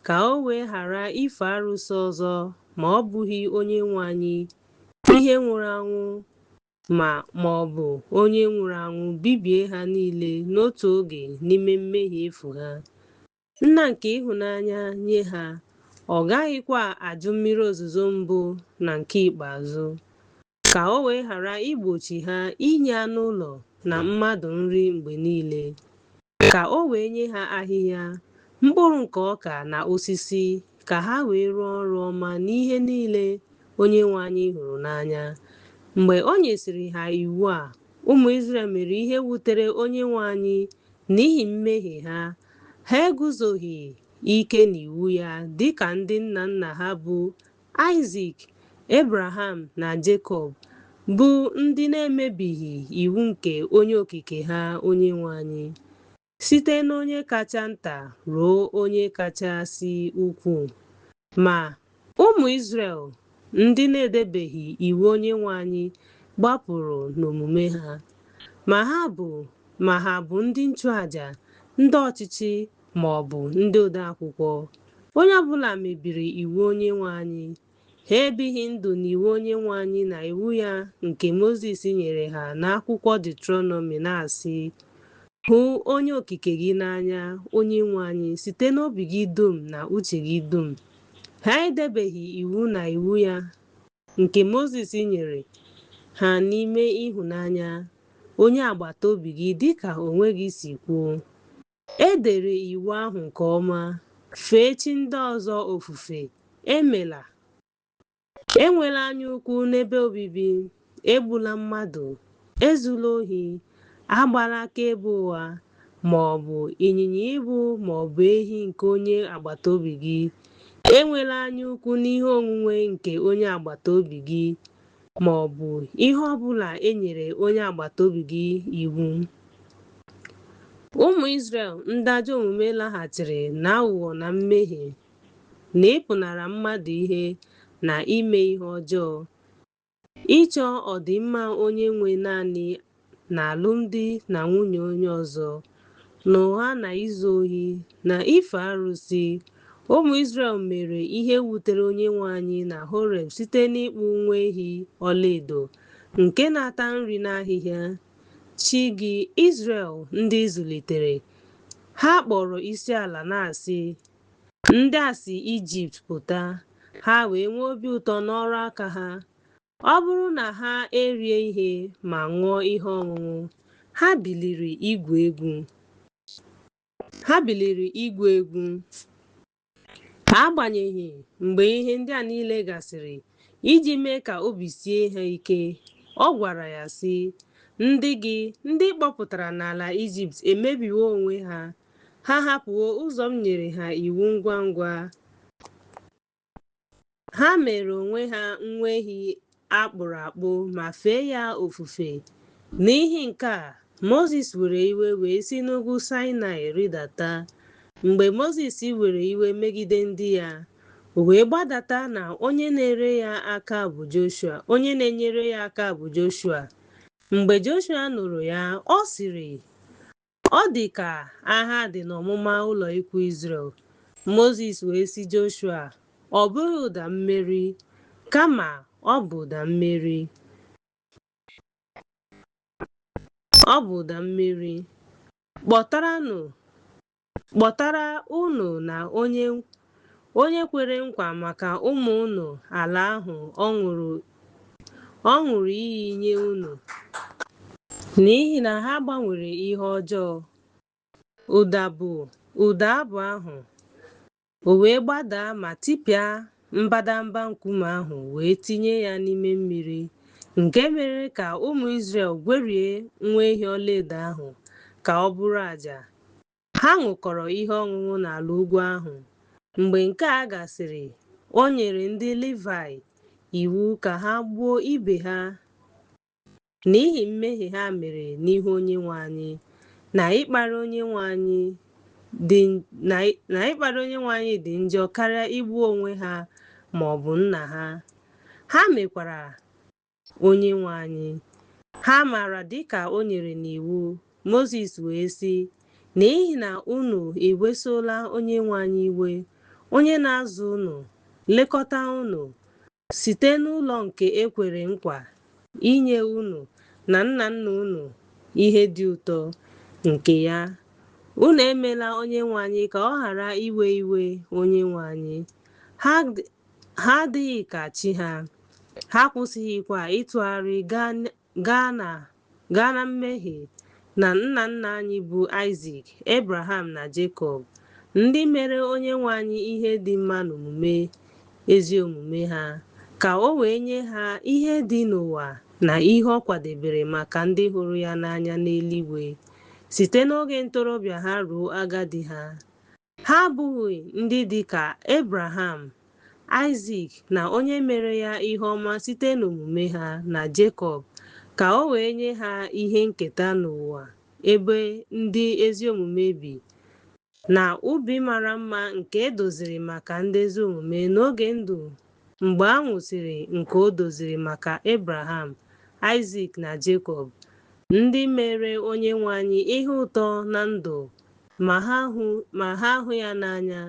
ka o wee ghara ife arụsị ọzọ, ma ọ bụghị Onyenwe anyị, ihe nwụrụ anwụ, ma ọ bụ onye nwụrụ anwụ bibie ha niile n'otu oge n'ime mmehie efu ha. Nna nke ịhụnanya nye ha, ọ gaghịkwa ajụ mmiri ozuzo mbụ na nke ikpeazụ, ka o wee ghara igbochi ha inye anụ ụlọ na mmadụ nri mgbe niile, ka o wee nye ha ahịhịa, mkpụrụ nke ọka na osisi, ka ha wee rụọ ọrụ ọma n'ihe niile Onyenwe anyị hụrụ n'anya. Mgbe o nyesịrị ha iwu a, ụmụ Izrel mere ihe wutere Onyenwe anyị n'ihi mmehie ha. Ha eguzoghị ike n'iwu ya dịka ndị nna nna ha bụ Aịzik, Ebraham na Jekọb, bụ ndị na-emebighị iwu nke Onye Okike ha Onyenwe anyị, site n'onye kacha nta ruo onye kachasị ukwuu. Ma ụmụ Izrel ndị na-edebeghị iwu Onyenwe anyị gbapụrụ n'omume ha, ma ha bụ ndị nchụaja, ndị ọchịchị, ma ọ bụ ndị odeakwụkwọ. Onye ọbụla mebiri iwu Onyenwe anyị. Ha ebighị ndụ n'iwu Onyenwe anyị na iwu ya nke Mozis nyere ha n'akwụkwọ Deuteronomy, na-asị, hụ Onye Okike gị n'anya, Onyenwe anyị, site n'obi gị dum na uche gị dum. ha edebeghị iwu na iwu ya nke Mozis nyere ha n'ime ịhụnanya onye agbata obi gị dịka onwe gị si kwuo. E dere iwu ahụ nke ọma: fee chi ndị ọzọ ofufe, enwela anyaukwu n'ebe obibi, egbula mmadụ, ezula ohi, agbala akaebe ụgha, ma ọ bụ ịnyịnya ibu ma ọ bụ ehi nke onye agbata obi gị. Enwela anyaukwu n'ihe onwunwe nke onye agbata obi gị, ma ọ bụ ihe ọ bụla e nyere onye agbata obi gị iwu. Ụmụ Izrel ndị ajọ omume laghachiri n'aghụghọ na mmehie, na ịpụnara mmadụ ihe na ime ihe ọjọọ, ịchọ ọdịmma onye nwe naanị na alụmdi na nwunye onye ọzọ, na ụgha na izu ohi na ife arụsị. Ụmụ Izrel mere ihe wutere Onyenwe anyị na Horeb site n'ịkpụ nwa ehi ọlaedo nke na-ata nri n'ahịhịa. Chi gị Izrel ndị zụlitere, ha kpọrọ isiala na-asị, ndị a si Ijipt pụta, ha wee nwee obi ụtọ n'ọrụ aka ha. Ọ bụrụ na ha erie ihe ma ṅụọ ihe ọṅụṅụ, ha biliri igwu egwu. Agbanyeghị, mgbe ihe ndị a niile gasịrị, iji mee ka obi sie ha ike, ọ gwara ya sị, ndị gị ndị kpọpụtara n'ala Ijipt emebiwo onwe ha, ha hapụwo ụzọ m nyere ha iwu ngwa ngwa. Ha mere onwe ha nwa ehi akpụrụ akpụ ma fee ya ofufe. N'ihi nke a, Mozis were iwe wee si n'ugwu Saịnaị rịdata. Mgbe Mozis were iwe megide ndị ya, o wee gbadata na onye na-enyere ya aka bụ Joshua. Mgbe Joshua nụrụ ya, ọ sịrị, ọ dị ka agha dị n'ọmụma ụlọ ikwu Izrel. Mozis wee sị Joshua, ọ bụghị ụda mmeri, kama ọ bụ ụda mmeri. Kpọtara unu na onye kwere nkwa maka ụmụ unu ala ahụ ọ ṅụrụ iyi nye unu, n'ihi na ha gbanwere ihe ọjọọ. Ụda abụ ahụ o wee gbadaa ma tipịa mbadamba nkume ahụ wee tinye ya n'ime mmiri, nke mere ka ụmụ Izrel gwerie nwa ehi ọlaedo ahụ ka ọ bụrụ àjà. Ha ṅụkọrọ ihe ọṅụṅụ n'ala ugwu ahụ. Mgbe nke a gasịrị, o nyere ndị Livaị iwu ka ha gbuo ibe ha n'ihi mmehie ha mere n'ihu Onyenwe anyị, na ịkpara Onyenwe anyị dị njọ karịa igbu onwe ha ma ọ bụ nna ha. Ha mekwara Onyenwe anyị. Ha maara dịka o nyere n'iwu. Mozis wee sị, n'ihi na unu ewesola Onyenwe anyị iwe, onye na-azụ unu, lekọta unu, site n'ụlọ nke e kwere nkwa inye unu na nna nna unu ihe dị ụtọ nke ya. Unu emela Onyenwe anyị ka ọ ghara iwe Onyenwe anyị. Ha adịghị ka chi ha. Ha akwụsịghịkwa ịtụgharị gaa na mmehie na nna nna anyị bụ Aịzik, Ebraham na Jekọb, ndị mere Onyenwe anyị ihe dị mma n'omume ezi omume ha, ka o wee nye ha ihe dị n'ụwa na ihe ọ kwadebere maka ndị hụrụ ya n'anya n'eluigwe, site n'oge ntorobịa ha ruo agadi ha. Ha abụghị ndị dị ka Ebraham, Aịzik na onye mere ya ihe ọma site n'omume ha, na Jekọb, ka o wee nye ha ihe nketa n'ụwa ebe ndị ezi omume bi, na ubi mara mma nke edoziri maka ndị ezi omume n'oge ndụ, mgbe a nwụsịrị nke o doziri maka Ebraham, Aịzik na Jekọb, ndị mere Onyenwe anyị ihe ụtọ na ndụ ma ha hụ ya n'anya,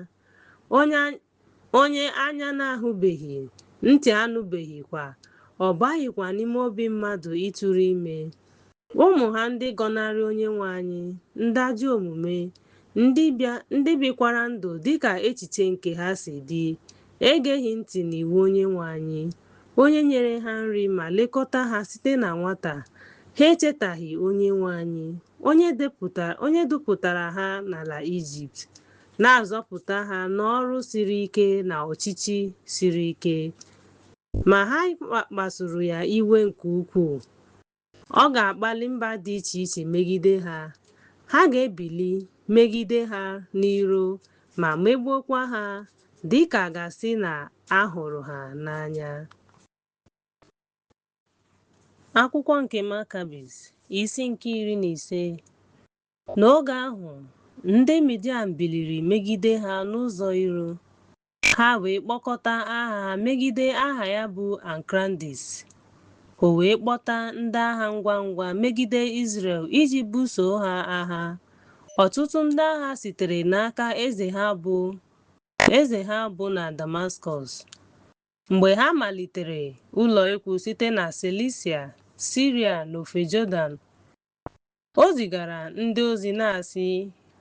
onye anya na-ahụbeghị, ntị anụbeghịkwa, ọ baghịkwa n'ime obi mmadụ ịtụrụ ime. Ụmụ ha ndị gọnarị Onyenwe anyị, ndị ajọ omume, ndị bikwara ndụ dịka echiche nke ha si dị, egeghị ntị n'iwu Onyenwe anyị, onye nyere ha nri ma lekọta ha site na nwata. Ha echetaghị Onyenwe anyị, onye dupụtara ha n'ala Ijipt, na-azọpụta ha n'ọrụ siri ike na ọchịchị siri ike. Ma ha kpasuru ya iwe nke ukwuu. Ọ ga-akpali mba dị iche iche megide ha. Ha ga-ebili megide ha n'iro ma megbuokwa ha, dịka a ga-asị na a hụrụ ha n'anya. Akwụkwọ nke Makabis, isi nke 15. N'oge ahụ, ndị Midian biliri megide ha n'ụzọ iro. Ha wee kpọkọta agha ha megide aha ya bụ Akrandis. O wee kpọta ndị agha ngwa ngwa megide Izrel iji buso ha agha. Ọtụtụ ndị agha sitere n'aka eze ha bụ na Damaskọs. Mgbe ha malitere ụlọ ikwu site na Silisia, Siria na ofe Jọdan, o zigara ndị ozi na-asị,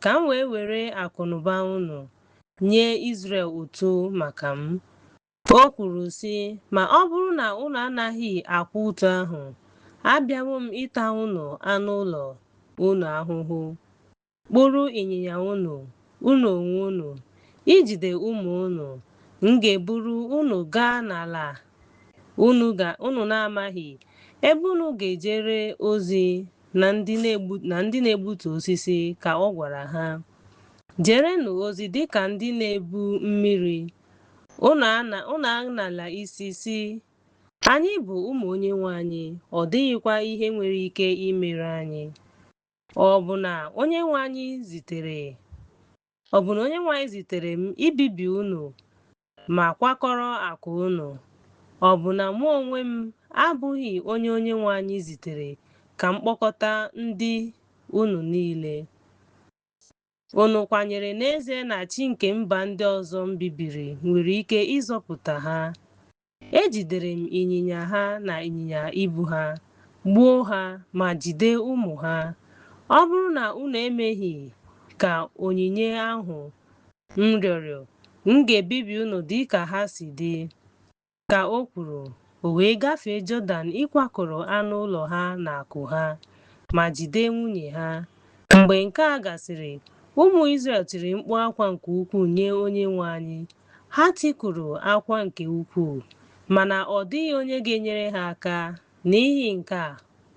ka m wee were akụnụba unu nye Izrel ụtụ maka m. O kwuru sị, ma ọ bụrụ na unu anaghị akwụ ụtụ ahụ, abịawo m ịta unu anụ ụlọ unu ahụhụ, kpụrụ ịnyịnya unu onwe unu, ijide ụmụ unu. M ga-eburu unu gaa n'ala unu na-amaghị, ebe unu ga-ejere ozi na ndị na-egbutu osisi, ka ọ gwara ha. Jerenụ ozi dịka ndị na-ebu mmiri. Unu aṅala isi sị, anyị bụ ụmụ Onyenwe anyị, ọ dịghịkwa ihe nwere ike imere anyị. Ọ bụ na Onyenwe anyị zitere m ibibi unu ma kwakọrọ akụ unu? Ọ bụ na mụ onwe m abụghị onye Onyenwe anyị zitere ka m kpọkọta ndị unu niile? Unu kwanyere n'ezie na chi nke mba ndị ọzọ m bibiri nwere ike ịzọpụta ha? Ejidere m ịnyịnya ha na ịnyịnya ibu ha, gbuo ha ma jide ụmụ ha. Ọ bụrụ na unu emeghị ka onyinye ahụ m rịọrọ, m ga-ebibi unu dịka ha si dị. Ka o kwuru, o wee gafee Jọdan ịkwakọrọ anụ ụlọ ha na akụ ha, ma jide nwunye ha. Mgbe nke a gasịrị, ụmụ Izrel tiri mkpu akwa nke ukwuu nye Onyenwe anyị. Ha tikuru akwa nke ukwuu, mana ọ dịghị onye ga-enyere ha aka. N'ihi nke a,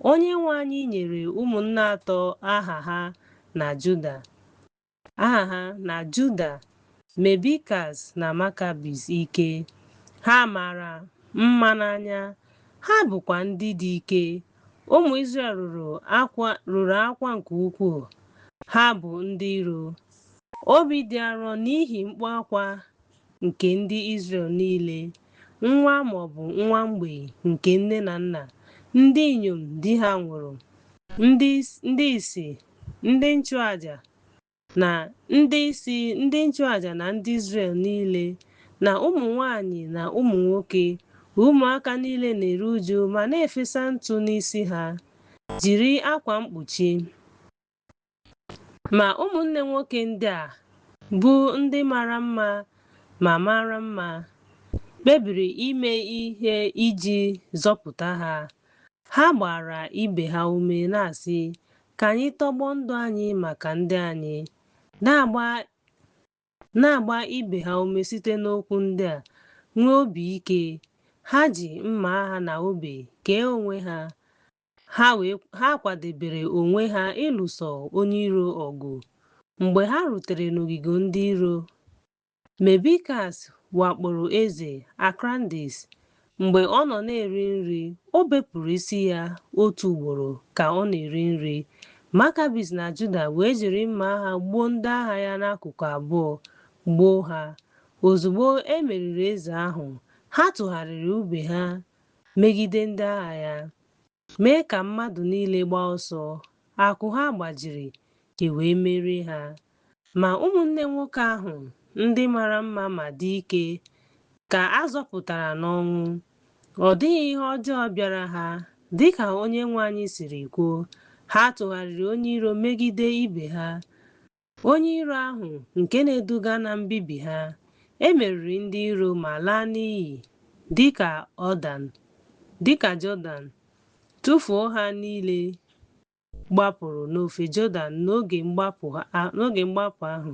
Onyenwe anyị nyere ụmụnne atọ aha ha na Juda, Mebikaz na Makabis ike. Ha mara mma n'anya, ha bụkwa ndị dị ike. Ụmụ Izrel rụrụ akwa nke ukwuu. Ha bụ ndị iro. Obi dị arọ n'ihi mkpu akwa nke ndị Izrel niile, nwa maọbụ nwa mgbei nke nne na nna, ndị inyom di ha nwụrụ, ndị isi, ndị nchụaja na ndị Izrel niile, na ụmụ nwanyị na ụmụ nwoke. Ụmụaka niile na-eru uju ma na-efesa ntụ n'isi ha, jiri akwa mkpuchi. Ma ụmụnne nwoke ndị a, bụ ndị mara mma, kpebiri ime ihe iji zọpụta ha. Ha gbara ibe ha ume na-asị, ka anyị tọgbọ ndụ anyị maka ndị anyị, na-agba ibe ha ume site n'okwu ndị a, nwee obi ike. Ha ji mma agha na ùbe kee onwe ha. Ha kwadebere onwe ha ịlụso onye iro ọgụ. Mgbe ha rutere n'ogige ndị iro, Mebikaz wakporo eze Akrandis. Mgbe ọ nọ na-eri nri, o bepụrụ isi ya otu ugboro ka ọ na-eri nri. Makabis na Juda wee jiri mma agha gbuo ndị agha ya n'akụkụ abụọ, gbuo ha. Ozugbo e meriri eze ahụ, ha tụgharịrị ùbe ha megide ndị agha ya, mee ka mmadụ niile gbaa ọsọ. Akụ ha gbajiri, wee merie ha. Ma ụmụnne nwoke ahụ, ndị mara mma ma dị ike, ka a zọpụtara n'ọnwụ. Ọ dịghị ihe ọjọọ bịara ha, dịka Onyenwe anyị siri kwuo. Ha tụgharịrị onye iro megide ibe ha, onye iro ahụ nke na-eduga na mbibi ha. e meriri ndị iro ma laa n'iyi dịka Jọdan, tụfuo ha niile gbapụrụ n'ofe Jọdan n'oge mgbapụ ahụ,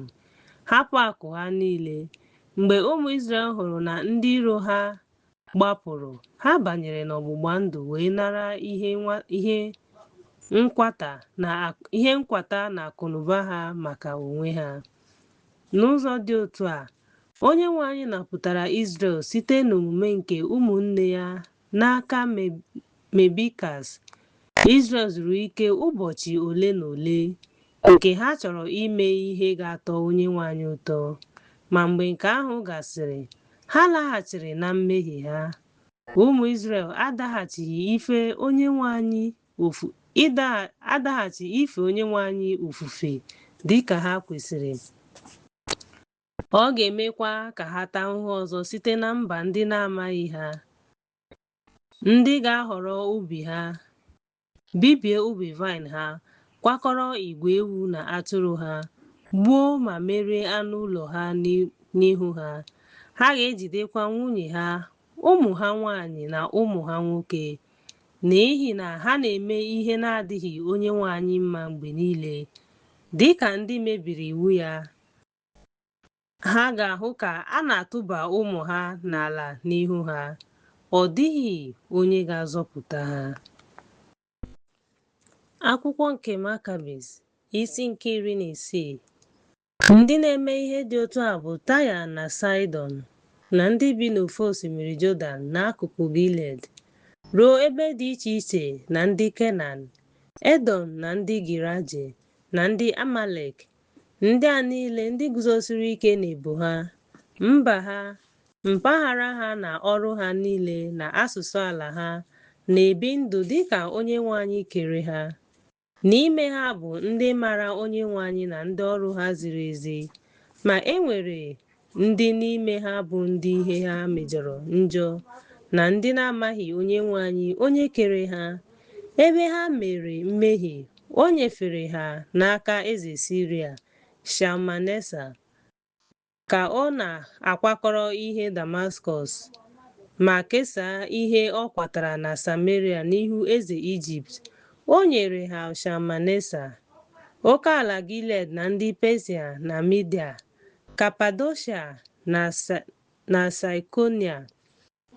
hapụ akụ ha niile. Mgbe ụmụ Izrel hụrụ na ndị iro ha gbapụrụ, ha banyere n'ọgbụgba ndụ wee nara ihe nkwata na akụnụba ha maka onwe ha. N'ụzọ dị otu a, Onyenwe anyị napụtara Izrel site n'omume nke ụmụnne ya n'aka Mebikas. Izrel zuru ike ụbọchị ole na ole nke ha chọrọ ime ihe ga-atọ Onyenwe anyị ụtọ, ma mgbe nke ahụ gasịrị, ha laghachiri na mmehie ha. Ụmụ Izrel adaghachighị ife Onyenwe anyị ofufe dịka ha kwesịrị. Ọ ga-emekwa ka ha taa ahụhụ ọzọ site na mba ndị na-amaghị ha, ndị ga-ahọrọ ubi ha, bibie ubi vaịn ha, kwakọrọ igwe ewu na atụrụ ha, gbuo ma merie anụ ụlọ ha n'ihu ha. Ha ga-ejidekwa nwunye ha, ụmụ ha nwanyị na ụmụ ha nwoke, n'ihi na ha na-eme ihe na-adịghị Onyenwe anyị mma mgbe niile, dịka ndị mebiri iwu ya. Ha ga-ahụ ka a na-atụba ụmụ ha n'ala n'ihu ha, ọ dịghị onye ga-azọpụta ha. Akwụkwọ nke Makabis, isi nke 16. Ndị na-eme ihe dị otu a bụ Taya na Saịdọn, na ndị bi n'ofe osimiri Jọdan n'akụkụ Gilead, ruo ebe dị iche iche, na ndị Kenan, Edọm na ndị Giraje, na ndị Amalek. Ndị a niile ndị guzosiri ike n'ebo ha, mba ha, mpaghara ha na ọrụ ha niile na asụsụ ala ha, na-ebi ndụ dịka Onyenwe anyị kere ha. N'ime ha bụ ndị mara Onyenwe anyị na ndị ọrụ ha ziri ezi, ma e nwere ndị n'ime ha bụ ndị ihe ha mejọrọ njọ, na ndị na-amaghị Onyenwe anyị onye kere ha. Ebe ha mere mmehie, o nyefere ha n'aka eze Siria, Shalmanesa, ka ọ na-akwakọrọ ihe Damaskọs, ma kesaa ihe ọ kwatara na Samaria n'ihu eze Ijipt. O nyere ha Shalmanesa, oke ala Gilead na ndị Pesia na Midia, Kapadoshia na Saịkonia,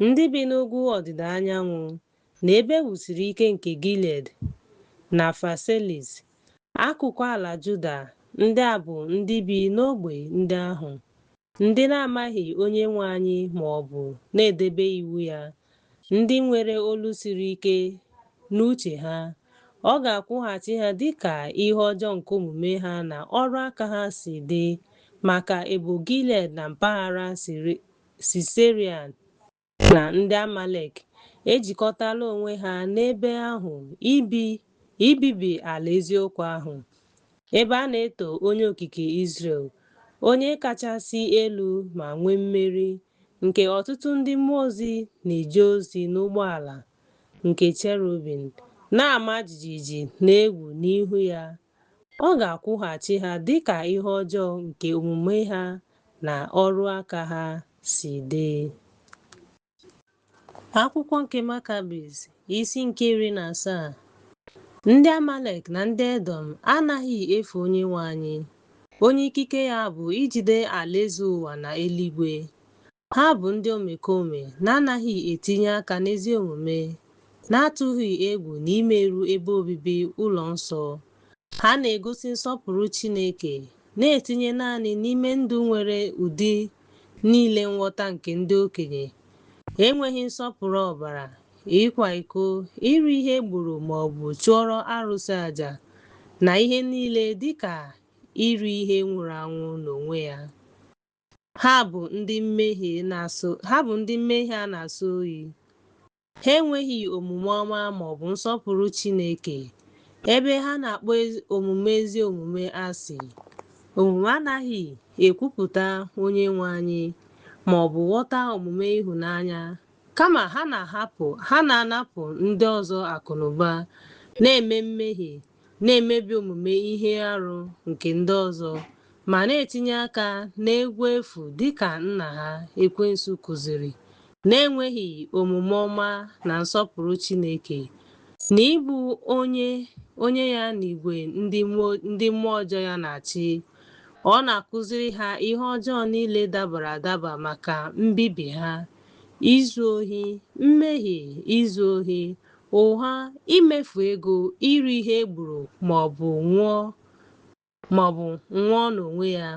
ndị bi n'ugwu ọdịda anyanwụ, na ebe wusiri ike nke Gilead na Faselis, akụkụ ala Juda. Ndị a bụ ndị bi n'ogbe ndị ahụ, ndị na-amaghị Onyenwe anyị ma ọ bụ na-edebe iwu ya, ndị nwere olu siri ike n'uche ha. Ọ ga-akwụghachi ha dịka ihe ọjọọ nke omume ha na ọrụ aka ha si dị. Maka ebo Gilead na mpaghara Sisaria na ndị Amalek ejikọtala onwe ha n'ebe ahụ ibibi ala eziokwu ahụ, ebe a na-eto Onye Okike Izrel, Onye kachasị elu ma nwee mmeri, nke ọtụtụ ndị mmụọ ozi na-eje ozi n'ụgbọala nke cherubim, na-ama jijiji na egwu n'ihu ya. Ọ ga-akwụghachi ha dịka ihe ọjọọ nke omume ha na ọrụ aka ha si dị. Akwụkwọ nke Makabis, isi nke 17. Ndị Amalek na ndị Edọm anaghị efe Onyenwe anyị, onye ikike ya bụ ijide alaeze ụwa na eluigwe. Ha bụ ndị omekome na-anaghị etinye aka n'ezi omume, na-atụghị egwu n'imerụ ebe obibi ụlọ nsọ. Ha na-egosi nsọpụrụ Chineke, na-etinye naanị n'ime ndụ nwere ụdị niile nghọta nke ndị okenye, enweghị nsọpụrụ ọbara, ịkwa iko, iri ihe egburu ma ọ bụ chụọrọ arụsị àjà, na ihe niile dịka iri ihe nwụrụ anwụ n'onwe ya. Ha bụ ndị mmehie a na-asọ oyi. Ha enweghị omume ọma ma ọ bụ nsọpụrụ Chineke, ebe ha na-akpọ omume ezi omume asị. Omume anaghị ekwupụta Onyenwe anyị ma ọ bụ ghọta omume ịhụnanya, kama ha na-anapụ ndị ọzọ akụnụba, na-eme mmehie, na-emebi omume ihe arụ nke ndị ọzọ, ma na-etinye aka n'egwu efu dịka nna ha Ekwensu kụziri, na-enweghị omume ọma na nsọpụrụ Chineke, na ịbụ onye ya na igwe ndị mmụọ ọjọọ ya na-achị. Ọ na-akụziri ha ihe ọjọọ niile dabara adaba maka mbibi ha: izu ohi, mmehie, izu ohi, ụgha, imefu ego, iri ihe egburu maọbụ nwụọ n'onwe ya,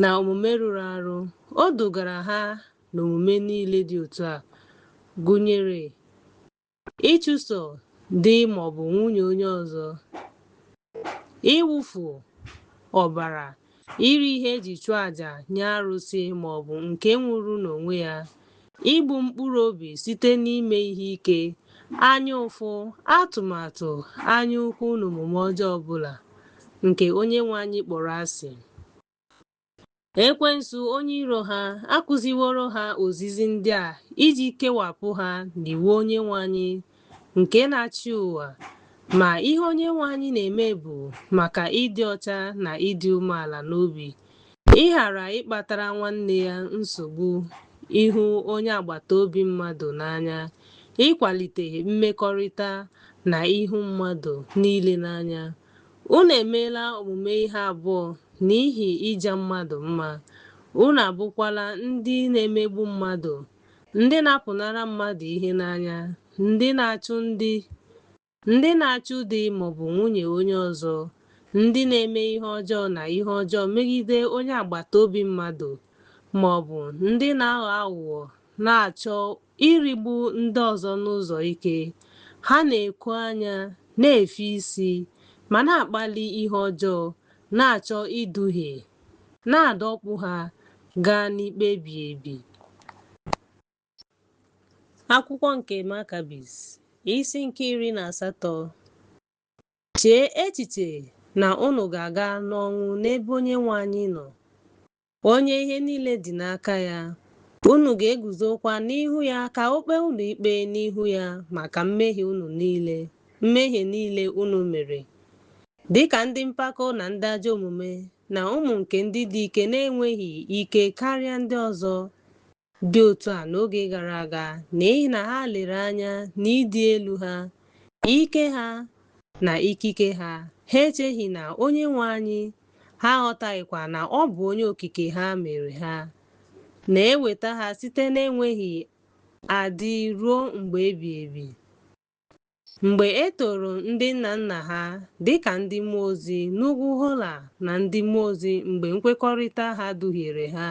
na omume rụrụ arụ. O dugara ha n'omume niile dị otu a, gụnyere ịchụso di maọbụ nwunye onye ọzọ, ịwụfu ọbara, iri ihe eji chụọ àjà nye arụsị maọbụ nke nwụrụ n'onwe ya, igbu mkpụrụ obi site n'ime ihe ike, anya ụfụ, atụmatụ anya ukwu na omume ọjọọ ọbụla nke Onyenwe anyị kpọrọ asị. Ekwensu onye iro ha akụziworo ha ozizi ndị a iji kewapụ ha n'iwu Onyenwe anyị nke na-achị ụwa. Ma ihe Onyenwe anyị na-eme bụ maka ịdị ọcha na ịdị umeala n'obi, ịghara ịkpatara nwanne ya nsogbu, ịhụ onye agbata obi mmadụ n'anya, ịkwalite mmekọrịta na ịhụ mmadụ niile n'anya. Unu emeela omume ihe abụọ n'ihi ịja mmadụ mma. Unu abụkwala ndị na-emegbu mmadụ, ndị na-apụnara mmadụ ihe n'anya, ndị na-achụ di maọbụ nwunye onye ọzọ, ndị na-eme ihe ọjọọ na ihe ọjọọ megide onye agbata obi mmadụ, maọbụ ndị na-aghọ aghụghọ na-achọ irigbu ndị ọzọ n'ụzọ ike. Ha na-eku anya, na-efe isi, ma na-akpali ihe ọjọọ, na-achọ iduhie, na-adọkpụ ha gaa n'ikpe ebighị ebi. Akwụkwọ nke Makabis, isi nke 18. Chee echiche na unu ga-aga n'ọnwụ n'ebe Onyenwe anyị nọ, onye ihe niile dị n'aka ya. Unu ga-eguzokwa n'ihu ya ka o kpee unu ikpe n'ihu ya maka mmehie niile unu mere, dịka ndị mpako na ndị ajọ omume, na ụmụ nke ndị dị ike na-enweghị ike karịa ndị ọzọ dị otu a n'oge gara aga, n'ihi na ha lere anya n'ịdị elu ha, ike ha na ikike ha. Ha echeghị na Onyenwe anyị, ha aghọtaghịkwa na ọ bụ onye okike ha mere ha, na-eweta ha site n'enweghị adị ruo mgbe ebighị ebi. Mgbe e toro ndị nna nna ha dịka ndị mmụọ ozi n'ugwu Hola na ndị mmụọ ozi, mgbe nkwekọrịta ha duhiere ha,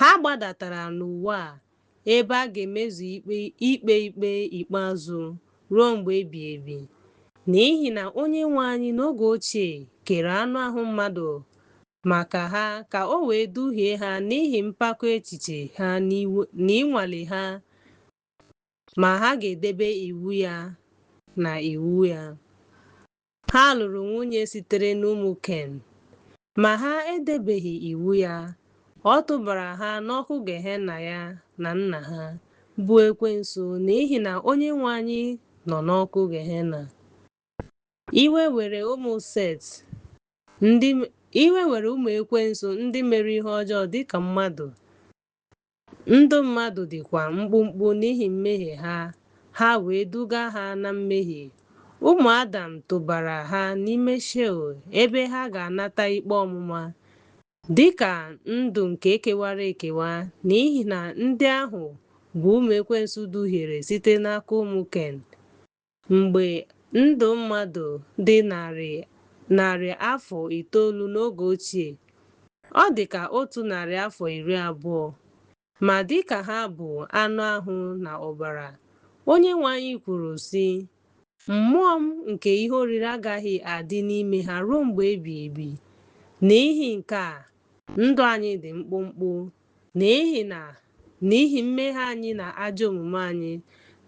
ha gbadatara n'ụwa a ebe a ga-emezu ikpe ikpeazụ ruo mgbe ebighị ebi. N'ihi na Onyenwe anyị n'oge ochie kere anụ ahụ mmadụ maka ha, ka o wee duhie ha n'ihi mpako echiche ha na ịnwale ha, ma ha ga-edebe iwu ya na iwu ya. Ha lụrụ nwunye sitere n'ụmụ Ken, ma ha edebeghị iwu ya. Ọ tụbara ha n'ọkụ Gehenna ya na nna ha, bụ Ekwensu, n'ihi na Onyenwe anyị nọ n'ọkụ Gehenna. Iwe were ụmụ Ekwensu ndị mere ihe ọjọọ dịka mmadụ. Ndụ mmadụ dịkwa mkpụmkpụ n'ihi mmehie ha, ha wee duga ha na mmehie. Ụmụ Adam tụbara ha n'ime Sheol, ebe ha ga-anata ikpe ọmụma dịka ndụ nke ekewara ekewa, n'ihi na ndị ahụ bụ ụmụ Ekwensu duhiere site n'aka ụmụ Ken. Mgbe ndụ mmadụ dị narị afọ 9 n'oge ochie, ọ dị ka 120 afọ. Ma dịka ha bụ anụ ahụ na ọbara, Onyenwe anyị kwuru sị, mmụọ m nke ihe oriri agaghị adị n'ime ha ruo mgbe ebighị ebi. N'ihi nke a, ndụ anyị dị mkpụmkpụ, n'ihi mmehie anyị na ajọ omume anyị,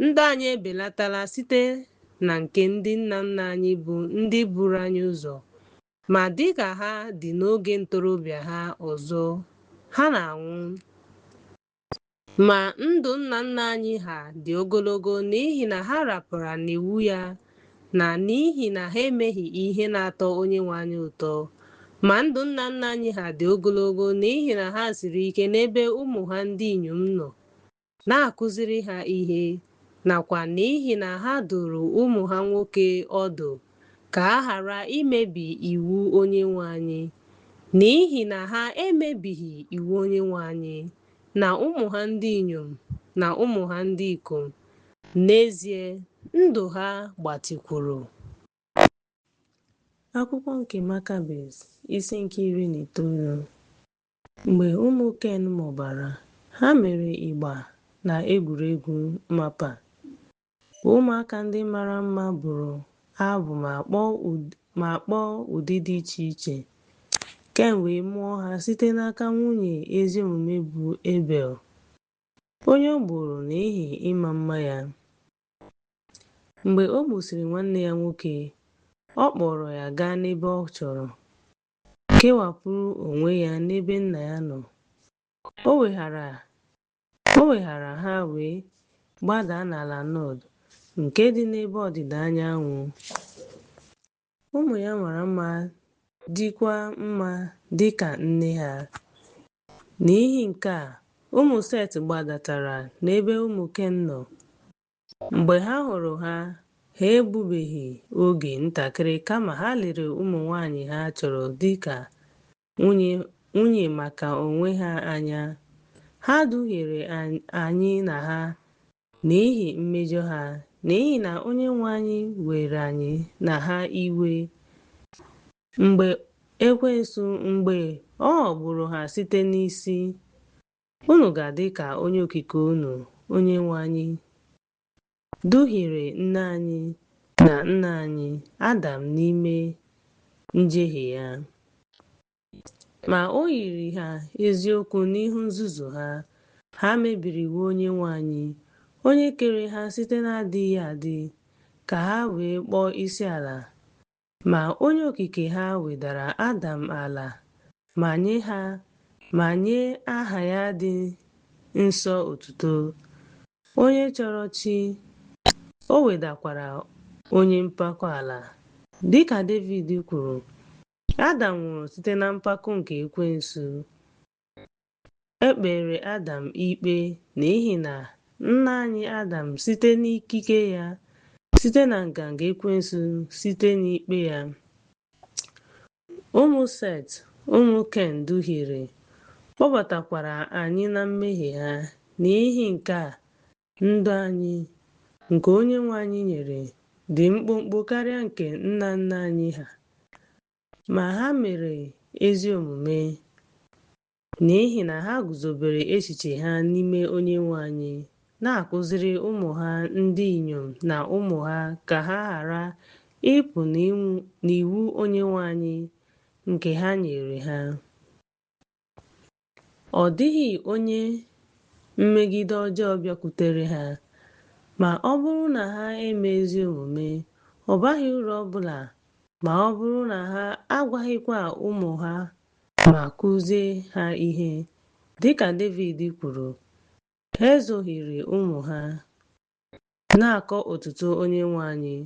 ndụ anyị ebelatala site na nke ndị nna nna anyị bụ ndị buru anyị ụzọ. Ma dịka ha dị n'oge ntorobịa ha ọzọ, ha na-anwụ. Ma ndụ nna nna anyị ha dị ogologo n'ihi na ha rapụrụ n'iwu ya, na n'ihi na ha emeghị ihe na-atọ Onyenwe anyị ụtọ. ma ndụ nna nna anyị ha dị ogologo n'ihi na ha siri ike n'ebe ụmụ ha ndị inyom nọ na-akụziri ha ihe, nakwa n'ihi na ha dụrụ ụmụ ha nwoke ọdụ ka a ghara imebi iwu Onyenwe anyị, n'ihi na ha emebighị iwu Onyenwe anyị na ụmụ ha ndị inyom na ụmụ ha ndị ikom. N'ezie, ndụ ha gbatịkwuru. Akwụkwọ nke Makabis, isi nke 19. Mgbe ụmụ Ken mụbara, ha mere ịgba na egwuregwu mapa. Ụmụaka ndị mara mma bụrụ abụ ma kpọọ ụdị dị iche iche. Ken wee mụọ ha site n'aka nwunye ezi omume bụ Ebel, onye o gburu n'ihi ịma mma ya. Mgbe o gbusịrị nwanne ya nwoke, ọ kpọrọ ya gaa n'ebe ọ chọrọ, kewapụrụ onwe ya n'ebe nna ya nọ. O weghara ha wee gbadaa n'ala Nod, nke dị n'ebe ọdịda anyanwụ. Ụmụ ya mara mma, dịkwa mma dị ka nne ha. N'ihi nke a, ụmụ Set gbadatara n'ebe ụmụ Ken nọ. Mgbe ha hụrụ ha, ha egbubeghị oge ntakịrị kama ha lere ụmụ nwanyị ha chọrọ dị ka nwunye maka onwe ha anya. Ha duhiere anyị na ha n'ihi mmejọ ha, n'ihi na Onyenwe anyị were anyị na ha iwe mgbe ọ ghọgburu ha site n'isi. Unu ga-adị ka Onye Okike unu, Onyenwe anyị, duhiere nne anyị na nna anyị Adam n'ime njehie ya. Ma o yiri ha eziokwu n'ihu nzuzu ha. Ha mebiri iwu Onyenwe anyị, onye kere ha site n'adịghị adị, ka ha wee kpọọ isi ala. Ma Onye Okike ha wedara Adam ala ma nye aha ya dị nsọ otuto. Onye chọrọ chi, o wedakwara onye mpako ala. Dịka David kwuru, Adam nwụrụ site na mpako nke Ekwensu. E kpere Adam ikpe n'ihi na nna anyị Adam site n'ikike ya, site na nganga Ekwensu site n'ikpe ya. Ụmụ Set, ụmụ Ken duhiere, kpọbatakwara anyị na mmehie ha. N'ihi nke a, ndụ anyị nke Onyenwe anyị nyere dị mkpụmkpụ karịa nke nna nna anyị ha. Ma ha mere ezi omume n'ihi na ha guzobere echiche ha n'ime Onyenwe anyị, na-akụziri ụmụ ha ndị inyom na ụmụ ha ka ha ghara ịpụ n'iwu Onyenwe anyị nke ha nyere ha. Ọ dịghị onye mmegide ọjọọ bịakwutere ha, ma ọ bụrụ na ha eme ezi omume, ọ baghị uru ọbụla ma ọ bụrụ na ha agwaghịkwa ụmụ ha ma kụzie ha ihe. Dịka David kwuru, ha ezoghiri ụmụ ha, na-akọ otuto Onyenwe anyị.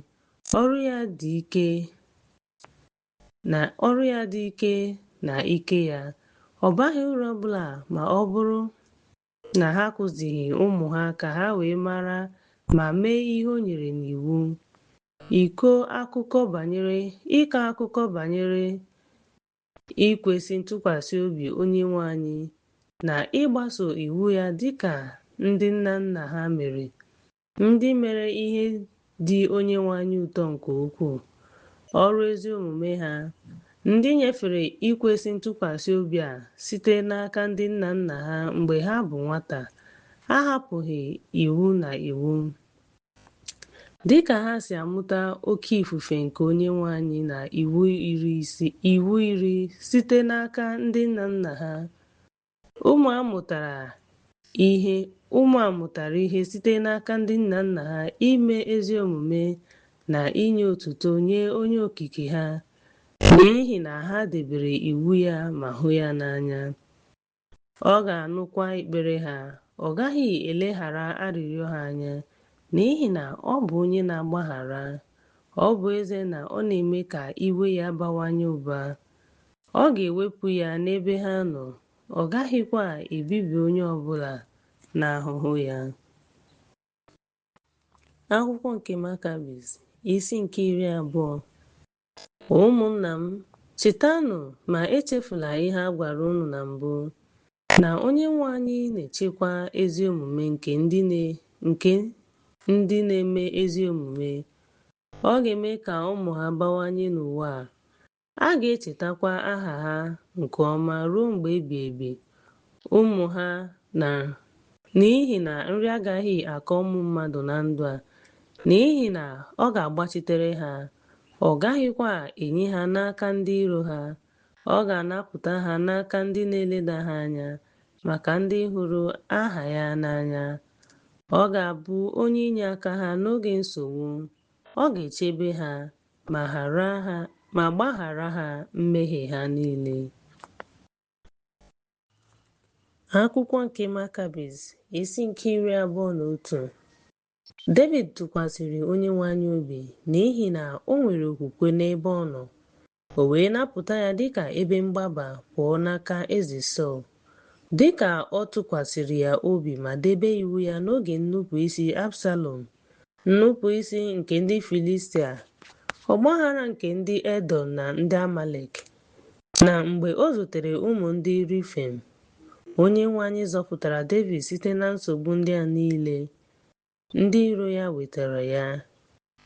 Ọrụ ya dị ike na ike ya. Ọ baghị uru ọbụla ma ọ bụrụ na ha akụzighị ụmụ ha ka ha wee mara ma mee ihe o nyere n'iwu. Ịkọ akụkọ banyere ikwesị ntụkwasị obi Onyenwe anyị na ịgbaso iwu ya dịka ndị nna nna ha mere, ndị mere ihe dị Onyenwe anyị ụtọ nke ukwuu. Ọrụ ezi omume ha, ndị nyefere ikwesị ntụkwasị obi a site n'aka ndị nna nna ha mgbe ha bụ nwata, ahapụghị iwu na iwu. Dịka ha si amụta oke ifufe nke Onyenwe anyị na iwu iri site n'aka ndị nna nna ha, ụmụ a mụtara ihe site n'aka ndị nna nna ha ime ezi omume na inye otuto nye Onye Okike ha, n'ihi na ha debere iwu ya ma hụ ya n'anya. Ọ ga-anụkwa ekpere ha, ọ gaghị eleghara arịrịọ ha anya, n'ihi na ọ bụ onye na-agbaghara. Ọ bụ eze na ọ na-eme ka iwe ya bawanye ụba. ọ ga-ewepụ ya n'ebe ha nọ, ọ gaghịkwa ebibi onye ọbụla na-ahụhụ ya. Akwụkwọ nke Makabis, isi nke 20. Ụmụnna m, chetanụ ma echefula ihe a gwara unu na mbụ, na Onyenwe anyị na-echekwa ezi omume nke ndị na-eme ezi omume. Ọ ga-eme ka ụmụ ha bawanye n'ụwa a. A ga-echetakwa aha ha nke ọma ruo mgbe ebighị ebi ụmụ ha n'ihi na nri agaghị akọ ụmụ mmadụ na ndụ a, n'ihi na ọ ga-agbachitere ha, ọ gaghịkwa enye ha n'aka ndị iro ha. Ọ ga-anapụta ha n'aka ndị na-eleda ha anya, maka ndị hụrụ aha ya n'anya. Ọ ga-abụ onye inye aka ha n'oge nsogbu. Ọ ga-echebe ha ma gbaghara ha mmehie ha niile. Akwụkwọ nke Makabis, isi nke 21. David tụkwasịrị Onyenwe anyị obi n'ihi na o nwere okwukwe n'ebe ọ nọ. O wee napụta ya dịka ebe mgbaba pụọ n'aka eze Sọl. Dịka ọ tụkwasịrị ya obi ma debe iwu ya n'oge nnupụisi Absalọm, nnupụisi nke ndị Filistia, ọgbaghara nke ndị Edọm na ndị Amalek, na mgbe o zutere ụmụ ndị Rifem. Onyenwe anyị zọpụtara David site na nsogbu ndị a niile ndị iro ya wetara ya.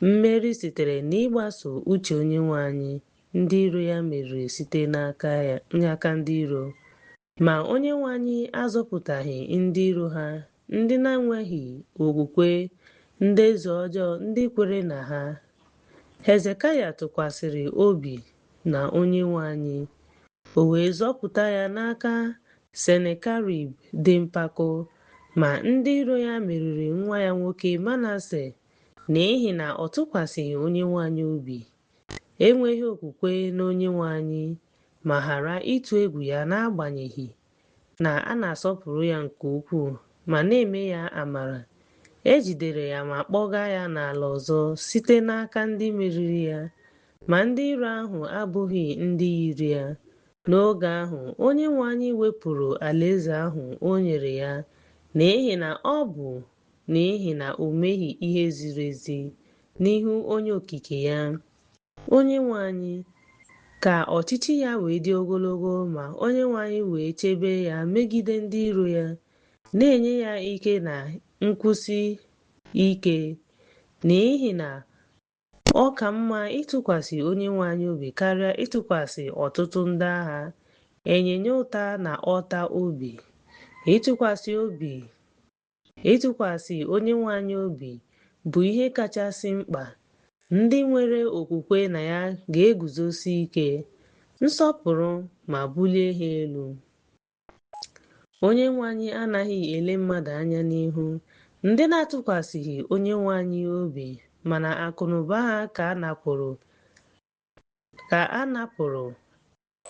Mmeri sitere n'ịgbaso uche Onyenwe anyị ndị iro ya meriri site n'aka ndị iro. Ma Onyenwe anyị azọpụtaghị ndị iro ha, ndị na-enweghị okwukwe, ndị eze ọjọọ ndị kwere na ha. Hezekaya tụkwasịrị obi na Onyenwe anyị, o wee zọpụta ya n'aka Senakerib dị mpako. Ma ndị iro ya meriri nwa ya nwoke Manase n'ihi na ọ tụkwasịghị Onyenwe anyị obi, enweghị okwukwe na Onyenwe anyị, ma ghara ịtụ egwu ya n'agbanyeghị na a na-asọpụrụ ya nke ukwuu ma na-eme ya amara. E jidere ya ma kpọga ya n'ala ọzọ site n'aka ndị meriri ya, ma ndị iro ahụ abụghị ndị yiri ya. N'oge ahụ, Onyenwe anyị wepụrụ alaeze ahụ o nyere ya n'ihi na o meghị ihe ziri ezi n'ihu Onye Okike ya. Onyenwe anyị ka ọchịchị ya wee dị ogologo, ma Onyenwe anyị wee chebe ya megide ndị iro ya, na-enye ya ike na nkwụsi ike. N'ihi na ọ ka mma ịtụkwasị Onyenwe anyị obi karịa ịtụkwasị ọtụtụ ndị agha, ịnyịnya ụta na ọta obi. Ịtụkwasị Onyenwe anyị obi bụ ihe kachasị mkpa. Ndị nwere okwukwe na ya ga-eguzosi ike, nsọpụrụ ma bulie ha elu. Onyenwe anyị anaghị ele mmadụ anya n'ihu. Ndị na-atụkwasịghị Onyenwe anyị obi mana akụnụba ha ka a napụrụ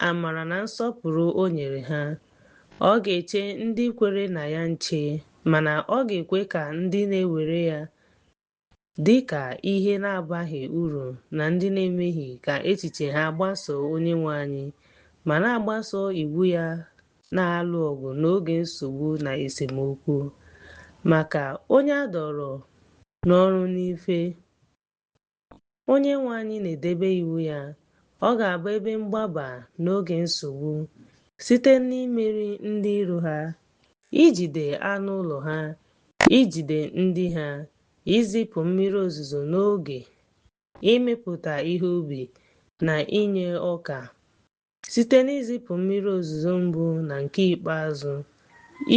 amara na nsọpụrụ o nyere ha. Ọ ga-eche ndị kwere na ya nche, mana ọ ga-ekwe ka ndị na-ewere ya dị ka ihe na-abaghị uru na ndị na-emehie ka echiche ha gbasoo Onyenwe anyị ma na-agbaso iwu ya, na-alụ ọgụ n'oge nsogbu na esemokwu. Maka onye a dọrọ n'ọrụ n'ife, Onyenwe anyị na-edebe iwu ya. Ọ ga-abụ ebe mgbaba n'oge nsogbu site n'imeri ndị iro ha, ijide anụ ụlọ ha, ijide ndị ha, izipụ mmiri ozuzo n'oge, imepụta ihe ubi na inye ọka site n'izipụ mmiri ozuzo mbụ na nke ikpeazụ,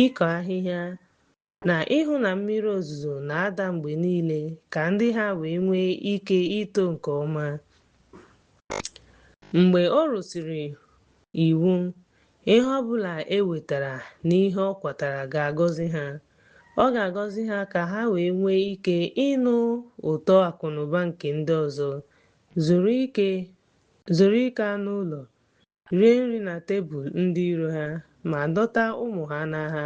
ịkọ ahịhịa na ịhụ na mmiri ozuzo na-ada mgbe niile ka ndị ha wee nwee ike ito nke ọma. Mgbe ọ rụsịrị iwu, ihe ọ bụla e wetara n'ihe ọ kwatara ga-agọzi ha. Ọ ga-agọzi ha ka ha wee nwee ike ịnụ ụtọ akụnụba nke ndị ọzọ, zuru ike anụ ụlọ, rie nri na tebụl ndị iro ha, ma dọta ụmụ ha n'agha.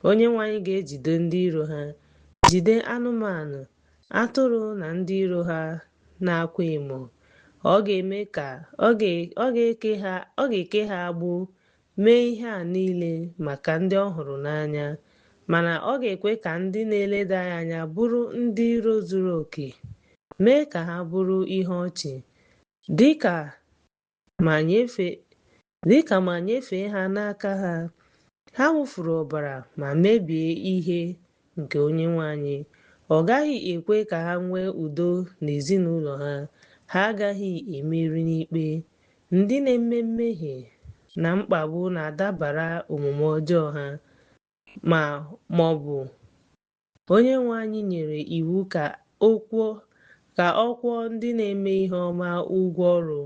Onyenwe anyị ga-ejide ndị iro ha, jide anụmanụ, atụrụ na ndị iro ha na-akwa emo. ọ ga-eme ka ọ ga-eke ha agbụ mee ihe a niile maka ndị ọ hụrụ n'anya, mana ọ ga-ekwe ka ndị na-eleda ya anya bụrụ ndị iro zuru oke, mee ka ha bụrụ ihe ọchị, dịka ma nyefee ha n'aka ha. Ha wụfuru ọbara ma mebie ihe nke Onyenwe anyị. Ọ gaghị ekwe ka ha nwee udo n'ezinụlọ ha. Ha agaghị emeri n'ikpe. Ndị na-eme mmehie na mkpagbu na-adabara omume ọjọọ ha, ma ọ bụ Onyenwe anyị nyere iwu ka ọ kwụọ ndị na-eme ihe ọma ụgwọ ọrụ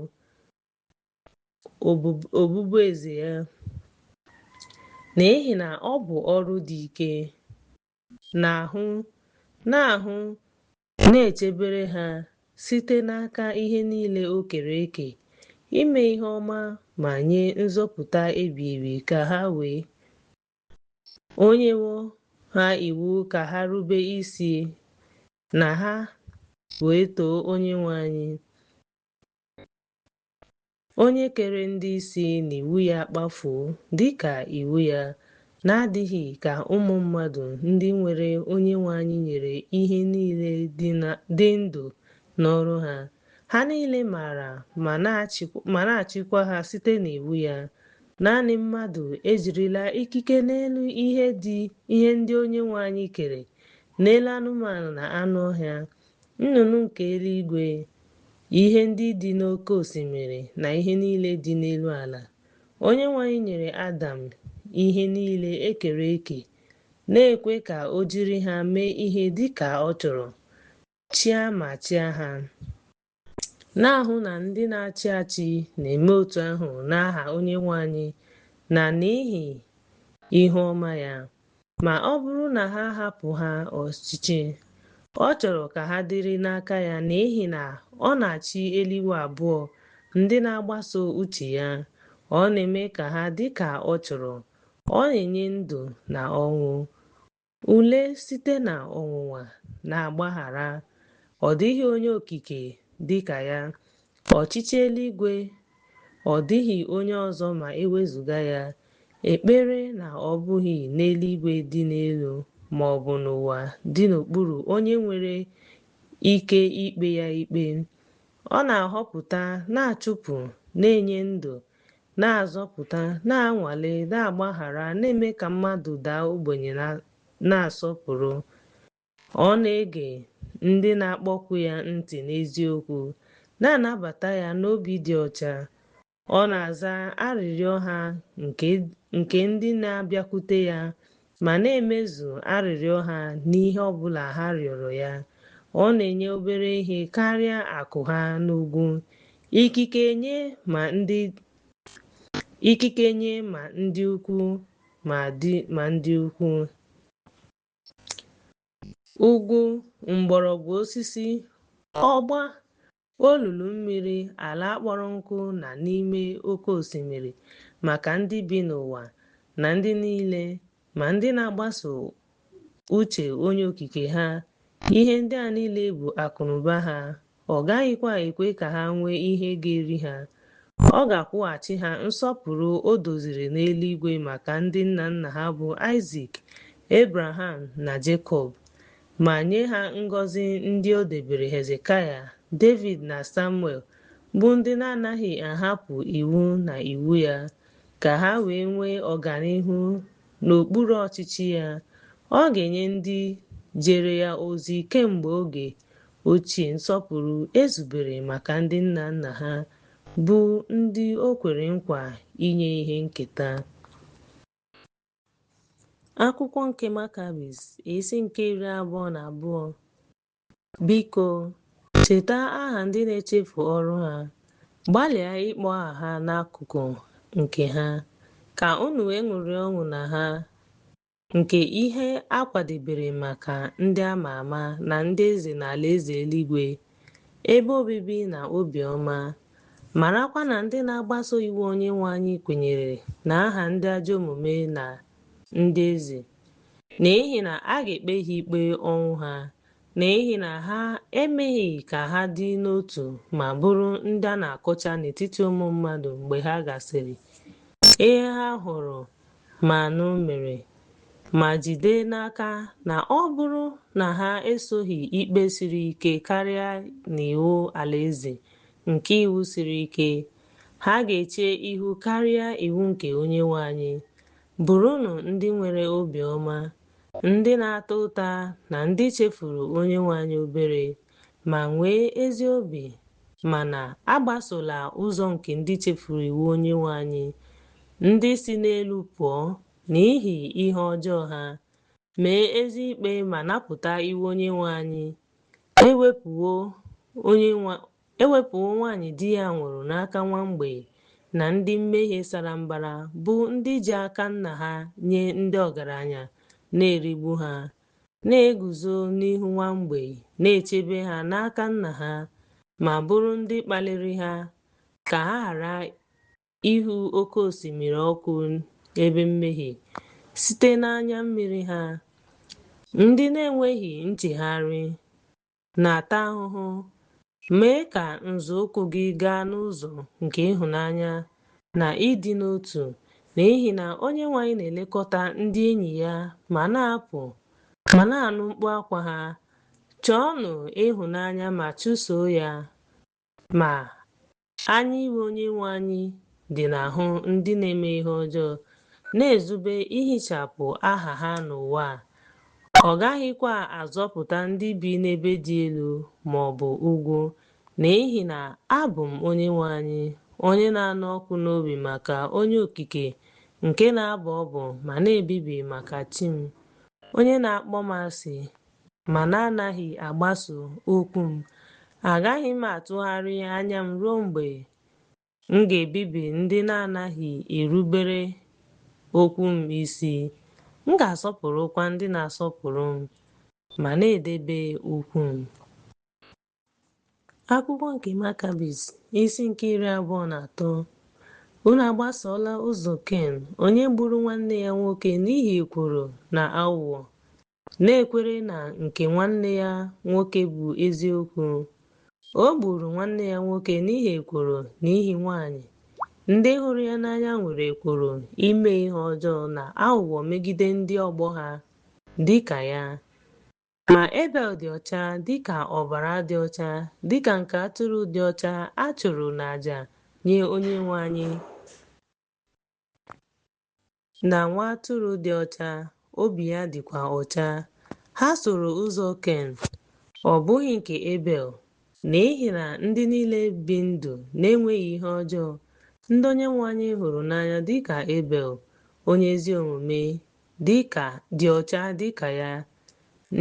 ọbụbụeze ya, n'ihi na ọ bụ ọrụ dị ike n'ahụ na-echebere ha site n'aka ihe niile o kere eke, ime ihe ọma ma nye nzọpụta ebighị ebi ka ha wee. O nyewo ha iwu ka ha rube isi na ha wee too Onyenwe anyị, onye kere ndị isi n'iwu ya kpafuo dịka iwu ya na-adịghị ka ụmụ mmadụ ndị nwere Onyenwe anyị nyere ihe niile dị ndụ n'ọrụ ha. Ha niile maara ma na-achịkwa ha site n'iwu ya. Naanị mmadụ ejirila ikike n'elu ihe ndị Onyenwe anyị kere, n'elu anụmanụ na anụ ọhịa, nnụnụ nke eluigwe, ihe ndị dị n'oké osimiri na ihe niile dị n'elu ala. Onyenwe anyị nyere Adam ihe niile e kere eke, na-ekwe ka o jiri ha mee ihe dị ka ọ chọrọ, chịa ma chịa ha, na-ahụ na ndị na-achị achị na-eme otu ahụ n'aha Onyenwe anyị na n'ihi ihu ọma ya. Ma ọ bụrụ na ha hapụ ha ọchịchị, ọ chọrọ ka ha dịrị n'aka ya, n'ihi na ọ na-achị eluigwe abụọ ndị na-agbaso uche ya. Ọ na-eme ka ha dị ka ọ chọrọ. Ọ na-enye ndụ na ọnwụ, ule site na ọnwụnwa na mgbaghara. Ọ dịghị onye okike dị ka ya. Ọchịchị eluigwe, ọ dịghị onye ọzọ ma ewezuga ya. Ekpere na ọ bụghị n'eluigwe dị n'elu ma ọ bụ n'ụwa dị n'okpuru onye nwere ike ikpe ya ikpe. Ọ na-ahọpụta, na-achụpụ, na-enye ndụ, na-azọpụta, na-anwale, na-agbaghara, na-eme ka mmadụ daa ogbenye na-asọpụrụ. Ọ na-ege ndị na-akpọku ya ntị n'eziokwu, na-anabata ya n'obi dị ọcha. Ọ na-aza arịrịọ ha nke ndị na-abịakwute ya, ma na-emezu arịrịọ ha n'ihe ọ bụla ha rịọrọ ya. Ọ na-enye obere ihe karịa akụ ha n'ugwu. Ikike nye ma ndị ukwu ma ndị ukwu. Ugwu, mgbọrọgwụ osisi, ọgba, olulu mmiri, ala kpọrọ nkụ na n'ime oké osimiri maka ndị bi n'ụwa na ndị niile ma ndị na-agbaso uche onye okike ha. Ihe ndị a niile bụ akụnụba ha. Ọ gaghịkwa ekwe ka ha nwee ihe ga-eri ha. Ọ ga-akwụghachi ha nsọpụrụ o doziri n'eluigwe maka ndị nna nna ha bụ Aịzik, Ebraham na Jekọb, ma nye ha ngọzi ndị o debere Hezekaya, David na Samuel, bụ ndị na-anaghị ahapụ iwu na iwu ya, ka ha wee nwee ọganihu n'okpuru ọchịchị ya. Ọ ga-enye ndị jere ya ozi kemgbe oge ochie nsọpụrụ ezubere maka ndị nna nna ha, bụ ndị o kwere nkwa inye ihe nketa. Akwụkwọ nke Makabis, isi nke 22. Biko, cheta aha ndị na-echefu ọrụ ha. Gbalịa ịkpọ aha ha n'akụkụ nke ha, ka unu wee ṅụrịa ọṅụ na ha, nke ihe a kwadebere maka ndị ama ama na ndị eze na alaeze eluigwe, ebe obibi na obiọma. Marakwa na ndị na-agbaso iwu Onyenwe anyị kwenyere na aha ndị ajọ omume na ndị eze, n'ihi na a ga-ekpe ha ikpe ọnwụ ha n'ihi na ha emeghị ka ha dị n'otu ma bụrụ ndị a na-akọcha n'etiti ụmụ mmadụ mgbe ha gasịrị ihe ha hụrụ ma nụ mere, ma jide n'aka na ọ bụrụ na ha esoghị ikpe siri ike karịa n'iwu Alaeze nke iwu siri ike, ha ga-eche ihu karịa iwu nke Onyenwe anyị. Bụrụnụ ndị nwere obiọma, ndị na-ata ụta na ndị chefuru Onyenwe anyị obere, ma nwee ezi obi, mana agbasola ụzọ nke ndị chefuru iwu Onyenwe anyị, ndị si n'elu pụọ n'ihi ihe ọjọọ ha. Mee ezi ikpe ma napụta iwu Onyenwe anyị. Ewepụwo nwanyị di ya nwụrụ n'aka nwa mgbei na ndị mmehie sara mbara, bụ ndị ji aka nna ha nye ndị ọgaranya na-erigbu ha, na-eguzo n'ihu nwa mgbei na-echebe ha n'aka nna ha, ma bụrụ ndị kpaliri ha ka ha ghara ihu oke osimiri ọkụ ebe mmehie site n'anya mmiri ha. Ndị na-enweghị nchegharị na-ata ahụhụ. Mee ka nzọụkwụ gị gaa n'ụzọ nke ịhụnanya na ịdị n'otu, n'ihi na Onyenwe anyị na-elekọta ndị enyi ya ma na-anụ mkpu akwa ha. Chọọnụ ịhụnanya ma chụsoo ya, ma anya iwe Onyenwe anyị dị n'ahụ ndị na-eme ihe ọjọọ, na-ezube ihichapụ aha ha n'ụwa. Ọ gaghịkwa azọpụta ndị bi n'ebe dị elu ma ọ bụ ugwu, n'ihi na abụ m Onyenwe anyị, onye na-anụ ọkụ n'obi maka onye okike, nke na-abọ ọbọ ma na-ebibi maka chi m, onye na-akpọ m asị ma na-anaghị agbaso okwu m. Agaghị m atụgharị anya m ruo mgbe m ga-ebibi ndị na-anaghị erubere okwu m isi. M ga-asọpụrụkwa ndị na-asọpụrụ m ma na-edebe okwu m. Akwụkwọ nke Makabis, isi nke 23. Unu agbasola ụzọ Ken, onye gburu nwanne ya nwoke n'ihi ekworo na aghụghọ, na-ekwere na nke nwanne ya nwoke bụ eziokwu. O gburu nwanne ya nwoke n'ihi ekworo n'ihi nwanyị. Ndị hụrụ ya n'anya nwere ekworo ime ihe ọjọọ na aghụghọ megide ndị ọgbọ ha dịka ya. Ma Ebel dị ọcha dịka ọbara dị ọcha, dịka nke atụrụ dị ọcha a chụrụ n'àjà nye Onyenwe anyị, na nwa atụrụ dị ọcha, obi ya dịkwa ọcha. Ha soro ụzọ Ken, ọ bụghị nke Ebel, n'ihi na ndị niile bi ndụ na-enweghị ihe ọjọọ, ndị Onyenwe anyị hụrụ n'anya dịka Ebel, onye ezi omume dị ọcha dịka ya.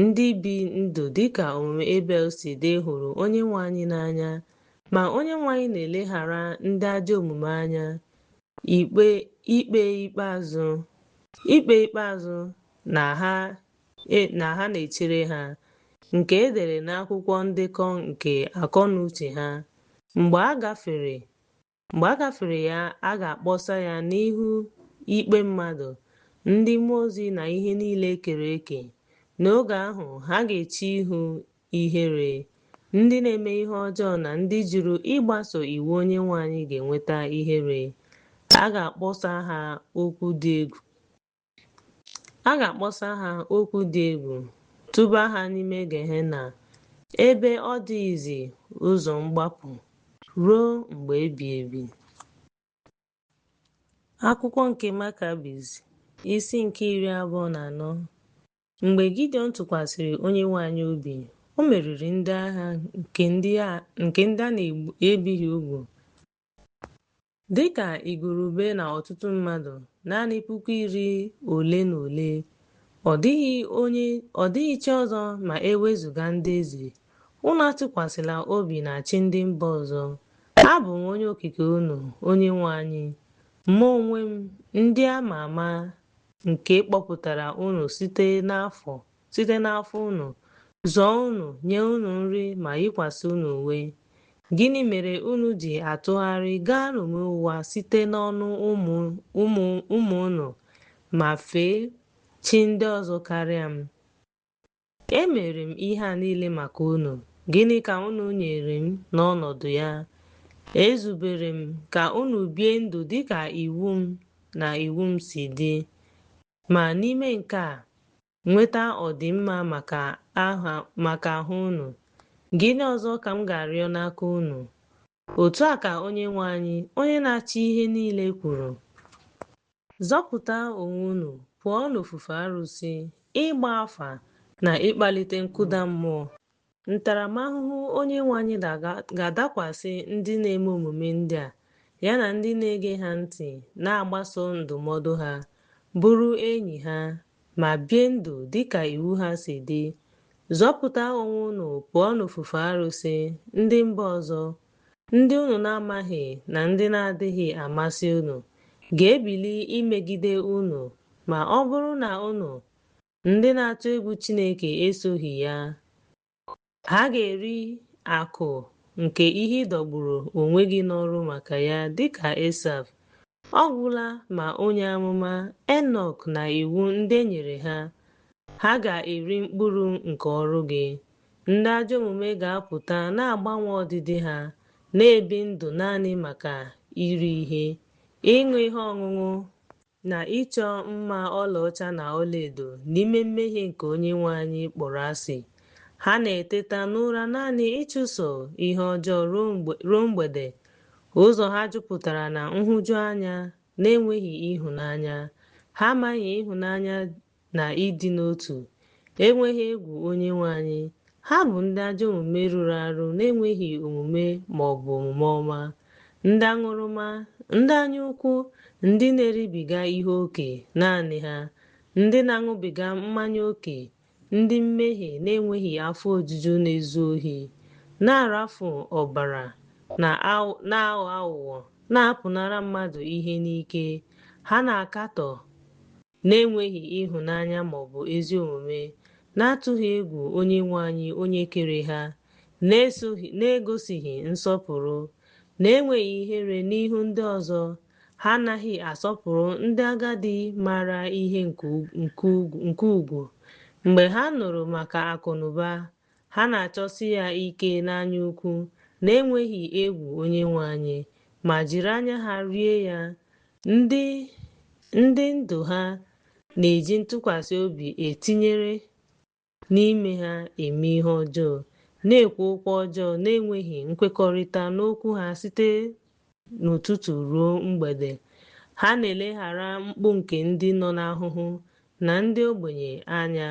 Ndị bi ndụ dịka omume Ebel si dị hụrụ Onyenwe anyị n'anya, ma Onyenwe anyị na-eleghara ndị ajọ omume anya. Ikpe ikpeazụ na ha na-echere ha, nke e dere n'akwụkwọ ndekọ nke akọnuche ha. Mgbe a gafere ya, a ga-akpọsa ya n'ihu ikpe mmadụ, ndị mmụọ ozi na ihe niile kere eke. N'oge ahụ, ha ga-eche ihu ihere. Ndị na-eme ihe ọjọọ na ndị jụrụ ịgbaso iwu Onyenwe anyị ga-enweta ihere. A ga-akpọsa ha okwu dị egwu, tụba ha n'ime Gehenna, ebe ọ dịghịzi ụzọ mgbapụ ruo mgbe ebighị ebi. Akwụkwọ nke Makabis, isi nke 24. Mgbe Gideon tụkwasịrị Onyenwe anyị obi, o meriri ndị agha nke ndị a na-ebighị ugwu. Dịka igurube na ọtụtụ mmadụ, naanị 10,000 ole na ole. Ọ dịghị chi ọzọ ma ewezuga ndị eze. Unu atụkwasịla obi na chi ndị mba ọzọ. Abụ m onye okike unu, Onyenwe anyị, mụ onwe m, ndị a ma ama, nke kpọpụtara unu site n'afọ unu, zụọ unu, nye unu nri ma yikwasị unu uwe. Gịnị mere unu ji atụgharị gaa n'omume ụwa site n'ọnụ ụmụ unu, ma fee chi ndị ọzọ karịa m? Emere m ihe a niile maka unu, gịnị ka unu nyere m n'ọnọdụ ya? Ezubere m ka unu bie ndụ dịka iwu m na iwu m si dị, ma n'ime nke a, nweta ọdịmma maka ahụ unu. Gịnị ọzọ ka m ga-arịọ n'aka unu? Otu a ka Onyenwe anyị, onye na-achị ihe niile kwuru. Zọpụta onwe unu pụọ n'ofufe arụsị, ịgba afa na ịkpalite nkụda mmụọ. Ntaramahụhụ Onyenwe anyị ga-adakwasị ndị na-eme omume ndị a, ya na ndị na-ege ha ntị na-agbaso ndụmọdụ ha, bụrụ enyi ha, ma bie ndụ dịka iwu ha si dị. Zọpụta onwe unu pụọ n'ofufe arụsị ndị mba ọzọ. Ndị unu na-amaghị na ndị na-adịghị amasị unu ga-ebili imegide unu, ma ọ bụrụ na unu, ndị na-atụ egwu Chineke, esoghị ya. Ha ga-eri akụ nke ihe ịdọgburu onwe gị n'ọrụ maka ya dịka Esav. Ọ gwụla ma onye amụma Enọk na iwu ndị e nyere ha. Ha ga-eri mkpụrụ nke ọrụ gị. Ndị ajọ omume ga-apụta na-agbanwe ọdịdị ha, na-ebi ndụ naanị maka iri ihe, ịṅụ ihe ọṅụṅụ, na ịchọ mma ọlaọcha na ọlaedo n'ime mmehie nke Onyenwe anyị kpọrọ asị. Ha na-eteta n'ụra naanị ịchụso ihe ọjọọ ruo mgbede. Ụzọ ha jupụtara na nhụjuanya na enweghị ịhụnanya. Ha amaghị ịhụnanya na ịdị n'otu, enweghị egwu Onyenwe anyị. Ha bụ ndị ajọ omume rụrụ arụ, na-enweghị omume ma ọ bụ omume ọma. Ndị aṅụrụma, ndị anyaukwu, ndị na-eribiga ihe ókè naanị ha, ndị na-aṅụbiga mmanya ókè, ndị mmehie na-enweghị afọ ojuju na-ezu ohi, na-arafu ọbara, na-aghọ aghụghọ, na-apụnara mmadụ ihe n'ike. Ha na-akatọ na-enweghị ịhụnanya ma ọ bụ ezi omume, na-atụghị egwu Onyenwe anyị onye kere ha, na-egosighị nsọpụrụ, na-enweghị ihere n'ihu ndị ọzọ. Ha anaghị asọpụrụ ndị agadi maara ihe nke ugwu. Mgbe ha nụrụ maka akụnụba, ha na-achọsi ya ike n'anya ukwu, na-enweghị egwu Onyenwe anyị, ma jiri anya ha rie ya. Ndị ndụ ha na-eji ntụkwasị obi etinyere n'ime ha eme ihe ọjọọ, na-ekwu okwu ọjọọ na-enweghị nkwekọrịta n'okwu ha site n'ụtụtụ ruo mgbede. Ha na-eleghara mkpu nke ndị nọ n'ahụhụ na ndị ogbenye anya.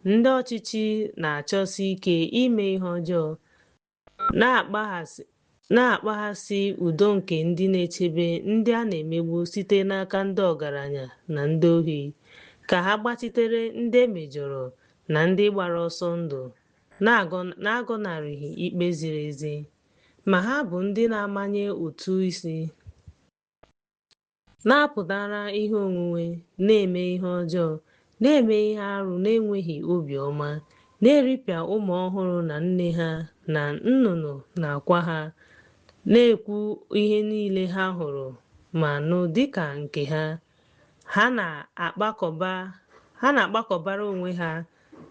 Ndị ọchịchị na-achọsi ike ime ihe ọjọọ, na-akpaghasị udo nke ndị na-echebe ndị a na-emegbu site n'aka ndị ọgaranya na ndị ohi, ka ha gbachitere ndị emejọrọ na ndị gbara ọsọ ndụ, na-agọnarịghị ikpe ziri ezi. Ma ha bụ ndị na-amanye ụtụ isi, na-apụnara ihe onwunwe, na-eme ihe ọjọọ, na-eme ihe arụ, na-enweghị obiọma, na-eripịa ụmụ ọhụrụ na nne ha na nnụnụ n'akwa ha, na-ekwu ihe niile ha hụrụ ma nụ dịka nke ha. Ha na-akpakọbara onwe ha,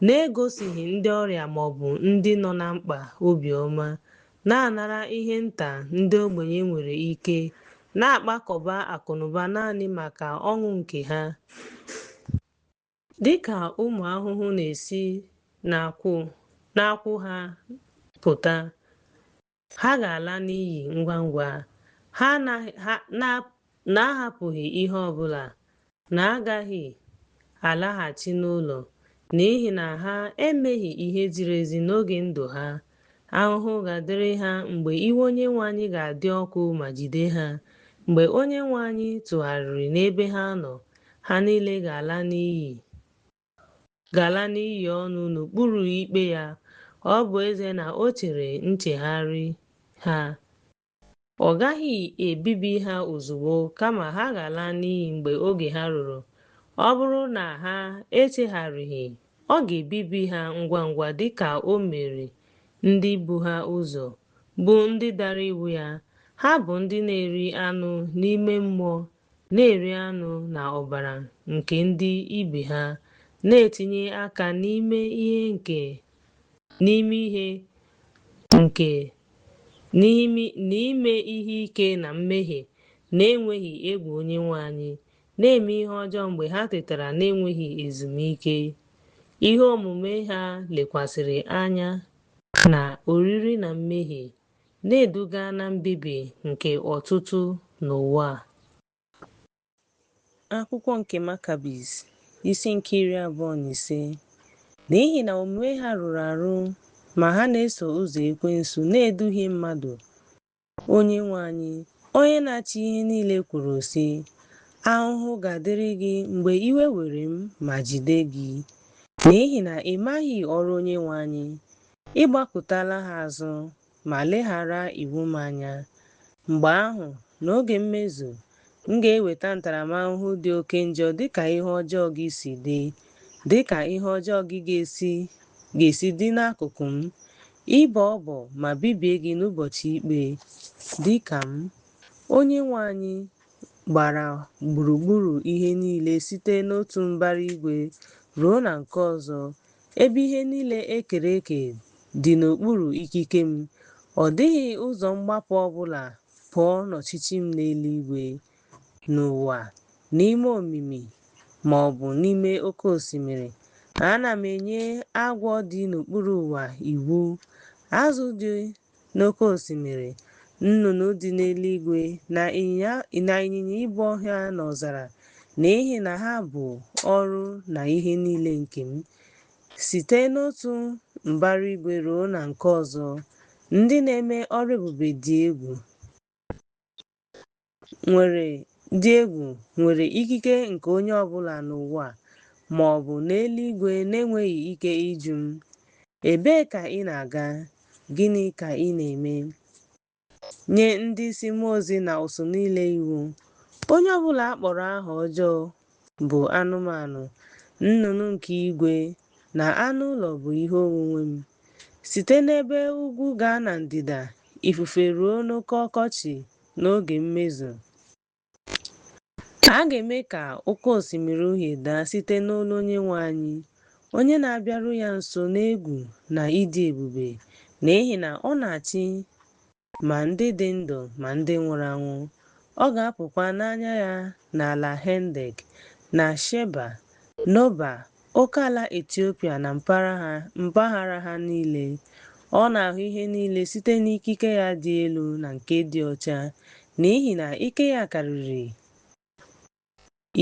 na-egosighị ndị ọrịa ma ọ bụ ndị nọ na mkpa obiọma, na-anara ihe nta ndị ogbenye nwere ike, na-akpakọba akụnụba naanị maka ọṅụ nke ha. Dịka ụmụ ahụhụ na-esi n'akwụ ha pụta, ha ga-ala n'iyi ngwa ngwa. Ha na-ahapụghị ihe ọbụla, na-agaghị alaghachi n'ụlọ, n'ihi na ha emeghị ihe ziri ezi n'oge ndụ ha. Ahụhụ ga-adịrị ha mgbe iwe Onyenwe anyị ga-adị ọkụ ma jide ha. Mgbe Onyenwe anyị tụgharịrị n'ebe ha nọ, ha niile ga-ala n'iyi ọnụ n'okpuru ikpe ya. Ọ bụ eze na o chere nchegharị ha. Ọ gaghị ebibi ha ozugbo, kama ha ga-ala n'iyi mgbe oge ha ruru. Ọ bụrụ na ha echegharịghị, ọ ga-ebibi ha ngwa ngwa dịka o mere ndị bu ha ụzọ, bụ ndị dara iwu ya. Ha bụ ndị na-eri anụ n'ime mmụọ, na-eri anụ na ọbara nke ndị ibe ha, na-etinye aka n'ime ihe ike na mmehie na-enweghị egwu Onyenwe anyị, na-eme ihe ọjọọ mgbe ha tetara n'enweghị ezumike. Ihe omume ha lekwasịrị anya na oriri na mmehie, na-eduga na mbibi nke ọtụtụ n'ụwa. Akwụkwọ nke Makabis, isi nke 25. N'ihi na omume ha rụrụ arụ, ma ha na-eso ụzọ ekwensu na-eduhie mmadụ. Onyenwe anyị, onye na-achị ihe niile kwuru sị, ahụhụ ga-adịrị gị mgbe iwe were m ma jide gị, n'ihi na ị maghị ọrụ Onyenwe anyị. Ị gbakụtala ha azụ ma leghara iwu m anya. Mgbe ahụ, n'oge mmezu, m ga-eweta ntaramahụhụ dị oke njọ dịka ihe ọjọọ gị si dị, dịka ihe ọjọọ gị ga-esi dị n'akụkụ m, ịbọ ọbọ ma bibie gị n'ụbọchị ikpe. Dịka m, Onyenwe anyị, gbara gburugburu ihe niile site n'otu mbara igwe ruo na nke ọzọ, ebe ihe niile e kere eke dị n'okpuru ikike m. Ọ dịghị ụzọ mgbapụ ọbụla pụọ n'ọchịchị m n'eluigwe, n'ụwa, n'ime omimi, ma ọ bụ n'ime oke osimiri. Ana m enye agwọ dị n'okpuru ụwa iwu, azụ dị n'oke osimiri, nnụnụ dị n'eluigwe, na ịnyịnya ibu ọhịa n'ọzara, n'ihi na ha bụ ọrụ na ihe niile nke m. Site n'otu mbara igwe ruo na nke ọzọ, ndị na-eme ọrụ ebube dị egwu nwere ikike nke onye ọbụla n'ụwa ma ọ bụ n'eluigwe na-enweghị ike ịjụ m, ebee ka ị na-aga? Gịnị ka ị na-eme? Nye ndị isi mmụọ ozi na usuu niile iwu, onye ọbụla akpọrọ aha ọjọọ bụ anụmanụ, nnụnụ nke igwe na anụ ụlọ bụ ihe onwunwe m. Site n'ebe ugwu gaa na ndịda, ifufe ruo n'oke ọkọchị n'oge mmezu. A ga-eme ka oke osimiri uhie daa site n'olu Onyenwe anyị, onye na-abịaru ya nso n'egwu na ịdị ebube, n'ihi na ọ na-achị ma ndị dị ndụ ma ndị nwụrụ anwụ. Ọ ga-apụkwa n'anya ya n'ala Hendek, na Sheba, Noba, oke ala Etiopia na mpaghara ha niile. Ọ na-ahụ ihe niile site n'ikike ya dị elu na nke dị ọcha, n'ihi na ike ya karịrị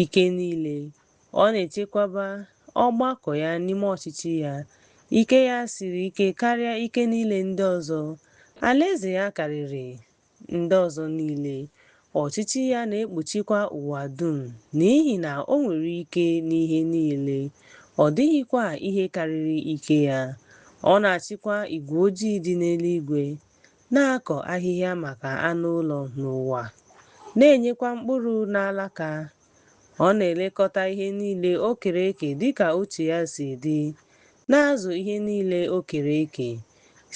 ike niile. Ọ na-echekwaba ọgbakọ ya n'ime ọchịchị ya. Ike ya siri ike karịa ike niile ndị ọzọ. Alaeze ya karịrị ndị ọzọ niile. Ọchịchị ya na-ekpuchikwa ụwa dum, n'ihi na o nwere ike n'ihe niile. Ọ dịghịkwa ihe karịrị ike ya. Ọ na-achịkwa igwe ojii dị n'eluigwe, na-akọ ahịhịa maka anụ ụlọ n'ụwa, na-enyekwa mkpụrụ n'alaka. Ọ na-elekọta ihe niile o kere eke dịka uche ya si dị, na-azụ ihe niile o kere eke,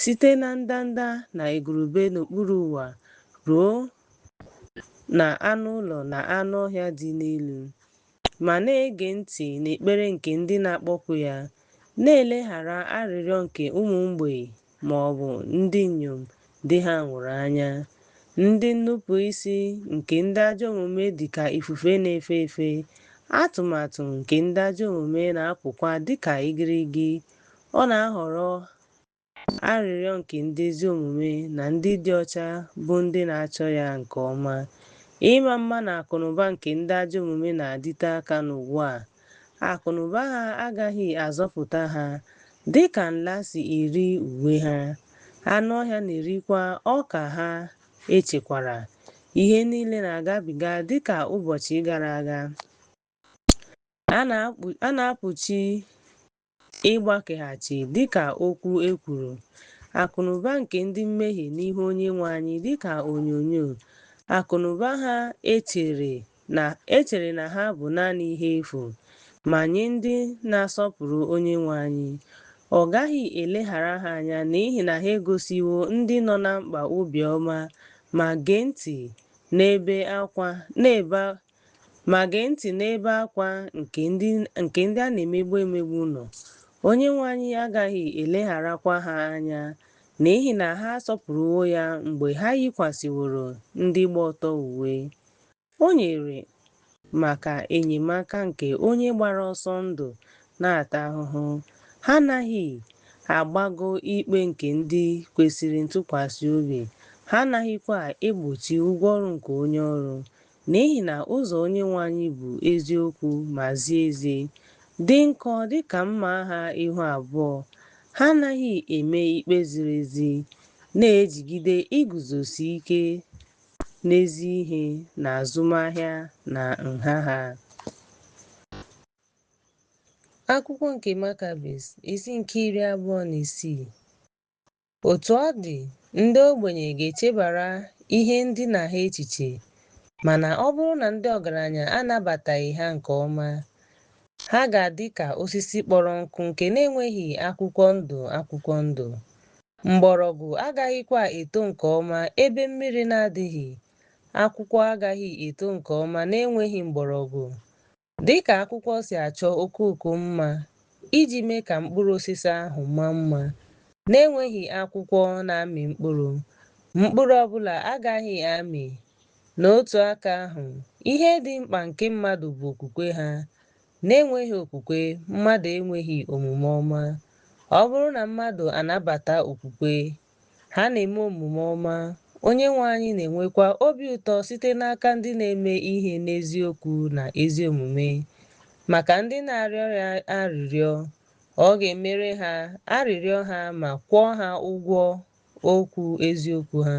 site na ndanda na igurube n'okpuru ụwa ruo na anụ ụlọ na anụ ọhịa dị n'elu, ma na-ege ntị n'ekpere nke ndị na-akpọku ya, na-eleghara arịrịọ nke ụmụ mgbei ma ọ bụ ndị inyom di ha nwụrụ anya. Ndị nnupụ isi nke ndị ajọ omume dị ka ifufe na-efe efe. Atụmatụ nke ndị ajọ omume na-apụkwa dịka igirigi. Ọ na-ahọrọ arịrịọ nke ndị ezi omume na ndị dị ọcha bụ ndị na-achọ ya nke ọma. Ịma mma na akụnụba nke ndị ajọ omume na-adịte aka n'ụwa a. Akụnụba ha agaghị azọpụta ha, dịka nla si eri uwe ha. Anụ ọhịa na-erikwa ọka ha echekwara. Ihe niile na-agabiga dịka ụbọchị gara aga. A na-apụchi ịgbakeghachi dịka okwu ekwuru. Akụnụba nke ndị mmehie n'ihu Onyenwe anyị dịka onyinyo. Akụnụba ha echere na ha bụ naanị ihe efu, ma nye ndị na-asọpụrụ Onyenwe anyị, ọ gaghị eleghara ha anya, n'ihi na ha egosiwo ndị nọ na mkpa obiọma ma gee ntị ma gee ntị n'ebe akwa nke ndị a na-emegbu emegbu nọ. Onyenwe anyị agaghị elegharakwa ha anya, n'ihi na ha asọpụrụwo ya mgbe ha yikwasịworo ndị gba ọtọ uwe. O nyere maka enyemaka nke onye gbara ọsọ ndụ na-ata ahụhụ. Ha anaghị agbago ikpe nke ndị kwesịrị ntụkwasị obi. Ha anaghịkwa egbochi ụgwọ ọrụ nke onye ọrụ, n'ihi na ụzọ Onyenwe anyị bụ eziokwu ma zie ezi, dị nkọ dịka mma agha ihu abụọ. Ha anaghị eme ikpe ziri ezi, na-ejigide iguzosi ike n'ezi ihe n'azụmahịa na nha ha. Akwụkwọ nke Makabis, isi nke 26. Otu ọ dị, ndị ogbenye ga-echebara ihe ndina ha echiche, mana ọ bụrụ na ndị ọgaranya anabataghị ha nke ọma, ha ga-adị ka osisi kpọrọ nkụ nke na-enweghị akwụkwọ ndụ akwụkwọ ndụ. Mgbọrọgwụ agaghịkwa eto nke ọma ebe mmiri na-adịghị. Akwụkwọ agaghị eto nke ọma na-enweghị mgbọrọgwụ. Dịka akwụkwọ si achọ okooko mma iji mee ka mkpụrụ osisi ahụ maa mma, na-enweghị akwụkwọ na-amị mkpụrụ, mkpụrụ ọbụla agaghị amị. N'otu aka ahụ, ihe dị mkpa nke mmadụ bụ okwukwe ha. Na-enweghị okwukwe, mmadụ enweghị omume ọma. Ọ bụrụ na mmadụ anabata okwukwe, ha na-eme omume ọma. Onyenwe anyị na-enwekwa obi ụtọ site n'aka ndị na-eme ihe n'eziokwu na ezi omume. Maka ndị na-arịọ ya arịrịọ, ọ ga-emere ha arịrịọ ha ma kwụọ ha ụgwọ okwu eziokwu ha.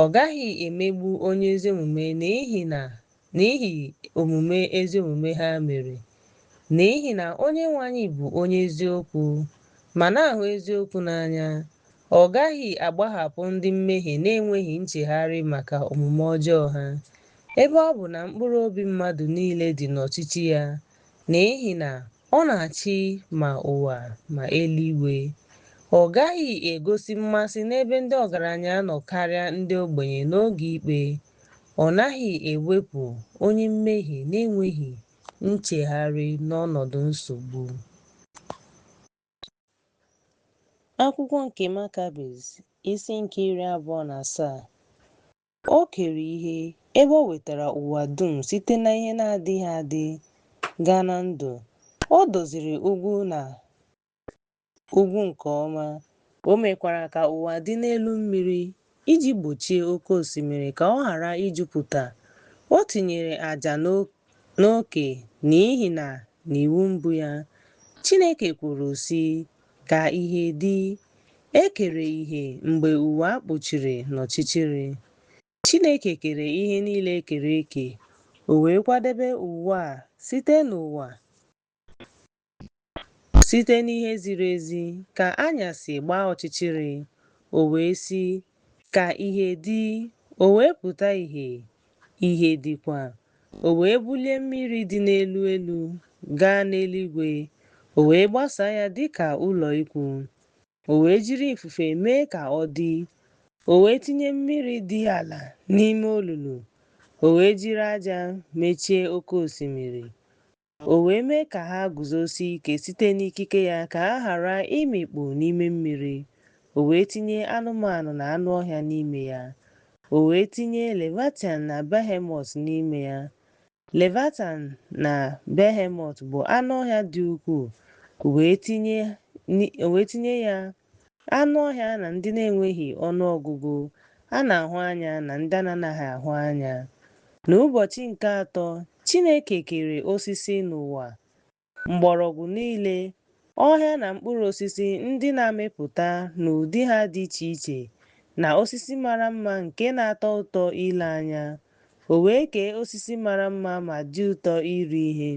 Ọ gaghị emegbu onye ezi omume n'ihi omume ezi omume ha mere. N'ihi na Onyenwe anyị bụ onye eziokwu ma na-ahụ eziokwu n'anya. Ọ gaghị agbahapụ ndị mmehie na-enweghị nchegharị maka omume ọjọọ ha, ebe ọ bụ na mkpụrụ obi mmadụ niile dị n'ọchịchị ya, n'ihi na ọ na-achị ma ụwa ma eluigwe. Ọ gaghị egosi mmasị n'ebe ndị ọgaranya nọ karịa ndị ogbenye n'oge ikpe. Ọ naghị ewepụ onye mmehie na-enweghị nchegharị n'ọnọdụ nsogbu. Akwụkwọ nke Makabis, isi nke 27. O kere ihe ebe o wetara ụwa dum site na ihe na-adịghị adị gaa na ndụ. O doziri ugwu nke ọma. O mekwara ka ụwa dị n'elu mmiri iji gbochie oke osimiri ka ọ ghara ijupụta. O tinyere àjà n'oke n'ihi na n'iwu mbụ ya, Chineke kwuru sị, ka ihe dị. E kere ihe mgbe ụwa kpuchiri n'ọchịchịrị. Chineke kere ihe niile e kere eke. O wee kwadebe ụwa site n'ihe ziri ezi. Ka anyasị gbaa ọchịchịrị, o wee sị, ka ihe dị. O wee pụta ìhè, ìhè dịkwa. O wee bulie mmiri dị n'elu elu gaa n'eluigwe. O wee gbasaa ya dịka ụlọ ikwu. O wee jiri ifufe mee ka ọ dị. O wee tinye mmiri dị ala n'ime olulu. O wee jiri aja mechie oke osimiri. O wee mee ka ha guzosie ike site n'ikike ya, ka ha ghara imikpu n'ime mmiri. O wee tinye anụmanụ na anụ ọhịa n'ime ya. O wee tinye Leviatan na Behemot n'ime ya. Leviatan na Behemot bụ anụ ọhịa dị ukwuu. O wee tinye ya anụ ọhịa na ndị na-enweghị ọnụ ọgụgụ, a na-ahụ anya na ndị na-anaghị ahụ anya. N'ụbọchị nke atọ, Chineke kere osisi n'ụwa, mgbọrọgwụ niile, ọhịa na mkpụrụ osisi ndị na-amịpụta n'ụdị ha dị iche iche, na osisi mara mma nke na-atọ ụtọ ile anya. O wee kee osisi mara mma ma dị ụtọ iri ihe.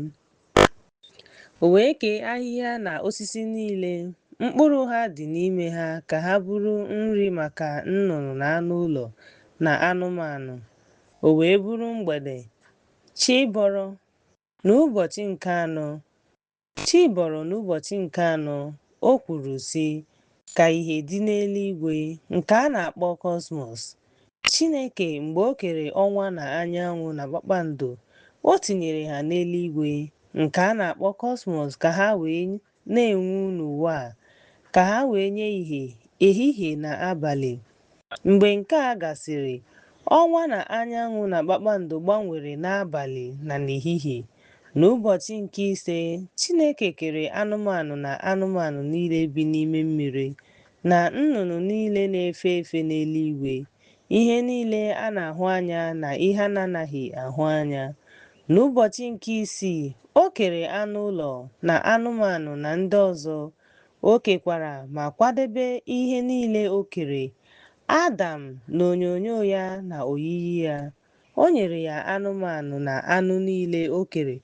O wee kee ahịhịa na osisi niile mkpụrụ ha dị n'ime ha ka ha bụrụ nri maka nnụnụ na anụ ụlọ na anụmanụ. O wee bụrụ mgbede. Chi bọrọ n'ụbọchị nke anọ. O kwuru sị, ka ihe dị n'eluigwe, nke a na-akpọ kosmos. Chineke, mgbe o kere ọnwa na anyanwụ na kpakpando, O tinyere ha n'eluigwe nke a na-akpọ kosmos ka ha wee na-enwu n'ụwa a, ka ha wee nye ìhè ehihie na abalị. Mgbe nke a gasịrị, ọnwa na anyanwụ na kpakpando gbanwere n'abalị na n'ehihie. N'ụbọchị nke ise, Chineke kere anụmanụ na anụmanụ niile bi n'ime mmiri, na nnụnụ niile na-efe efe n'eluigwe, ihe niile a na-ahụ anya na ihe a na-anaghị ahụ anya. N'ụbọchị nke isii, o kere anụ ụlọ na anụmanụ na ndị ọzọ. O kekwara ma kwadebe ihe niile o kere, Adam na onyonyo ya na oyiyi ya. O nyere ya anụmanụ na anụ niile o kere,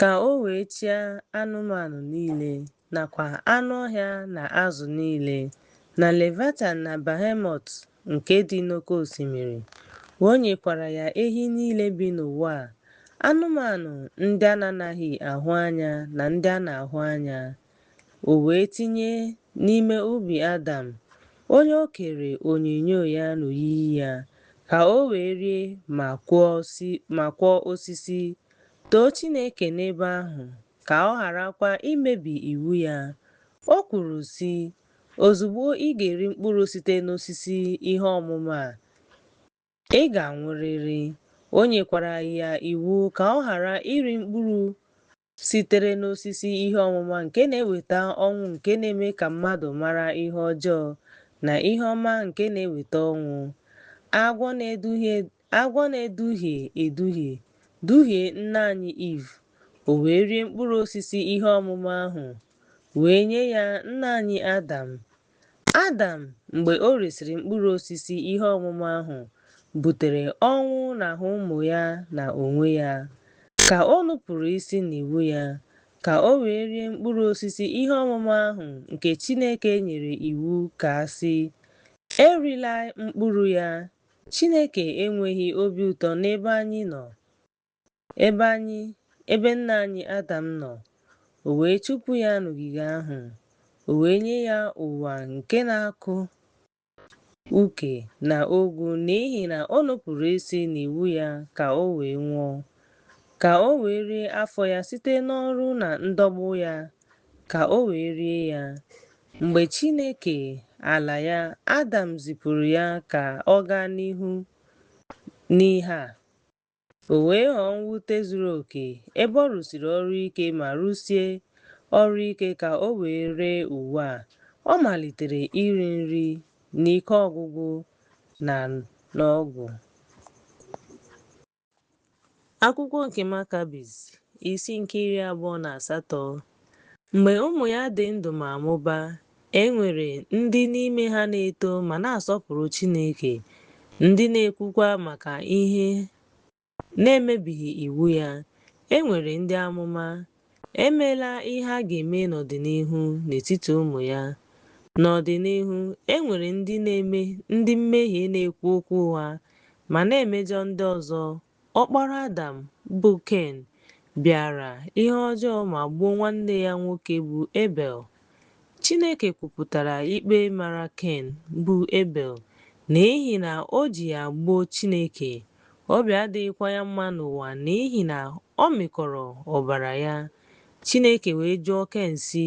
ka o wee chịa anụmanụ niile, nakwa anụ ọhịa na azụ niile, na Leviathan na Behemoth nke dị n'oké osimiri. O nyekwara ya ehi niile bi n'ụwa a, anụmanụ ndị a na-anaghị ahụ anya na ndị a na-ahụ anya. O wee tinye n'ime ubi Adam, onye o kere onyinyo ya na oyiyi ya, ka o wee rie ma kwọọ osisi, too Chineke n'ebe ahụ, ka ọ gharakwa imebi iwu ya. O kwuru sị, ozugbo ị ga-eri mkpụrụ site n'osisi ihe ọmụma a, ị ga-anwụrịrị. O nyekwara ya iwu ka ọ ghara iri mkpụrụ sitere n'osisi ihe ọmụma nke na-eweta ọnwụ, nke na-eme ka mmadụ mara ihe ọjọọ na ihe ọma, nke na-eweta ọnwụ. Agwọ na-eduhie eduhie duhie nne anyị Eve. O wee rie mkpụrụ osisi ihe ọmụma ahụ, wee nye ya nna anyị Adam. Adam, mgbe o risịrị mkpụrụ osisi ihe ọmụma ahụ, butere ọnwụ n'ahụ ụmụ ya na onwe ya. Ka o nupụrụ isi n'iwu ya, ka o wee rie mkpụrụ osisi ihe ọmụma ahụ nke Chineke nyere iwu ka a sị, erila mkpụrụ ya. Chineke enweghị obi ụtọ n'ebe anyị nọ, ebe nna anyị Adam nọ. O wee chụpụ ya n'ogige ahụ. O wee nye ya ụwa nke na-akụ uke na ogwu, n'ihi na o nupụrụ isi n'iwu ya, ka o wee nwụọ, ka o wee rie afọ ya site n'ọrụ na ndọgbu ya, ka o wee rie ya. Mgbe Chineke ala ya, Adam zipụrụ ya ka ọ gaa n'ihu n'ihe a. O wee ghọọ mwute zuru oke ebe ọ rụsiri ọrụ ike ma rụsie ọrụ ike ka o wee ree ụwa a. Ọ malitere iri nri n'ike ọgwụgwụ na n'ọgwụ. Akwụkwọ nke Makabis, isi nke 28. Mgbe ụmụ ya dị ndụ ma mụbaa, e nwere ndị n'ime ha na-eto ma na-asọpụrụ Chineke, ndị na-ekwukwa maka ihe na-emebighị iwu ya. E nwere ndị amụma. Emeela ihe a ga-eme n'ọdịnihu n'etiti ụmụ ya. N'ọdịnihu, e nwere ndị mmehie na-ekwu okwu ụgha ma na-emejọ ndị ọzọ. Ọkpara Adam, bụ Ken, bịara ihe ọjọọ ma gbuo nwanne ya nwoke bụ Ebel. Chineke kwupụtara ikpe mara Ken, bụ Ebel, n'ihi na o ji ya gbuo Chineke. Obi adịghịkwa ya mma n'ụwa n'ihi na ọ mịkọrọ ọbara ya. Chineke wee jụọ Ken sị,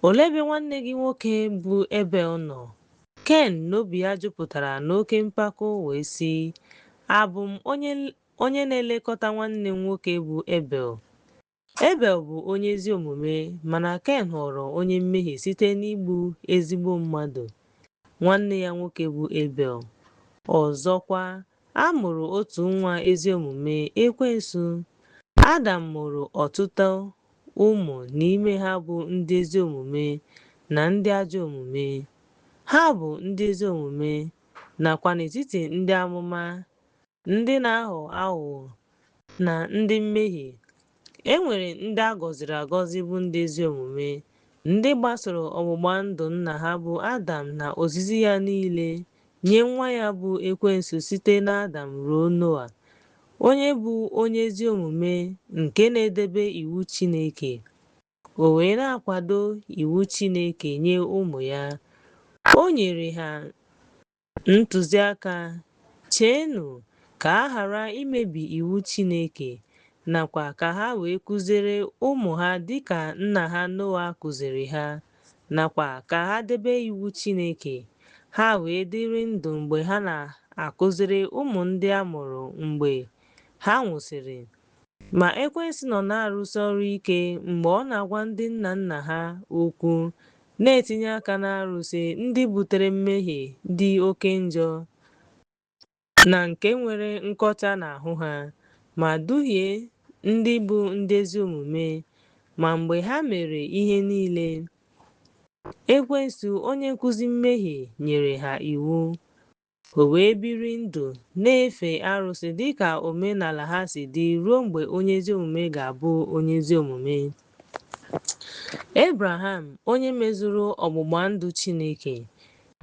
olee ebe nwanne gị nwoke bụ Ebel nọ? Ken n'obi ya jupụtara n'oke mpako wee sị, abụ m onye na-elekọta nwanne m nwoke bụ Ebel? Ebel bụ onye ezi omume, mana Ken ghọrọ onye mmehie site n'igbu ezigbo mmadụ, nwanne ya nwoke bụ Ebel. Ọzọkwa, a mụrụ otu nwa ezi omume, Ekwensu. Adam mụrụ ọtụtụ ụmụ, n'ime ha bụ ndị ezi omume na ndị ajọ omume. Ha bụ ndị ezi omume, nakwa n'etiti ndị amụma, ndị na-aghọ aghụghọ na ndị mmehie. E nwere ndị a gọziri agọzi bụ ndị ezi omume, ndị gbasoro ọgbụgba ndụ nna ha bụ Adam na ozizi ya niile, nye nwa ya bụ Ekwensu site n'Adam ruo Noa, onye bụ onye ezi omume nke na-edebe iwu Chineke. O wee na-akwado iwu Chineke nye ụmụ ya. O nyere ha ntụziaka, cheenụ ka a ghara imebi iwu Chineke, nakwa ka ha wee kụziere ụmụ ha dịka nna ha Noa kụziri ha, nakwa ka ha debe iwu Chineke, ha wee dịrị ndụ mgbe ha na-akụziri ụmụ ndị a mụrụ mgbe ha nwụsịrị. Ma Ekwensu nọ na-arụsi ọrụ ike mgbe ọ na-agwa ndị nna nna ha okwu, na-etinye aka n'arụsị ndị butere mmehie dị oke njọ na nke nwere nkọcha n'ahụ ha, ma duhie ndị bụ ndị ezi omume. Ma mgbe ha mere ihe niile, Ekwensu onye nkuzi mmehie nyere ha iwu, o wee biri ndụ na-efe arụsị dịka omenala ha si dị ruo mgbe onye ezi omume ga-abụ onye ezi omume. Ebraham, onye mezuru ọgbụgba ndụ Chineke,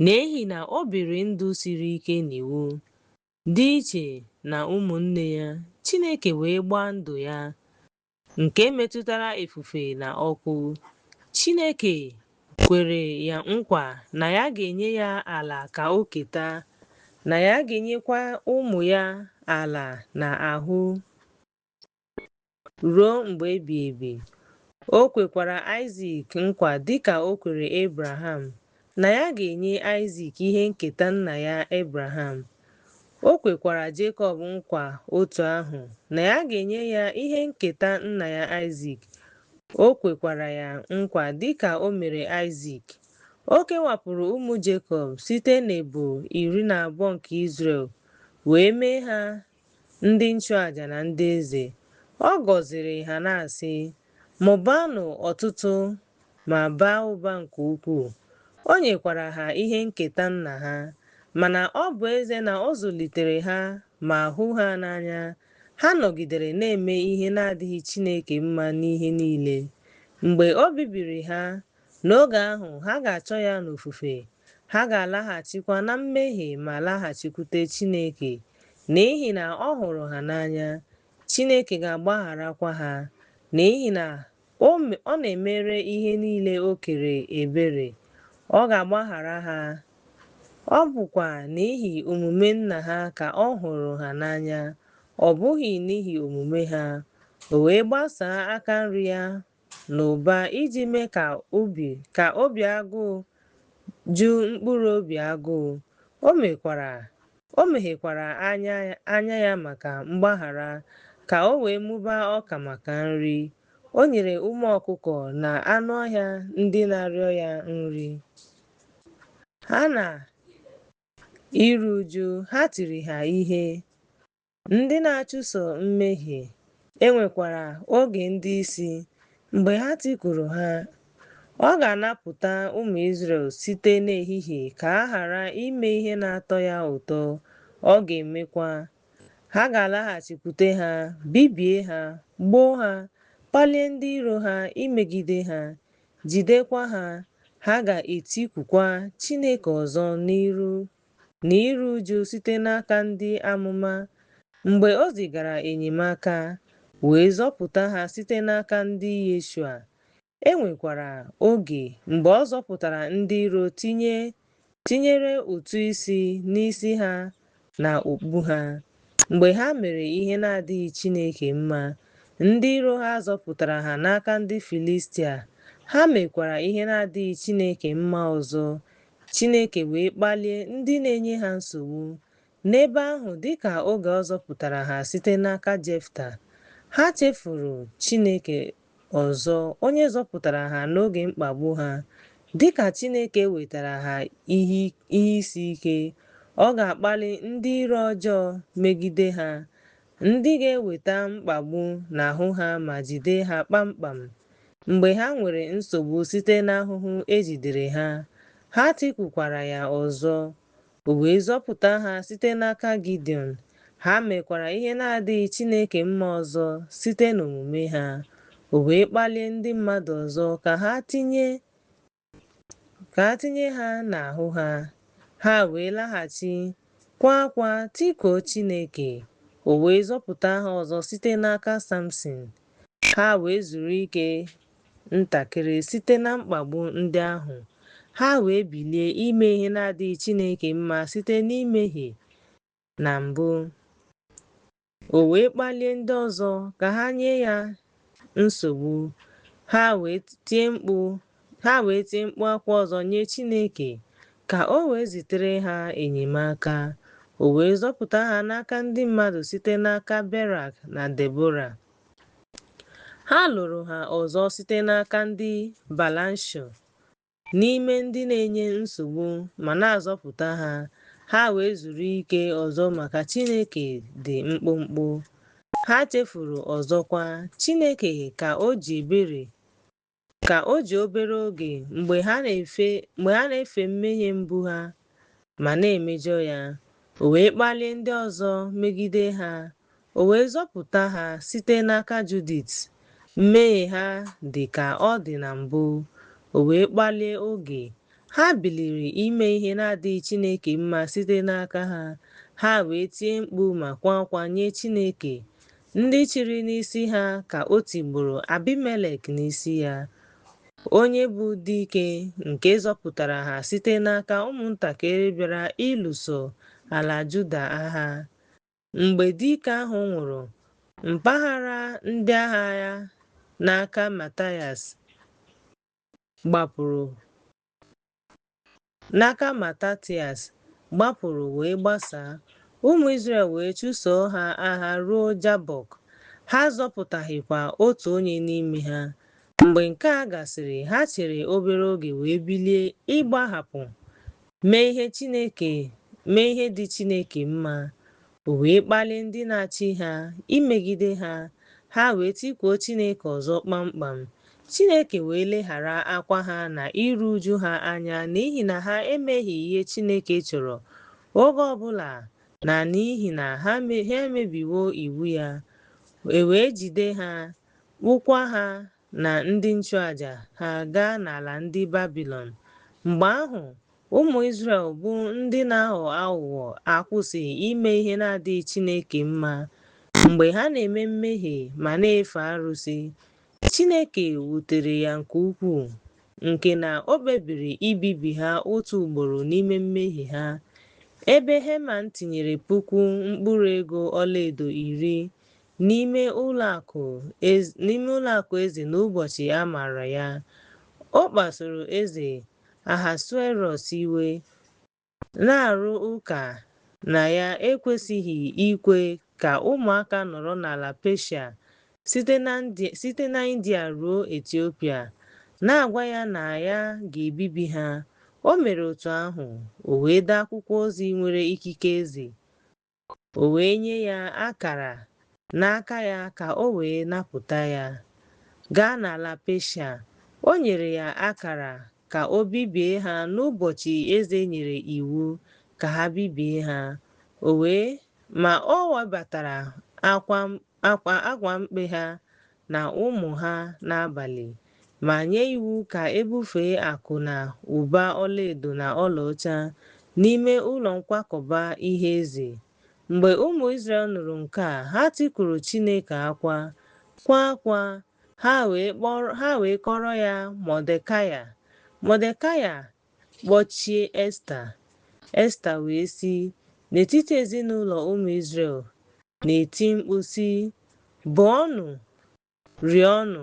n'ihi na o biri ndụ siri ike n'iwu, dị iche na ụmụnne ya, Chineke wee gbaa ndụ ya, nke metụtara ifufe na ọkụ. Chineke kwere ya nkwa na ya ga-enye ya ala ka o keta, na ya ga-enyekwa ụmụ ya ala na ahụ ruo mgbe ebighị ebi. O kwekwara Aịzik nkwa dịka o kwere Ebraham, na ya ga-enye Aịzik ihe nketa nna ya Ebraham. O kwekwara Jekọb nkwa otu ahụ, na ya ga-enye ya ihe nketa nna ya Aịzik. O kwekwara ya nkwa dịka o mere Aịzik. O kewapụrụ ụmụ Jekọb site n'ebo 12 nke Izrel, wee mee ha ndị nchụaja na ndị eze. Ọ gọziri ha na-asị, mụbaanụ ọtụtụ ma baa ụba nke ukwuu. O nyekwara ha ihe nketa nna ha, mana ọ bụ eze na ọ zụlitere ha ma hụ ha n'anya. Ha nọgidere na-eme ihe na-adịghị Chineke mma n'ihe niile. Mgbe o bibiri ha, n'oge ahụ ha ga-achọ ya n'ofufe, ha ga-alaghachikwa na mmehie ma laghachikwute Chineke. N'ihi na ọ hụrụ ha n'anya, Chineke ga-agbagharakwa ha, n'ihi na ọ na-emere ihe niile o kere ebere. Ọ ga-agbaghara ha. Ọ bụkwa n'ihi omume nna ha ka ọ hụrụ ha n'anya, ọ bụghị n'ihi omume ha. O wee gbasaa aka nri ya n'ụba iji mee ka obi agụụ ju mkpụrụ obi agụụ. O meghekwara anya ya maka mgbaghara, ka o wee mụbaa ọka maka nri. O nyere ụmụ ọkụkọ na anụ ọhịa ndị na-arịọ ya nri. Ha na iru uju ha tiri ha ihe. Ndị na-achụso mmehie enwekwara oge ndị isi, mgbe ha tikuru ha. Ọ ga-anapụta ụmụ Izrel site n'ehihie ka ha ghara ime ihe na-atọ ya ụtọ. Ọ ga-emekwa, ha ga-alaghachikwute ha, bibie ha, gbuo ha, kpalie ndị iro ha imegide ha, jidekwa ha. Ha ga-etikwukwa Chineke ọzọ n'iru uju site n'aka ndị amụma, mgbe o zigara enyemaka wee zọpụta ha site n'aka ndị Yeshua. E nwekwara oge mgbe ọ zọpụtara ndị iro tinyere ụtụ isi n'isi ha na okpu ha. Mgbe ha mere ihe na-adịghị Chineke mma, ndị iro ha zọpụtara ha n'aka ndị Filistia. Ha mekwara ihe na-adịghị Chineke mma ọzọ. Chineke wee kpalie ndị na-enye ha nsogbu n'ebe ahụ dịka oge ọ zọpụtara ha site n'aka Jefta. Ha chefuru Chineke ọzọ, onye zọpụtara ha n'oge mkpagbu ha. Dịka Chineke wetara ha ihe isi ike, ọ ga-akpali ndị iro ọjọọ megide ha, ndị ga-eweta mkpagbu n'ahụ ha ma jide ha kpamkpam. Mgbe ha nwere nsogbu site n'ahụhụ ejidere ha, ha tikukwara ya ọzọ. O wee zọpụta ha site n'aka Gidiọn. Ha mekwara ihe na-adịghị Chineke mma ọzọ site n'omume ha. O wee kpalie ndị mmadụ ọzọ ka ha tinye ha n'ahụ ha. Ha wee laghachi, kwaa akwa, tikuo Chineke. O wee zọpụta ha ọzọ site n'aka Samsin. Ha wee zuru ike ntakịrị site na mkpagbu ndị ahụ. Ha wee bilie ime ihe na-adịghị Chineke mma site n'imehie na mbụ. O wee kpalie ndị ọzọ ka ha nye ya nsogbu. Ha wee tie mkpu akwa ọzọ nye Chineke ka o wee zitere ha enyemaka. O wee zọpụta ha n'aka ndị mmadụ site n'aka Berak na Debora. Ha lụrụ ha ọzọ site n'aka ndị Balasha n'ime ndị na-enye nsogbu ma na-azọpụta ha. Ha wee zuru ike ọzọ maka Chineke dị mkpụmkpụ. Ha chefuru ọzọkwa Chineke ka o ji obere oge mgbe ha na-efe mmehie mbụ ha ma na-emejọ ya. O wee kpalie ndị ọzọ megide ha. O wee zọpụta ha site n'aka Judit. Mmehie ha dị ka ọ dị na mbụ. O wee kpalie oge ha biliri ime ihe na-adịghị Chineke mma site n'aka ha. Ha wee tie mkpu ma kwa akwa nye Chineke. Ndị chịrị n'isi ha ka o tigburu Abimelek n'isi ya, onye bụ dike nke zọpụtara ha site n'aka ụmụntakịrị bịara ịlụso ala Juda agha. Mgbe dike ahụ nwụrụ, mpaghara ndị agha ya n'aka Matatias gbapụrụ wee gbasaa. Ụmụ Izrel wee chụso ha agha ruo Jabọk. Ha zọpụtaghịkwa otu onye n'ime ha. Mgbe nke a gasịrị, ha chere obere oge wee bilie ịgbahapụ mee ihe dị Chineke mma. O wee kpalie ndị na-achị ha imegide ha. Ha wee tikuo Chineke ọzọ kpamkpam. Chineke wee leghara akwa ha na iru uju ha anya n'ihi na ha emeghị ihe Chineke chọrọ oge ọbụla na n'ihi na ha emebiwo iwu ya. E wee jide ha, kpụkwa ha na ndị nchụaja ha gaa n'ala ndị Babilọn. Mgbe ahụ, ụmụ Izrel bụ ndị na-aghọ aghụghọ akwụsịghị ime ihe na-adịghị Chineke mma. Mgbe ha na-eme mmehie ma na-efe arụsị, Chineke wutere ya nke ukwuu, nke na o kpebiri ibibi ha otu ugboro n'ime mmehie ha. Ebe Heman tinyere puku mkpụrụ ego ọlaedo 10 n'ime ụlọakụ eze n'ụbọchị a mara ya, ọ kpasuru eze Ahasuerọs iwe, na-arụ ụka na ya ekwesịghị ikwe ka ụmụaka nọrọ n'ala Peshia site na India ruo Etiopia, na-agwa ya na ya ga-ebibi ha. O mere otu ahụ. O wee dee akwụkwọ ozi nwere ikike eze. O wee nye ya akara n'aka ya ka o wee napụta ya gaa n'ala Peshia. O nyere ya akara ka o bibie ha n'ụbọchị eze nyere iwu ka ha bibie ha. Ma o webatara akwa mkpe ha na ụmụ ha n'abalị, ma nye iwu ka ebufee akụ na ụba ọlaedo na ọlaọcha n'ime ụlọ nkwakọba ihe eze. Mgbe ụmụ Izrel nụrụ nke a, ha tikuru Chineke akwa, kwa akwa. Ha wee kọrọ ya Mọdekai. Mọdekai kpọchie Esta. Esta wee si n'etiti ezinụlọ ụmụ Izrel na-eti mkpu sị, "Bụọnụ, rịọnụ,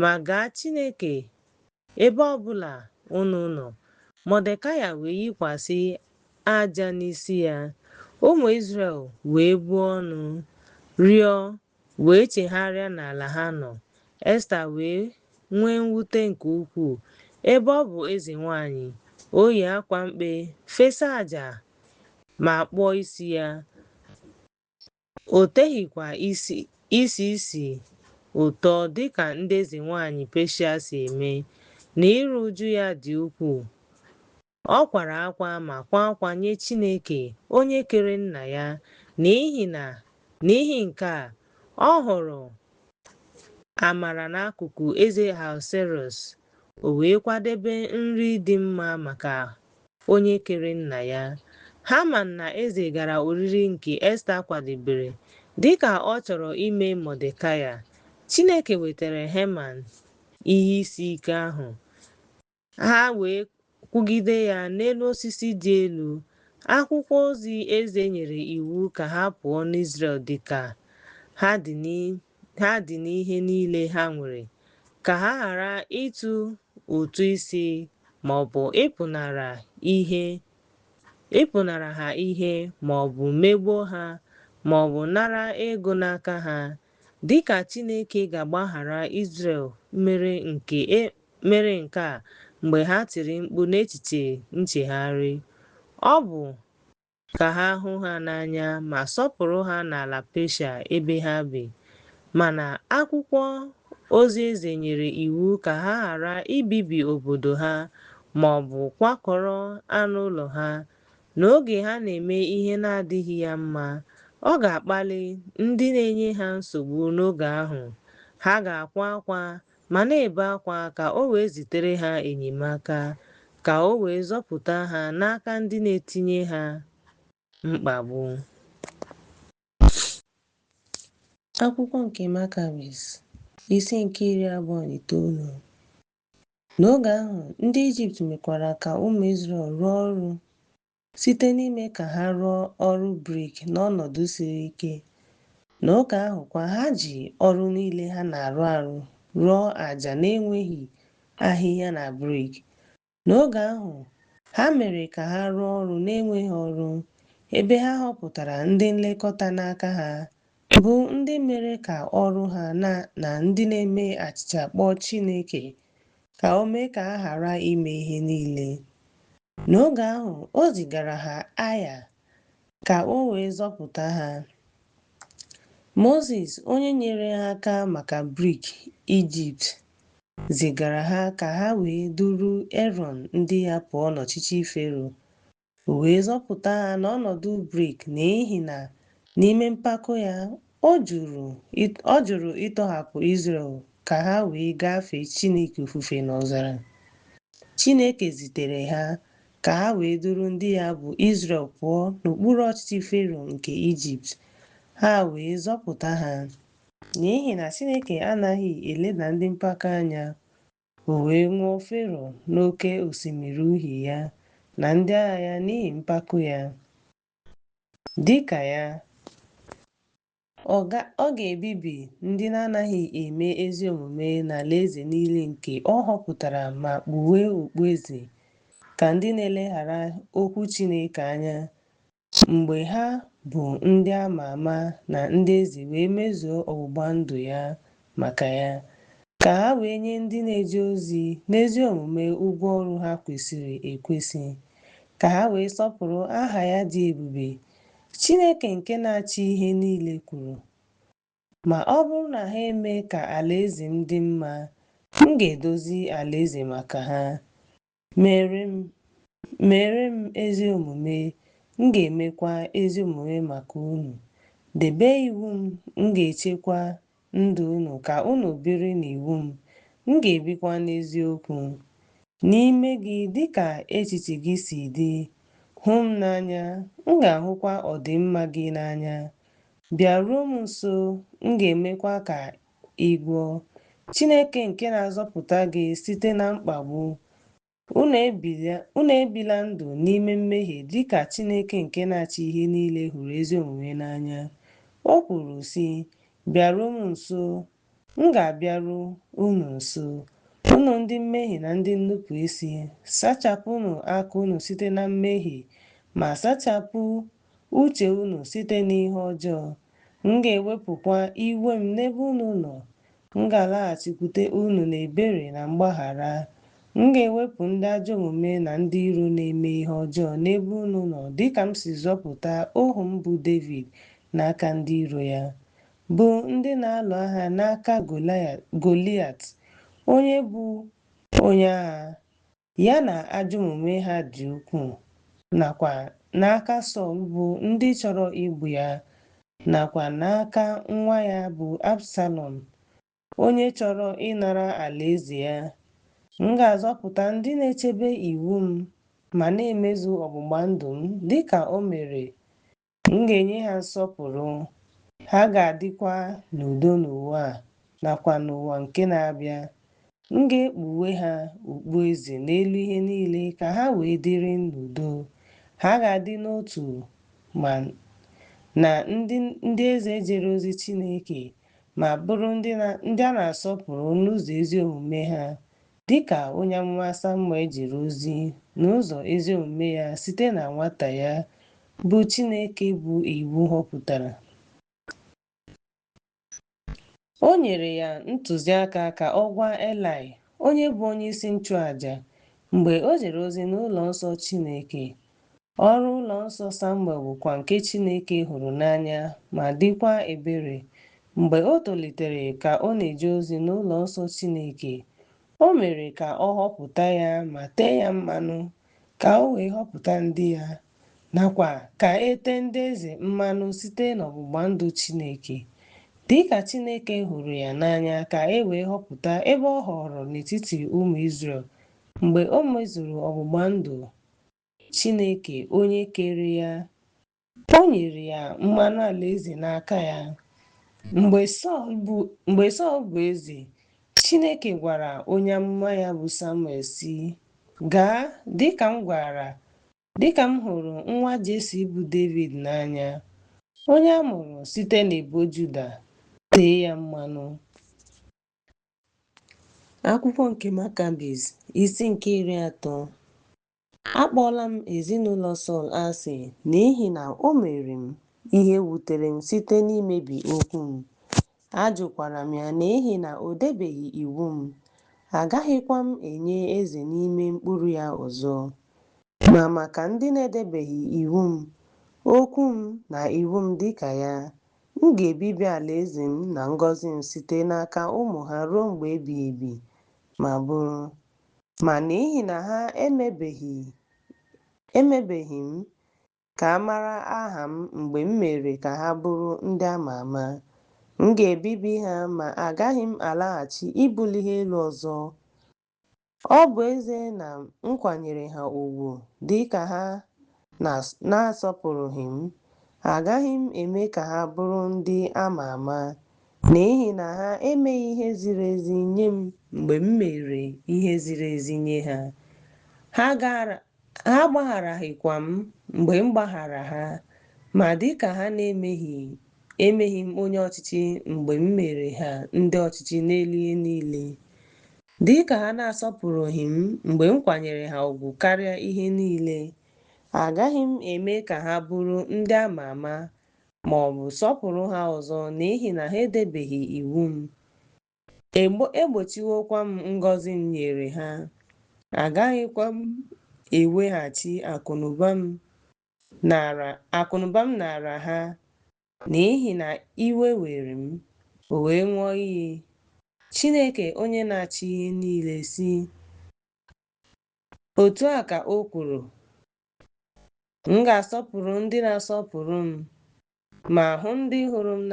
ma gaa Chineke ebe ọbụla unu nọ." Mọdekai wee yikwasị aja n'isi ya. Ụmụ Izrel wee buo ọnụ, rịọ, wee chegharịa n'ala ha nọ. Esta wee nwee mwute nke ukwuu. Ebe ọ bụ eze nwanyị, o yi akwa mkpe, fesa aja ma kpụọ isi ya. O teghịkwa isi ụtọ dịka ndị eze nwanyị Peshia si eme, na iru uju ya dị ukwuu. Ọ kwara akwa ma kwa akwa nye Chineke onye kere nna ya. N'ihi nke a, ọ hụrụ amara n'akụkụ eze Ahasuerọs. O wee kwadebe nri dị mma maka onye kere nna ya. Haman na eze gara oriri nke Esta kwadebere dịka ọ chọrọ ime Mọdekai. Chineke wetara Heman ihe isi ike ahụ. Ha wee kwụgide ya n'elu osisi dị elu. Akwụkwọ ozi eze nyere iwu ka ha pụọ n'Izrel dịka ha dị n'ihe niile ha nwere, ka ha ghara ịtụ ụtụ isi maọbụ ịpụnara ha ihe maọbụ megbuo ha maọbụ nara ego n'aka ha, dịka Chineke ga-agbaghara Izrel mere nke a mgbe ha tiri mkpu n'echiche nchegharị. Ọ bụ ka ha hụ ha n'anya ma sọpụrụ ha n'ala Peshia ebe ha bi. Mana akwụkwọ ozi eze nyere iwu ka ha ghara ibibi obodo ha ma ọ bụ kwakọrọ anụ ụlọ ha. N'oge ha na-eme ihe na-adịghị ya mma, ọ ga-akpali ndị na-enye ha nsogbu n'oge ahụ. Ha ga-akwa akwa ma na-ebe akwa ka o wee zitere ha enyemaka, ka o wee zọpụta ha n'aka ndị na-etinye ha mkpagbu. Akwụkwọ nke Makabis, isi nke 29. N'oge ahụ, ndị Ijipt mekwara ka ụmụ Izrel rụọ ọrụ site n'ime ka ha rụọ ọrụ brik n'ọnọdụ siri ike. N'oge ahụ kwa, ha ji ọrụ niile ha na-arụ rụọ àjà na-enweghị ahịhịa na brik. N'oge ahụ, ha mere ka ha rụọ ọrụ na-enweghị ọrụ, ebe ha họpụtara ndị nlekọta n'aka ha, bụ ndị mere ka ọrụ ha na ndị na-eme achịcha kpọọ Chineke, ka o mee ka ha ghara ime ihe niile. N'oge ahụ, o zigara ha Aya ka o wee zọpụta ha. Mozis, onye nyere ha aka maka brik Ijipt, zigara ha ka ha wee duru Erọn ndị ya pụọ n'ọchịchị Fero. O wee zọpụta ha n'ọnọdụ brik n'ihi na n'ime mpako ya, ọ jụrụ ịtọhapụ Izrel ka ha wee gafee Chineke ofufe n'ọzara. Chineke zitere ha ka ha wee duru ndị ya bụ Izrel pụọ n'okpuru ọchịchị Fero nke Ijipt. Ha wee zọpụta ha. N'ihi na Chineke anaghị eleda ndị mpako anya, o wee nwụọ Fero n'oké osimiri uhie ya na ndị agha ya n'ihi mpako ya. Dịka ya, ọ ga-ebibi ndị na-anaghị eme ezi omume n'alaeze niile nke ọ họpụtara ma kpuwee okpueze, ka ndị na-eleghara okwu Chineke anya mgbe ha bụ ndị a ma ama na ndị eze, wee mezuo ọgbụgba ndụ ya maka ya, ka ha wee nye ndị na-eje ozi n'ezi omume ụgwọ ọrụ ha kwesịrị ekwesị, ka ha wee sọpụrụ aha ya dị ebube. Chineke nke na-achị ihe niile kwuru, ma ọ bụrụ na ha eme ka alaeze m dị mma, m ga-edozi alaeze maka ha. Mere m ezi omume, m ga-emekwa ezi omume maka unu. Debe iwu m ga-echekwa ndụ unu ka unu biri n'iwu m ga-ebikwa n'eziokwu n'ime gị dịka echiche gị si dị. Hụ m n'anya, m ga-ahụkwa ọdịmma gị n'anya. Bịaruo m nso, m ga-emekwa ka ị gwọọ. Chineke nke na-azọpụta gị site na mkpagbu. Unu ebila ndụ n'ime mmehie dịka Chineke nke na-achị ihe niile hụrụ ezi omume n'anya. O kwuru sị, bịaruo m nso, m ga-abịaru unu nso. Unu ndị mmehie na ndị nnupụisi, sachapụnụ aka unu site na mmehie, ma sachapụ uche unu site n'ihe ọjọọ. M ga-ewepụkwa iwe m n'ebe unu nọ. M ga-alaghachikwute unu n'ebere na mgbaghara. M ga-ewepụ ndị ajọ omume na ndị iro na-eme ihe ọjọọ n'ebe unu nọ, dịka m si zọpụta ohu m bụ David n'aka ndị iro ya, bụ ndị na-alụ agha n'aka Goliat, onye bụ onye agha ya na ajọ omume ha dị ukwuu, nakwa n'aka Sọl bụ ndị chọrọ igbu ya, nakwa n'aka nwa ya bụ Absalọm, onye chọrọ ịnara alaeze ya. M ga-azọpụta ndị na-echebe iwu m ma na-emezu ọgbụgba ndụ m dịka o mere. M ga-enye ha nsọpụrụ. Ha ga-adịkwa n'udo n'ụwa a nakwa n'ụwa nke na-abịa. M ga-ekpuwe ha okpueze n'elu ihe niile ka ha wee dịrị n'udo. Ha ga-adị n'otu na ndị eze jere ozi Chineke ma bụrụ ndị a na-asọpụrụ n'ụzọ ezi omume ha, dịka onye amụma Samuel jere ozi n'ụzọ ezi omume ya site na nwata ya, bụ Chineke bụ iwu họpụtara. O nyere ya ntụziaka ka ọ gwa Eli, onye bụ onye isi nchụàjà, mgbe o jere ozi n'ụlọ nsọ Chineke. Ọrụ ụlọ nsọ Samuel bụkwa nke Chineke hụrụ n'anya ma dịkwa ebere. Mgbe o tolitere ka ọ na-eje ozi n'ụlọ nsọ Chineke, o mere ka ọ họpụta ya ma tee ya mmanụ ka o wee họpụta ndị ya, nakwa ka etee ndị eze mmanụ site n'ọgbụgba ndụ Chineke. Dịka Chineke hụrụ ya n'anya ka e wee họpụta ebe ọ họrọ n'etiti ụmụ Izrel, mgbe o mezuru ọgbụgba ndụ Chineke onye kere ya, o nyere ya mmanụ alaeze n'aka ya. Mgbe Sọl bụ eze, Chineke gwara onye amụma ya bụ Samuel sị, "Gaa, dịka m hụrụ nwa Jesi bụ David n'anya, onye a mụrụ site n'ebo Juda, tee ya mmanụ." Akwụkwọ nke Makabis, isi nke 30. Akpọọla m ezinụlọ Sọl asị n'ihi na o mere m ihe wutere m site n'imebi okwu m. Ajụkwara m ya n'ihi na o debeghị iwu m. Agaghịkwa m enye eze n'ime mkpụrụ ya ọzọ. Ma maka ndị na-edebeghị iwu m, okwu m na iwu m dịka ya, m ga-ebibi alaeze m na ngọzi m site n'aka ụmụ ha ruo mgbe ebighị ebi. Ma n'ihi na ha emebeghị m ka a mara aha m mgbe m mere ka ha bụrụ ndị a ma ama, m ga-ebibi ha ma agaghị m alaghachi ibuli ha elu ọzọ. Ọ bụ ezie na m kwanyere ha ùgwù dị ka ha na-asọpụrụghị m, agaghị m eme ka ha bụrụ ndị a ma ama, n'ihi na ha emeghị ihe ziri ezi nye m mgbe m mere ihe ziri ezi nye ha. Ha agbagharaghịkwa m mgbe m gbaghara ha, ma dịka ha emeghị m onye ọchịchị mgbe m mere ha ndị ọchịchị n'elu ihe niile. Dịka ha na-asọpụrụghị m mgbe m kwanyere ha ùgwù karịa ihe niile, agaghị m eme ka ha bụrụ ndị a ma ama ma ọ bụ sọpụrụ ha ọzọ n'ihi na ha edebeghị iwu m. Egbochiwokwa m ngọzi m nyere ha. Agaghịkwa m eweghachi akụnụba m nara ha, n'ihi na iwe were m, o wee ṅụọ iyi. Chineke onye na-achị ihe niile sị, "Otu a ka o kwuru, m ga-asọpụrụ ndị na-asọpụrụ m, ma hụ ndị hụrụ m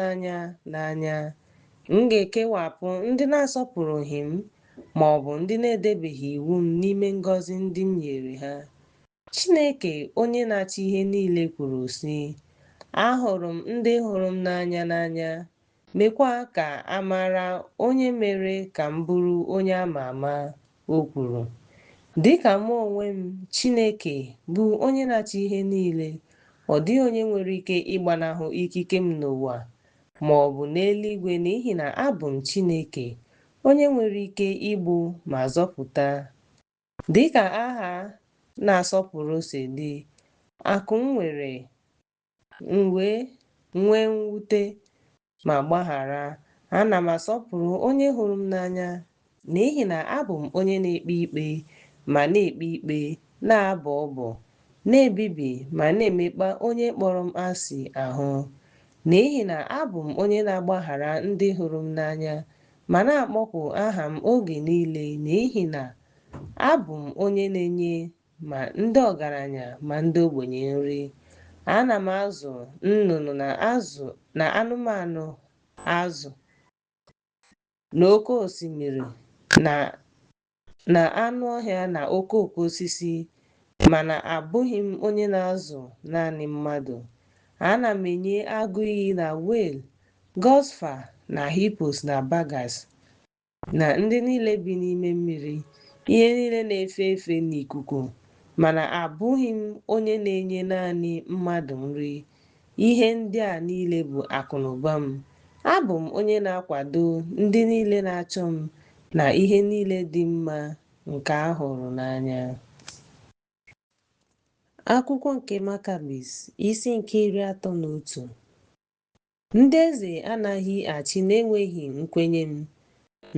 n'anya. M ga-ekewapụ ndị na-asọpụrụghị m ma ọ bụ ndị na-edebeghị iwu m n'ime ngọzi ndị m nyere ha." Chineke onye na-achị ihe niile kwuru sị, "Ahụrụ m ndị hụrụ m n'anya, mekwa ka a mara onye mere ka m bụrụ onye a ma ama." O kwuru, "Dịka mụ onwe m, Chineke, bụ onye na-achị ihe niile, ọ dịghị onye nwere ike ịgbanahụ ikike m n'ụwa ma ọ bụ n'eluigwe, n'ihi na abụ m Chineke, onye nwere ike igbu ma zọpụta. Dịka aha na-asọpụrụ si dị, akụ m nwere, m wee nwee mwute ma gbaghara. Ana m asọpụrụ onye hụrụ m n'anya, n'ihi na abụ m onye na-ekpe ikpe ma na-ekpe ikpe, na-abọ ọbọ, na-ebibi ma na-emekpa onye kpọrọ m asị ahụ. N'ihi na abụ m onye na-agbaghara ndị hụrụ m n'anya ma na-akpọku aha m oge niile, n'ihi na abụ m onye na-enye ma ndị ọgaranya ma ndị ogbenye nri. Ana m azụ nnụnụ na anụmanụ azụ n'oké osimiri na anụ ọhịa na okooko osisi, mana abụghị m onye na-azụ naanị mmadụ. Ana m enye agụ iyi na whale, gosfar na hippos na bagas, na ndị niile bi n'ime mmiri, ihe niile na-efe efe n'ikuku, mana abụghị m onye na-enye naanị mmadụ nri. Ihe ndị a niile bụ akụnụba m. Abụ m onye na-akwado ndị niile na-achọ m na ihe niile dị mma nke a hụrụ n'anya. Akwụkwọ nke Makabis, isi nke 31. Ndị eze anaghị achị n'enweghị nkwenye m.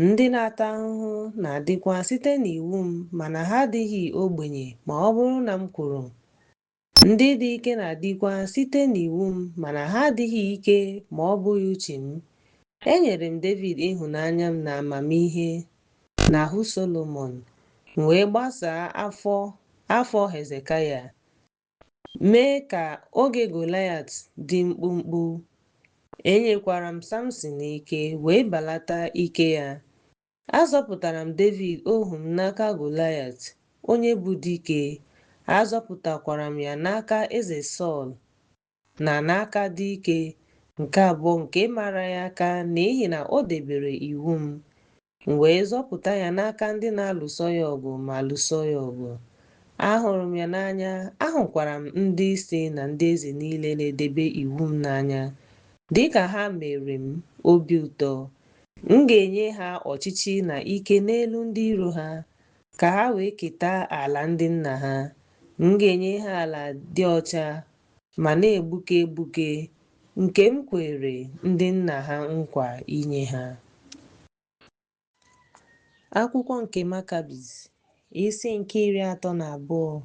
Ndị na-ata ahụhụ na-adịkwa site n'iwu m, mana ha adịghị ogbenye ma ọ bụrụ na m kwuru. Ndị dị ike na-adịkwa site n'iwu m, mana ha adịghị ike ma ọ bụghị uche m. Enyere m David ịhụnanya m na amamihe n'ahụ Solomọn, m wee gbasaa afọ Hezekaya, mee ka oge Golaịat dị mkpụmkpụ. Enyekwara m Samsin ike wee belata ike ya. Azọpụtara m David ohu m n'aka Golaịat, onye bụ dike. Azọpụtakwara m ya n'aka eze Sọl na n'aka dike nke abụọ nke mara ya aka, n'ihi na o debere iwu m. M wee zọpụta ya n'aka ndị na-alụso ya ọgụ ma lụso ya ọgụ. Ahụrụ m ya n'anya, ahụkwara m ndị isi na ndị eze niile na-edebe iwu m n'anya. Dịka ha mere m obi ụtọ, m ga-enye ha ọchịchị na ike n'elu ndị iro ha, ka ha wee keta ala ndị nna ha. M ga-enye ha ala dị ọcha ma na-egbuke egbuke, nke m kwere ndị nna ha nkwa inye ha. Akwụkwọ nke Makabis, isi nke 32.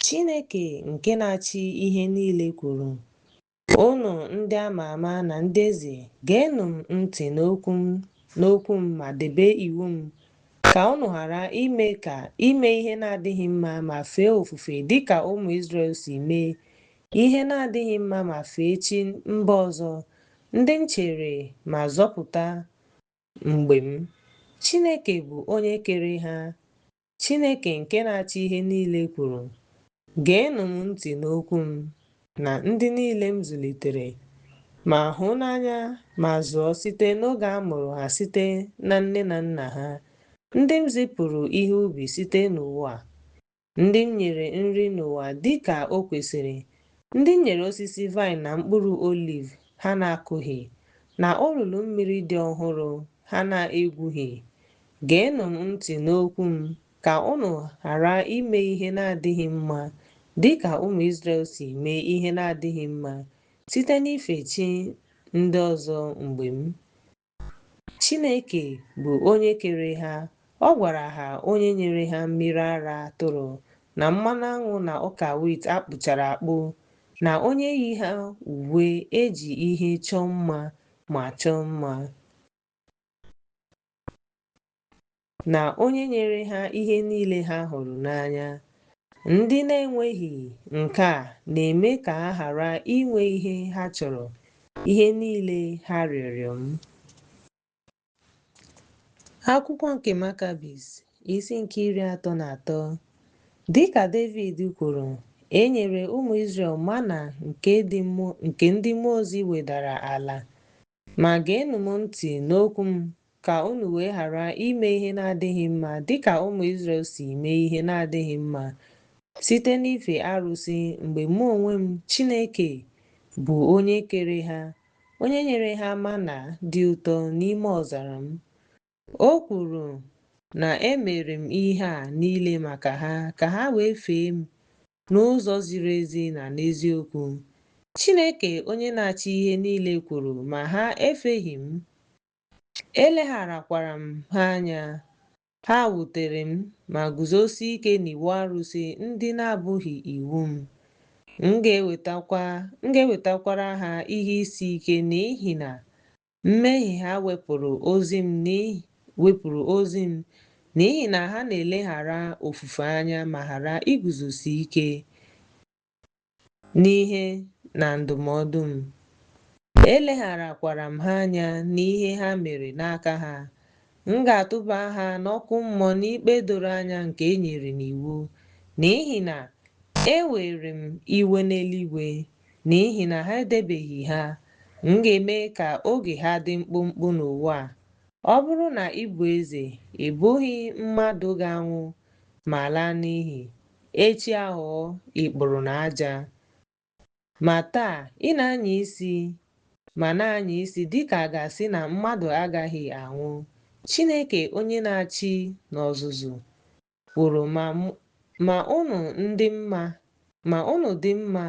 Chineke nke na-achị ihe niile kwuru, unu ndị ama ama na ndị eze, geenụ m ntị n'okwu m ma debe iwu m, ka unu ghara ime ihe na-adịghị mma ma fee ofufe dịka ụmụ Izrel si mee ihe na-adịghị mma ma fee chi mba ọzọ, ndị m chere ma zọpụta mgbe m. Chineke bụ onye kere ha. Chineke nke na-achị ihe niile kwuru, geenụ m ntị n'okwu m, na ndị niile m zụlitere ma hụ n'anya ma zụọ site n'oge a mụrụ ha site na nne na nna ha, ndị m zipụrụ ihe ubi site n'ụwa, ndị m nyere nri n'ụwa dịka o kwesịrị, ndị m nyere osisi vaịn na mkpụrụ oliv ha na-akụghị, na olulu mmiri dị ọhụrụ ha na-egwughị. Geenụ m ntị n'okwu m, ka unu ghara ime ihe na-adịghị mma dịka ụmụ Izrel si mee ihe na-adịghị mma site n'ife chi ndị ọzọ mgbe m. Chineke bụ onye kere ha. Ọ gwara ha onye nyere ha mmiri ara atụrụ na mmanụ aṅụ na ọka wit akpụchara akpụ, na onye yi ha uwe eji ihe chọọ mma ma chọọ mma, na onye nyere ha ihe niile ha hụrụ n'anya. Ndị na-enweghị nke a na-eme ka ha ghara inwe ihe ha chọrọ, ihe niile ha rịọrọ m. Akwụkwọ nke Makabis, isi nke 33. Dịka David kwuru, e nyere ụmụ Izrel mana nke ndị mmụọ ozi wedara ala. Ma geenụ m ntị n'okwu m, ka unu wee ghara ime ihe na-adịghị mma dịka ụmụ Izrel si mee ihe na-adịghị mma site n'ife arụsị, mgbe mụ onwe m, Chineke, bụ onye kere ha, onye nyere ha mana dị ụtọ n'ime ọzara m. O kwuru na emere m ihe a niile maka ha, ka ha wee fee m n'ụzọ ziri ezi na n'eziokwu. Chineke onye na-achị ihe niile kwuru, ma ha efeghị m. Elegharakwara m ha anya. Ha wutere m ma guzosie ike n'iwu arụsị ndị na-abụghị iwu m. M ga-ewetakwara ha ihe isi ike n'ihi na mmehie ha wepụrụ ozi m, n'ihi na ha na-eleghara ofufe anya ma ghara iguzosi ike n'ihe na ndụmọdụ m. Elegharakwara m ha anya n'ihe ha mere n'aka ha. M ga-atụba ha n'ọkụ mmụọ n'ikpe doro anya nke e nyere n'iwu, n'ihi na ewere m iwe n'eluigwe, n'ihi na ha edebeghị ha. M ga-eme ka oge ha dị mkpụmkpụ n'ụwa. Ọ bụrụ na ị bụ eze, ị bụghị mmadụ ga-anwụ ma laa n'iyi, echi aghọọ ikpuru na aja. Ma taa ị na-anya isi ma na-anya isi dịka a ga-asị na mmadụ agaghị anwụ. Chineke onye na-achị n'ọzụzụ kwuru ma unu dị mma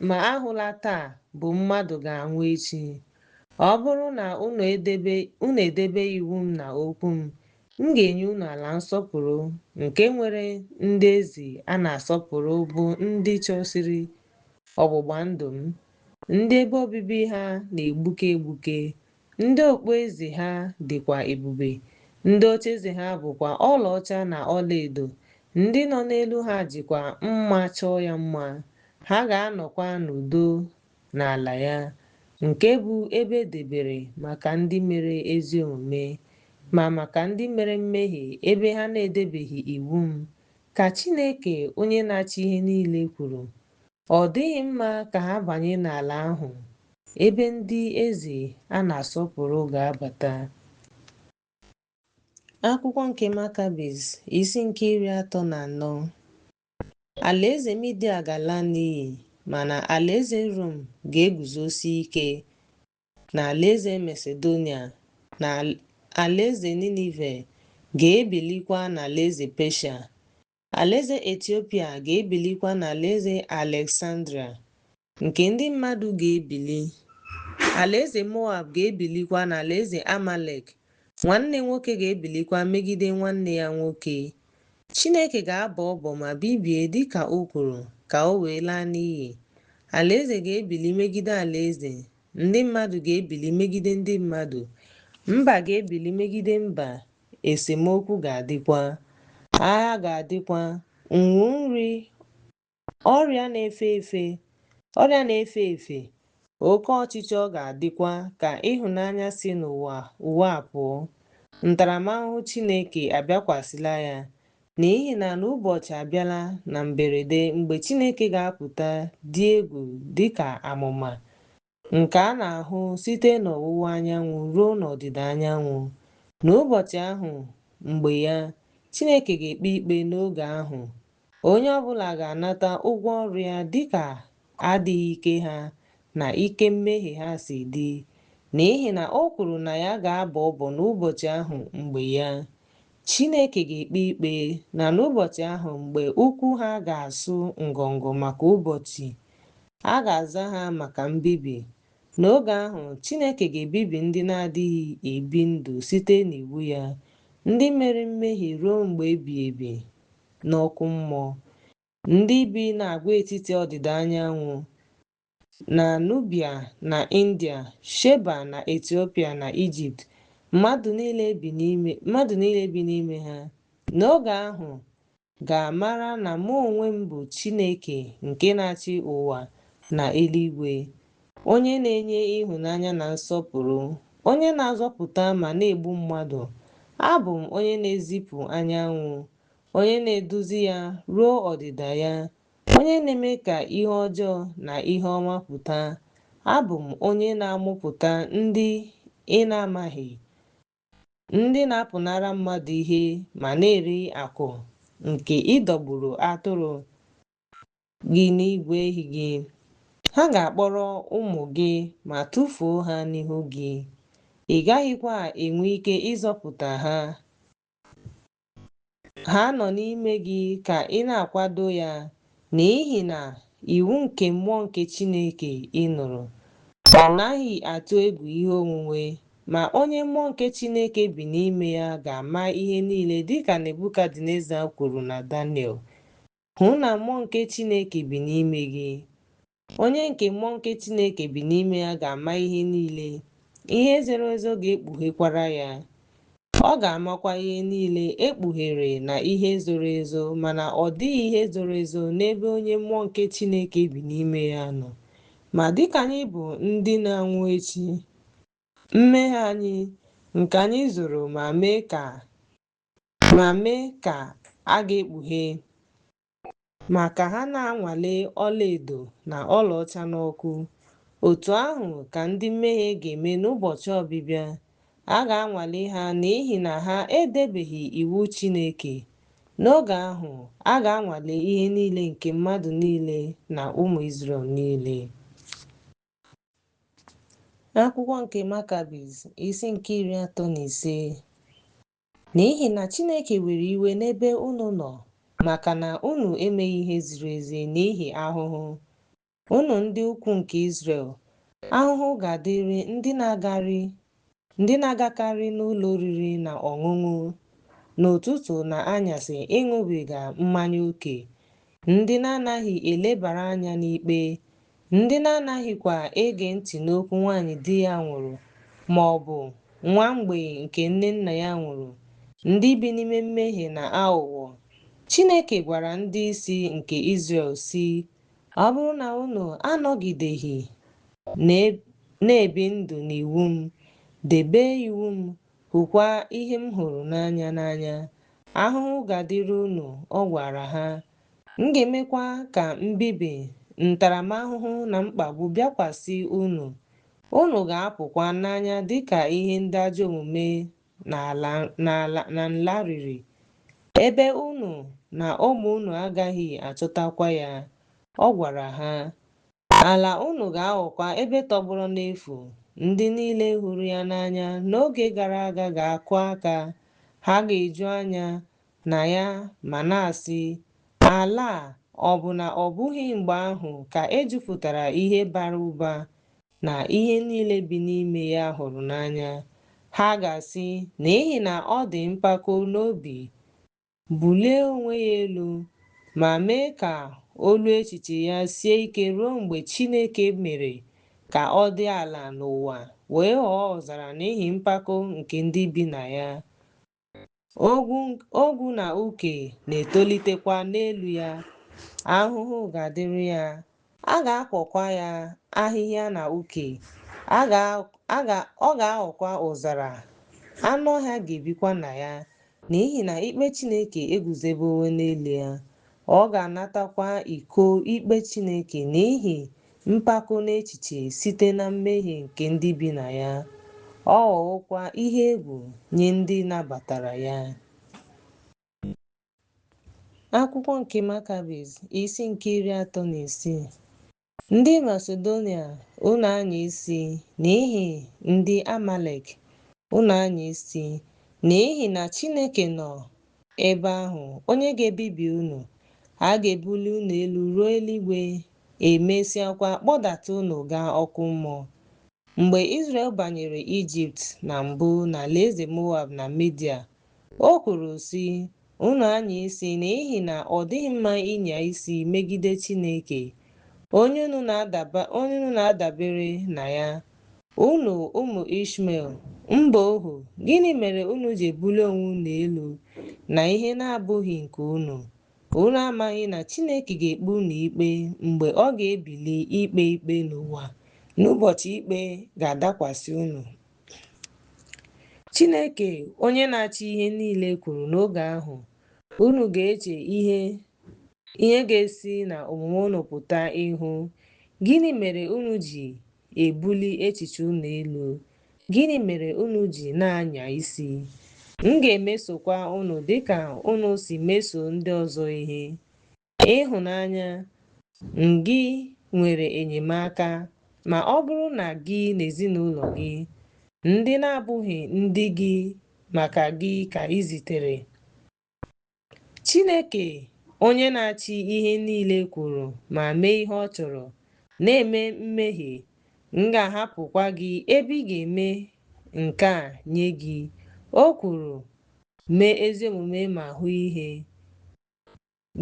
ma ahụla taa bụ mmadụ ga-anwụ echi. Ọ bụrụ na unu edebe iwu m na okwu m ga-enye unu ala nsọpụrụ nke nwere ndị eze a na-asọpụrụ bụ ndị chọsiri ọgbụgba ndụ m, ndị ebe obibi ha na-egbuke egbuke, ndị okpueze ha dịkwa ebube, ndị ocheeze ha bụkwa ọlaọcha na ọlaedo, ndị nọ n'elu ha jikwa mma chọọ ya mma. Ha ga-anọkwa n'udo n'ala ya, nke bụ ebe edebere maka ndị mere ezi omume, ma maka ndị mere mmehie ebe ha na-edebeghị iwu m, ka Chineke onye na-achị ihe niile kwuru. Ọ dịghị mma ka ha banye n'ala ahụ ebe ndị eze a na-asọpụrụ ga-abata. Akwụkwọ nke Makabis isi nke 34. Alaeze Midia ga-ala n'iyi, mana alaeze Rom ga-eguzosi ike, na alaeze Masedonia na alaeze Ninive ga-ebilikwa na alaeze Peshia. Alaeze Etiopia ga-ebilikwa na alaeze Aleksandria, nke ndị mmadụ ga-ebili. Alaeze Moab ga-ebilikwa na alaeze Amalek. Nwanne nwoke ga-ebilikwa megide nwanne ya nwoke. Chineke ga-abọ ọbọ ma bibie dịka o kwuru, ka o wee laa n'iyi. Alaeze ga-ebili megide alaeze, ndị mmadụ ga-ebili megide ndị mmadụ, mba ga-ebili megide mba, esemokwu ga-adịkwa, agha ga-adịkwa, nwu nri, ọrịa na-efe efe, oke ọchịchọ ga-adịkwa, ka ịhụnanya si n'ụwa pụọ. Ntaramahụhụ Chineke abịakwasịla ya, n'ihi na n'ụbọchị abịala na mberede mgbe Chineke ga-apụta dị egwu dịka amụma nke a na-ahụ site n'ọwụwa anyanwụ ruo n'ọdịda anyanwụ. N'ụbọchị ahụ, mgbe ya, Chineke ga-ekpe ikpe n'oge ahụ. Onye ọbụla ga-anata ụgwọ ọrụ ya dịka adịghị ike ha na ike mmehie ha si dị, n'ihi na o kwuru na ya ga-abọ ọbọ n'ụbọchị ahụ mgbe ya. Chineke ga-ekpe ikpe na n'ụbọchị ahụ mgbe ụkwụ ha ga-asụ ngọngọ maka ụbọchị a ga-aza ha maka mbibi. N'oge ahụ, Chineke ga-ebibi ndị na-adịghị ebi ndụ site n'iwu ya, ndị mere mmehie ruo mgbe ebighị ebi n'ọkụ mmụọ, ndị bi n'agwaetiti ọdịda anyanwụ, na Nubia na India, Sheba na Etiopia na Ijipt, mmadụ niile bi n'ime ha. N'oge ahụ ga-amara na mụ onwe m bụ Chineke nke na-achị ụwa na eluigwe, onye na-enye ịhụnanya na nsọpụrụ, onye na-azọpụta ma na-egbu mmadụ. Abụ m onye na-ezipụ anyanwụ, onye na-eduzi ya ruo ọdịda ya, onye na-eme ka ihe ọjọọ na ihe ọma pụta. Abụ m onye na-amụpụta ndị ị na-amaghị, ndị na-apụnara mmadụ ihe ma na-eri akụ nke ịdọgburu atụrụ gị n'igwe ehi gị. Ha ga-akpọrọ ụmụ gị ma tụfuo ha n'ihu gị. Ị gaghịkwa enwe ike ịzọpụta ha. Ha nọ n'ime gị ka ị na-akwado ya, n'ihi na iwu nke mmụọ nke Chineke ị nụrụ. Ọ naghị atụ egwu ihe onwunwe, ma onye mmụọ nke Chineke bi n'ime ya ga-ama ihe niile dịka Nebukadneza kwuru na Daniel. Hụ na mmụọ nke Chineke bi n'ime gị. Onye nke mmụọ nke Chineke bi n'ime ya ga-ama ihe niile. Ihe zoro ezo ga-ekpughekwara ya. Ọ ga-amakwa ihe niile ekpughere na ihe zoro ezo, mana ọ dịghị ihe zoro ezo n'ebe onye mmụọ nke Chineke bi n'ime ya nọ. Ma dịka anyị bụ ndị na-anwụ echi, mmehie anyị nke anyị zoro ma mee ka a ga-ekpughe, ma ka ha na-anwale ọlaedo na ọlaọcha n'ọkụ, otu ahụ ka ndị mmehie ga-eme n'ụbọchị ọbịbịa. A ga-anwale ha n'ihi na ha edebeghị iwu Chineke, N'oge ahụ, a ga-anwale ihe niile nke mmadụ niile na ụmụ Izrel niile. Akwụkwọ nke Makabis, isi nke 35. N'ihi na Chineke were iwe n'ebe unu nọ, maka na unu emeghị ihe ziri ezi n'ihi ahụhụ. Unu ndị ukwu nke Izrel, ahụhụ ga-adịrị ndị na-agakarị n'ụlọ oriri na ọṅụṅụ n'ụtụtụ na anyasị ịṅụbiga mmanya ókè, ndị na-anaghị elebara anya n'ikpe, ndị na-anaghịkwa ege ntị n'okwu nwanyị di ya nwụrụ ma ọ bụ nwa mgbei nke nne nna ya nwụrụ, ndị bi n'ime mmehie na aghụghọ. Chineke gwara ndị isi nke Izrel sị, ọ bụrụ na unu anọgideghị na-ebi ndụ n'iwu m, debe iwu m, hụkwa ihe m hụrụ n'anya, ahụhụ ga-adịrị unu, ọ gwara ha. M ga-emekwa ka mbibi, ntaramahụhụ na mkpagbu bịakwasị unu. Unu ga-apụkwa n'anya dịka ihe ndị ajọ omume na nla riri, ebe unu na ụmụ unu agaghị achọtakwa ya, ọ gwara ha. Ala unu ga-aghọkwa ebe tọgbọrọ n'efu. Ndị niile hụrụ ya n'anya n'oge gara aga ga-akụ aka, ha ga-eju anya na ya ma na-asị, ala a, ọ bụ na ọ bụghị mgbe ahụ ka ejupụtara ihe bara ụba na ihe niile bi n'ime ya hụrụ n'anya? Ha ga-asị, n'ihi na ọ dị mpako n'obi, bulie onwe ya elu, ma mee ka olu echiche ya sie ike ruo mgbe Chineke mere ka ọ dị ala n'ụwa wee ghọọ ọzara n'ihi mpako nke ndị bi na ya. Ogwu na uke na-etolitekwa n'elu ya. Ahụhụ ga-adịrị ya. A ga-akpọkwa ya ahịhịa na uke. Ọ ga-aghọkwa ọzara. Anụ ọhịa ga-ebikwa na ya, n'ihi na ikpe Chineke eguzobewo n'elu ya. Ọ ga-anatakwa iko ikpe Chineke n'ihi mpako na echiche site na mmehie nke ndị bi na ya. Ọ ghọọkwa ihe egwu nye ndị nabatara ya. Akwụkwọ nke Makabis, isi nke 36. Ndị Masedonia, unu anya isi n'ihi ndị Amalek, unu anya isi n'ihi na Chineke nọ ebe ahụ, onye ga-ebibi unu. A ga-ebuli unu elu ruo eluigwe, emesịakwa kpọdata unu gaa ọkụ mmụọ. Mgbe Izrel banyere Ijipt na mbụ na alaeze Moab na Midia, o kwuru sị, unu anya isi n'ihi na ọ dịghị mma ịnya isi megide Chineke, onye unu na-adabere na ya. Unu ụmụ Ishmel, mba ohu, gịnị mere unu ji ebuli onwe unu elu na ihe na-abụghị nke unu? Unu amaghị na Chineke ga-ekpe unu ikpe mgbe ọ ga-ebili ikpe ikpe n'ụwa? N'ụbọchị ikpe ga-adakwasị unu. Chineke onye na-achị ihe niile kwuru n'oge ahụ, unu ga-eche ihe ga-esi na omume unu pụta ihu. Gịnị mere unu ji ebuli echiche unu elu? Gịnị mere unu ji na-anya isi? M ga-emesokwa unu dịka unu si meso ndị ọzọ ihe. Ịhụnanya gị nwere enyemaka, ma ọ bụrụ na gị na ezinụlọ gị, ndị na-abụghị ndị gị, maka gị ka ị zitere. Chineke onye na-achị ihe niile kwuru ma mee ihe ọ chọrọ, na-eme mmehie, m ga-ahapụkwa gị ebe ị ga-eme nke a nye gị. O kwuru, mee ezi omume ma hụ ihe,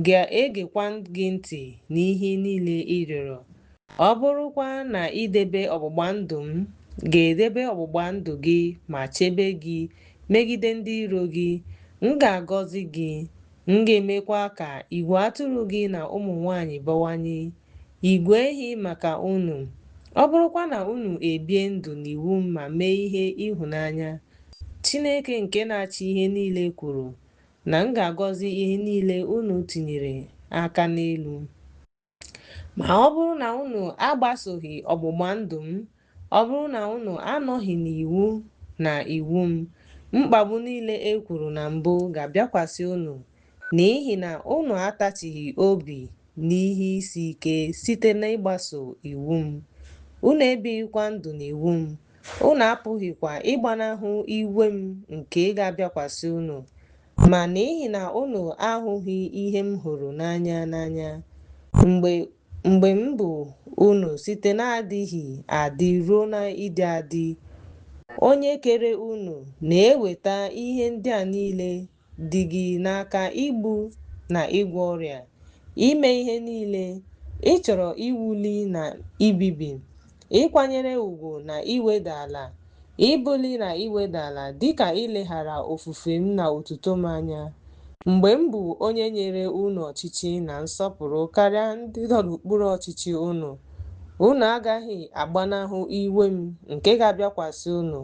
ga-egekwa gị ntị n'ihe niile ị rịọrọ. Ọ bụrụkwa na idebe ọgbụgba ndụ m, ga-edebe ọgbụgba ndụ gị ma chebe gị megide ndị iro gị. M ga-agọzi gị, m ga-emekwa ka igwe atụrụ gị na ụmụ nwanyị bawanye, igwe ehi maka unu. Ọ bụrụkwa na unu ebie ndụ n'iwu m ma mee ihe ịhụnanya, Chineke nke na-achị ihe niile kwuru na m ga-agọzi ihe niile unu tinyere aka n'elu. Ma ọ bụrụ na unu agbasoghị ọgbụgba ndụ m, ọ bụrụ na unu anọghị n'iwu na iwu m, mkpagbu niile e kwuru na mbụ ga-abịakwasị unu, n'ihi na unu atachighị obi n'ihe isi ike site n'ịgbaso iwu m. Unu ebighịkwa ndụ n'iwu m. Unu apụghịkwa ịgbanahụ iwe m nke ga-abịakwasị unu. Ma n'ihi na unu ahụghị ihe m hụrụ n'anya mgbe m bụ unu site na-adịghị adị ruo na ịdị adị, onye kere unu na-eweta ihe ndị a niile dị gị n'aka: igbu na ịgwọ ọrịa, ime ihe niile. Ị chọrọ iwuli na ibibi, ịkwanyere ùgwù na iweda ala, ibuli na iweda ala, dịka ileghara ofufe m na otuto m anya. Mgbe m bụ onye nyere unu ọchịchị na nsọpụrụ karịa ndị nọ n'okpuru ọchịchị unu, unu agaghị agbanahụ iwe m nke ga-abịakwasị unu.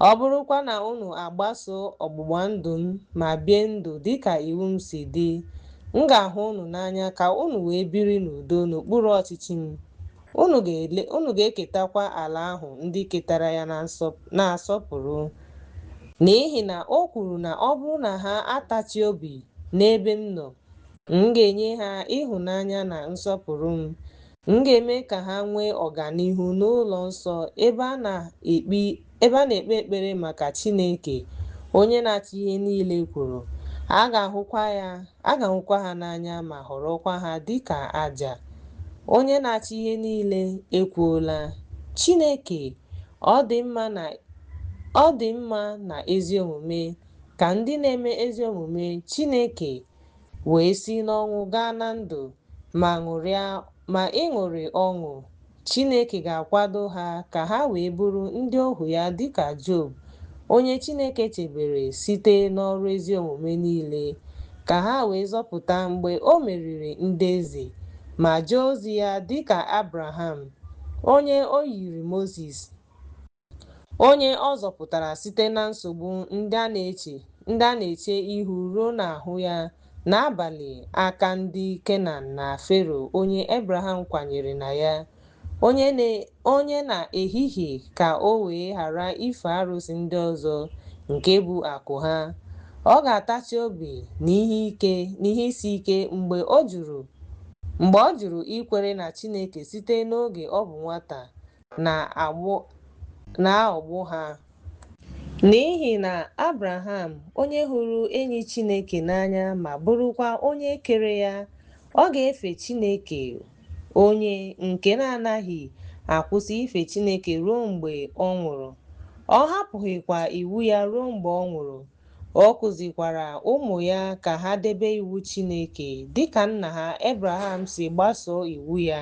Ọ bụrụkwa na unu agbaso ọgbụgba ndụ m ma bie ndụ dịka iwu m si dị, m ga-ahụ unu n'anya ka unu wee biri n'udo n'okpuru ọchịchị m. Unu ga-eketakwa ala ahụ ndị ketara ya na-asọpụrụ. N'ihi na o kwuru na ọ bụrụ na ha atachi obi n'ebe m nọ, m ga-enye ha ịhụnanya na nsọpụrụ m. M ga-eme ka ha nwee ọganihu n'ụlọ nsọ ebe a na-ekpe ekpere maka Chineke onye na-achị ihe niile kwuru. A ga-ahụkwa ha n'anya ma họrọkwa ha dịka àjà. Onye na-achị ihe niile ekwuola, Chineke, ọ dị mma na ezi omume ka ndị na-eme ezi omume Chineke wee si n'ọnwụ gaa na ndụ ma ịṅụrị ọṅụ. Chineke ga-akwado ha ka ha wee bụrụ ndị ohu ya dịka Job, onye Chineke chebere site n'ọrụ ezi omume niile, ka ha wee zọpụta mgbe o meriri ndị eze ma jee ozi ya dịka Abraham, onye o yiri Mozis, onye ọ zọpụtara site na nsogbu ndị a na-eche ihu ruo n'ahụ ya n'abalị aka ndị Kenan na Fero onye Abraham kwanyere na ya, onye na-ehihie ka o wee ghara ife arụsị ndị ọzọ nke bụ akụ ha. Ọ ga-atachi obi n'ihe isi ike mgbe ọ jụrụ ikwere na Chineke site n'oge ọ bụ nwata na-aghọgbu ha. N'ihi na Abraham, onye hụrụ enyi Chineke n'anya ma bụrụkwa onye kere ya, ọ ga-efe Chineke, onye nke na-anaghị akwụsị ife Chineke ruo mgbe ọ nwụrụ. Ọ hapụghịkwa iwu ya ruo mgbe ọ nwụrụ. Ọ kụzikwara ụmụ ya ka ha debe iwu Chineke dịka nna ha Abraham si gbasoo iwu ya.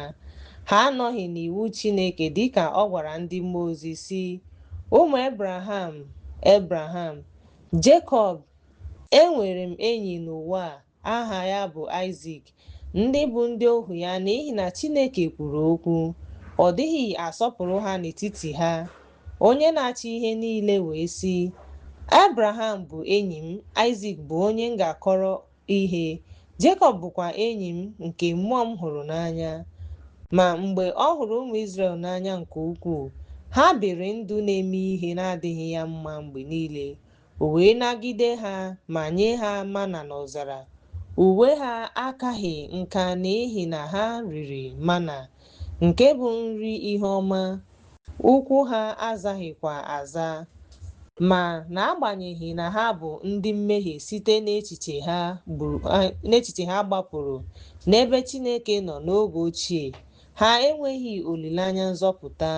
Ha anọghị n'iwu Chineke dịka ọ gwara ndị mmụọ ozi si: ụmụ Abraham, Jekọb, enwere m enyi n'ụwa aha ya bụ Aịzik, ndị bụ ndị ohu ya. N'ihi na Chineke kwuru okwu, ọ dịghị asọpụrụ ha n'etiti ha. Onye na-achị ihe niile wee sị: Abraham bụ enyi m, Aịzik bụ onye m ga-akọrọ ihe, Jekọb bụkwa enyi m nke mmụọ m hụrụ n'anya. Ma mgbe ọ hụrụ ụmụ Izrel n'anya nke ukwuu, ha biri ndụ na-eme ihe na-adịghị ya mma mgbe niile. O wee nagide ha ma nye ha mana n'ọzara. Uwe ha akaghị nka n'ihi na ha riri mana, nke bụ nri ihe ọma. Ụkwụ ha azaghịkwa aza. Ma n'agbanyeghị na ha bụ ndị mmehie site n'echiche ha gbapụrụ n'ebe Chineke nọ n'oge ochie, ha enweghị olileanya nzọpụta.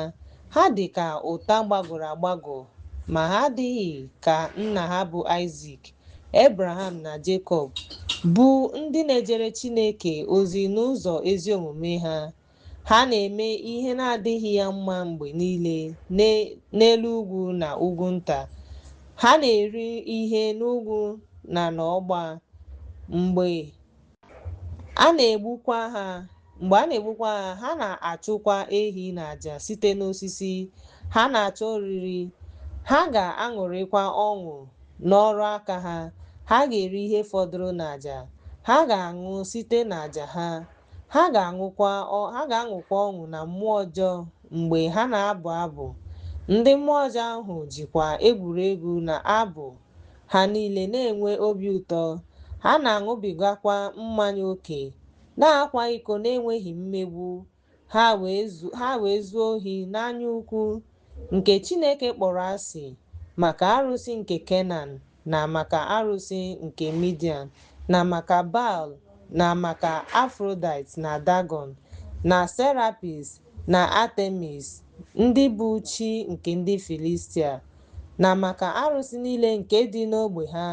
Ha dị ka ụta gbagọrọ agbagọ, ma ha adịghị ka nna ha bụ Aịzik, Abraham na Jekọb, bụ ndị na-ejere Chineke ozi n'ụzọ ezi omume ha. Ha na-eme ihe na-adịghị ya mma mgbe niile n'elu ugwu na ugwu nta. Ha na-eri ihe n'ugwu na n'ọgba. Mgbe a na-egbukwa ha, ha na-achụkwa ehi na àjà site n'osisi. Ha na-achọ oriri. Ha ga-aṅụrịkwa ọṅụ n'ọrụ aka ha. Ha ga-eri ihe fọdụrụ n'àjà. Ha ga-aṅụ site n'àjà ha. Ha ga-aṅụkwa ọṅụ na mmụọ ọjọọ mgbe ha na-abụ abụ. Ndị mmụọ ọjọọ ahụ jikwa egwuregwu na abụ ha niile na-enwe obi ụtọ. ha na-aṅụbigakwa mmanya ókè, na-akwa iko na-enweghị mmegbu, ha wee zuo ohi n'anya ukwu nke Chineke kpọrọ asị maka arụsị nke Kenan na maka arụsị nke Midian na maka Baal na maka Afrodite na Dagon na Serapis na Artemis ndị bụ chi nke ndị Filistia na maka arụsị niile nke dị n'ogbe ha.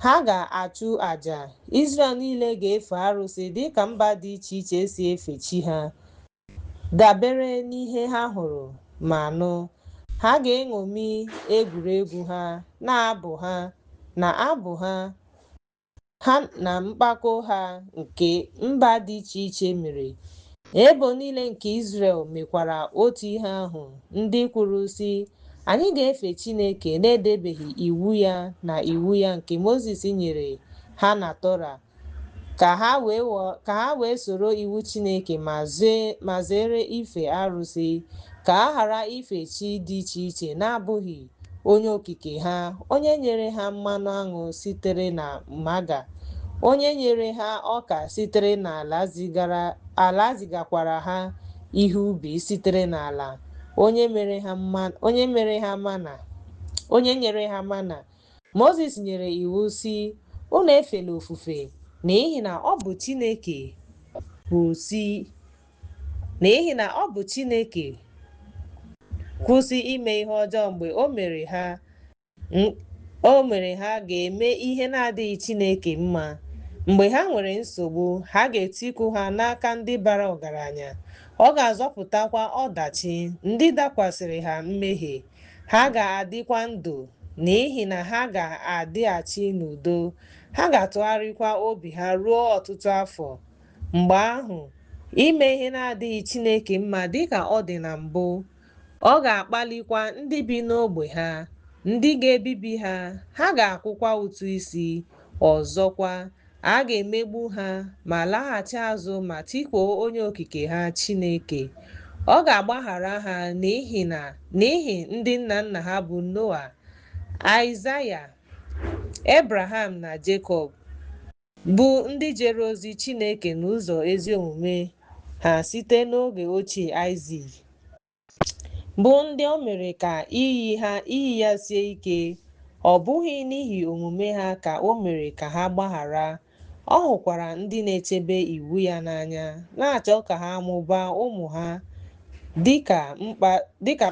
Ha ga-achụ àjà. Izrel niile ga-efe arụsị dịka mba dị iche iche si efe chi ha, dabere n'ihe ha hụrụ ma nụ. Ha ga-eṅomi egwuregwu ha na abụ ha na mpako ha nke mba dị iche iche mere. Ebo niile nke Izrel mekwara otu ihe ahụ. Ndị kwuru sị, anyị ga-efe Chineke na-edebeghị iwu ya na iwu ya nke Mozis nyere ha na Tora, ka ha wee soro iwu Chineke ma zere ife arụsị, ka ha ghara ife chi dị iche iche na-abụghị onye okike ha, onye nyere ha mmanụ aṅụ sitere na Maga, onye nyere ha ọka sitere n'ala, zigakwara ha ihe ubi sitere n'ala, onye nyere ha mana. Mozis nyere iwu sị, unu efela ofufe n'ihi na ọ bụ Chineke kwụsị ime ihe ọjọọ mgbe o mere ha ga-eme ihe na-adịghị Chineke mma. Mgbe ha nwere nsogbu, ha ga-etikwu ha n'aka ndị bara ọgaranya. Ọ ga-azọpụtakwa ọdachi ndị dakwasịrị ha mmehie. Ha ga-adịkwa ndụ n'ihi na ha ga-adịghachi n'udo. Ha ga-atụgharịkwa obi ha ruo ọtụtụ afọ. Mgbe ahụ, ime ihe na-adịghị Chineke mma dịka ọ dị na mbụ, ọ ga-akpalikwa ndị bi n'ogbe ha, ndị ga-ebibi ha. Ha ga-akwụkwa ụtụ isi. Ọzọkwa, a ga-emegbu ha ma laghachi azụ ma tikpoo onye okike ha Chineke. Ọ ga-agbaghara ha n'ihi ndị nna nna ha bụ Noa, Aịzaya, Ebraham na Jekọb, bụ ndị jere ozi Chineke n'ụzọ ezi omume ha site n'oge ochie Aịzik, bụ ndị o mere ka iyi ya sie ike. Ọ bụghị n'ihi omume ha ka o mere ka ha gbaghara. Ọ hụkwara ndị na-echebe iwu ya n'anya, na-achọ ka ha mụbaa ụmụ ha dịka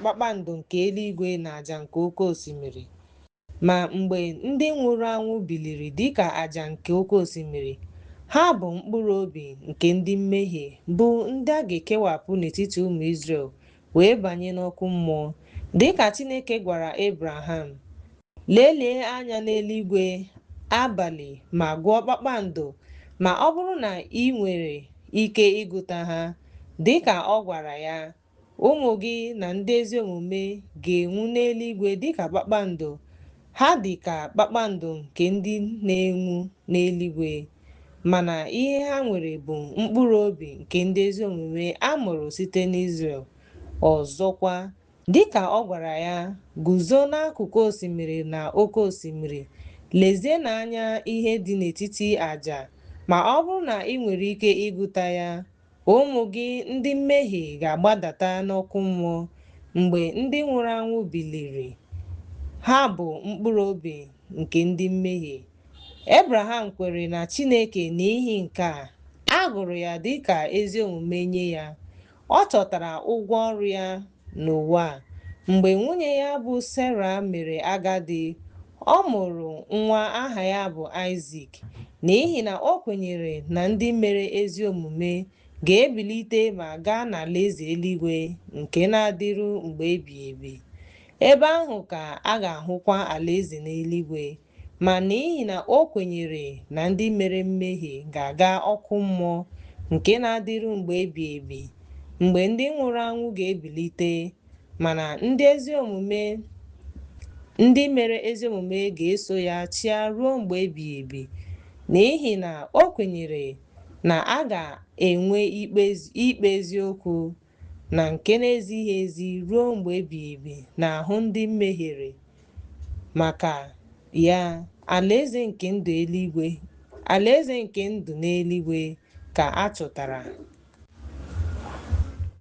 kpakpando nke eluigwe na àjà nke oke osimiri. Ma mgbe ndị nwụrụ anwụ biliri dịka àjà nke oke osimiri, ha bụ mkpụrụ obi nke ndị mmehie, bụ ndị a ga-ekewapụ n'etiti ụmụ Izrel wee banye n'ọkụ mmụọ. Dịka Chineke gwara Ebraham, lelie anya n'eluigwe abalị ma gụọ kpakpando, ma ọ bụrụ na ị nwere ike ịgụta ha. Dịka ọ gwara ya, ụmụ gị na ndị ezi omume ga-enwu n'eluigwe dịka kpakpando. Ha dị ka kpakpando nke ndị na-enwu n'eluigwe, mana ihe ha nwere bụ mkpụrụ obi nke ndị ezi omume a mụrụ site n'Izrel. Ọzọkwa, dịka ọ gwara ya, guzo n'akụkụ osimiri na oke osimiri, lezienụ anya ihe dị n'etiti àjà, ma ọ bụrụ na ị nwere ike ịgụta ya. Ụmụ gị ndị mmehie ga-agbadata n'ọkụ mmụọ mgbe ndị nwụrụ anwụ biliri. Ha bụ mkpụrụ obi nke ndị mmehie. Ebraham kwere na Chineke, n'ihi nke a gụrụ ya dịka ezi omume nye ya. Ọ chọtara ụgwọ ọrụ ya n'ụwa. Mgbe nwunye ya bụ Sera mere agadi, ọ mụrụ nwa aha ya bụ Aịzik, n'ihi na o kwenyere na ndị mere ezi omume ga-ebilite ma gaa n'alaeze eluigwe nke na-adịru mgbe ebighị ebi. Ebe ahụ ka a ga-ahụkwa alaeze n'eluigwe. Ma n'ihi na o kwenyere na ndị mere mmehie ga-aga ọkụ mmụọ nke na-adịru mgbe ebighị ebi, mgbe ndị nwụrụ anwụ ga-ebilite. Mana ndị mere ezi omume ga-eso ya chịa ruo mgbe ebighị ebi, n'ihi na o kwenyere na a ga-enwe ikpe eziokwu na nke na-ezighị ezi ruo mgbe ebighị ebi n'ahụ ndị mehiere. Maka ya alaeze nke ndụ n'eluigwe ka a chọtara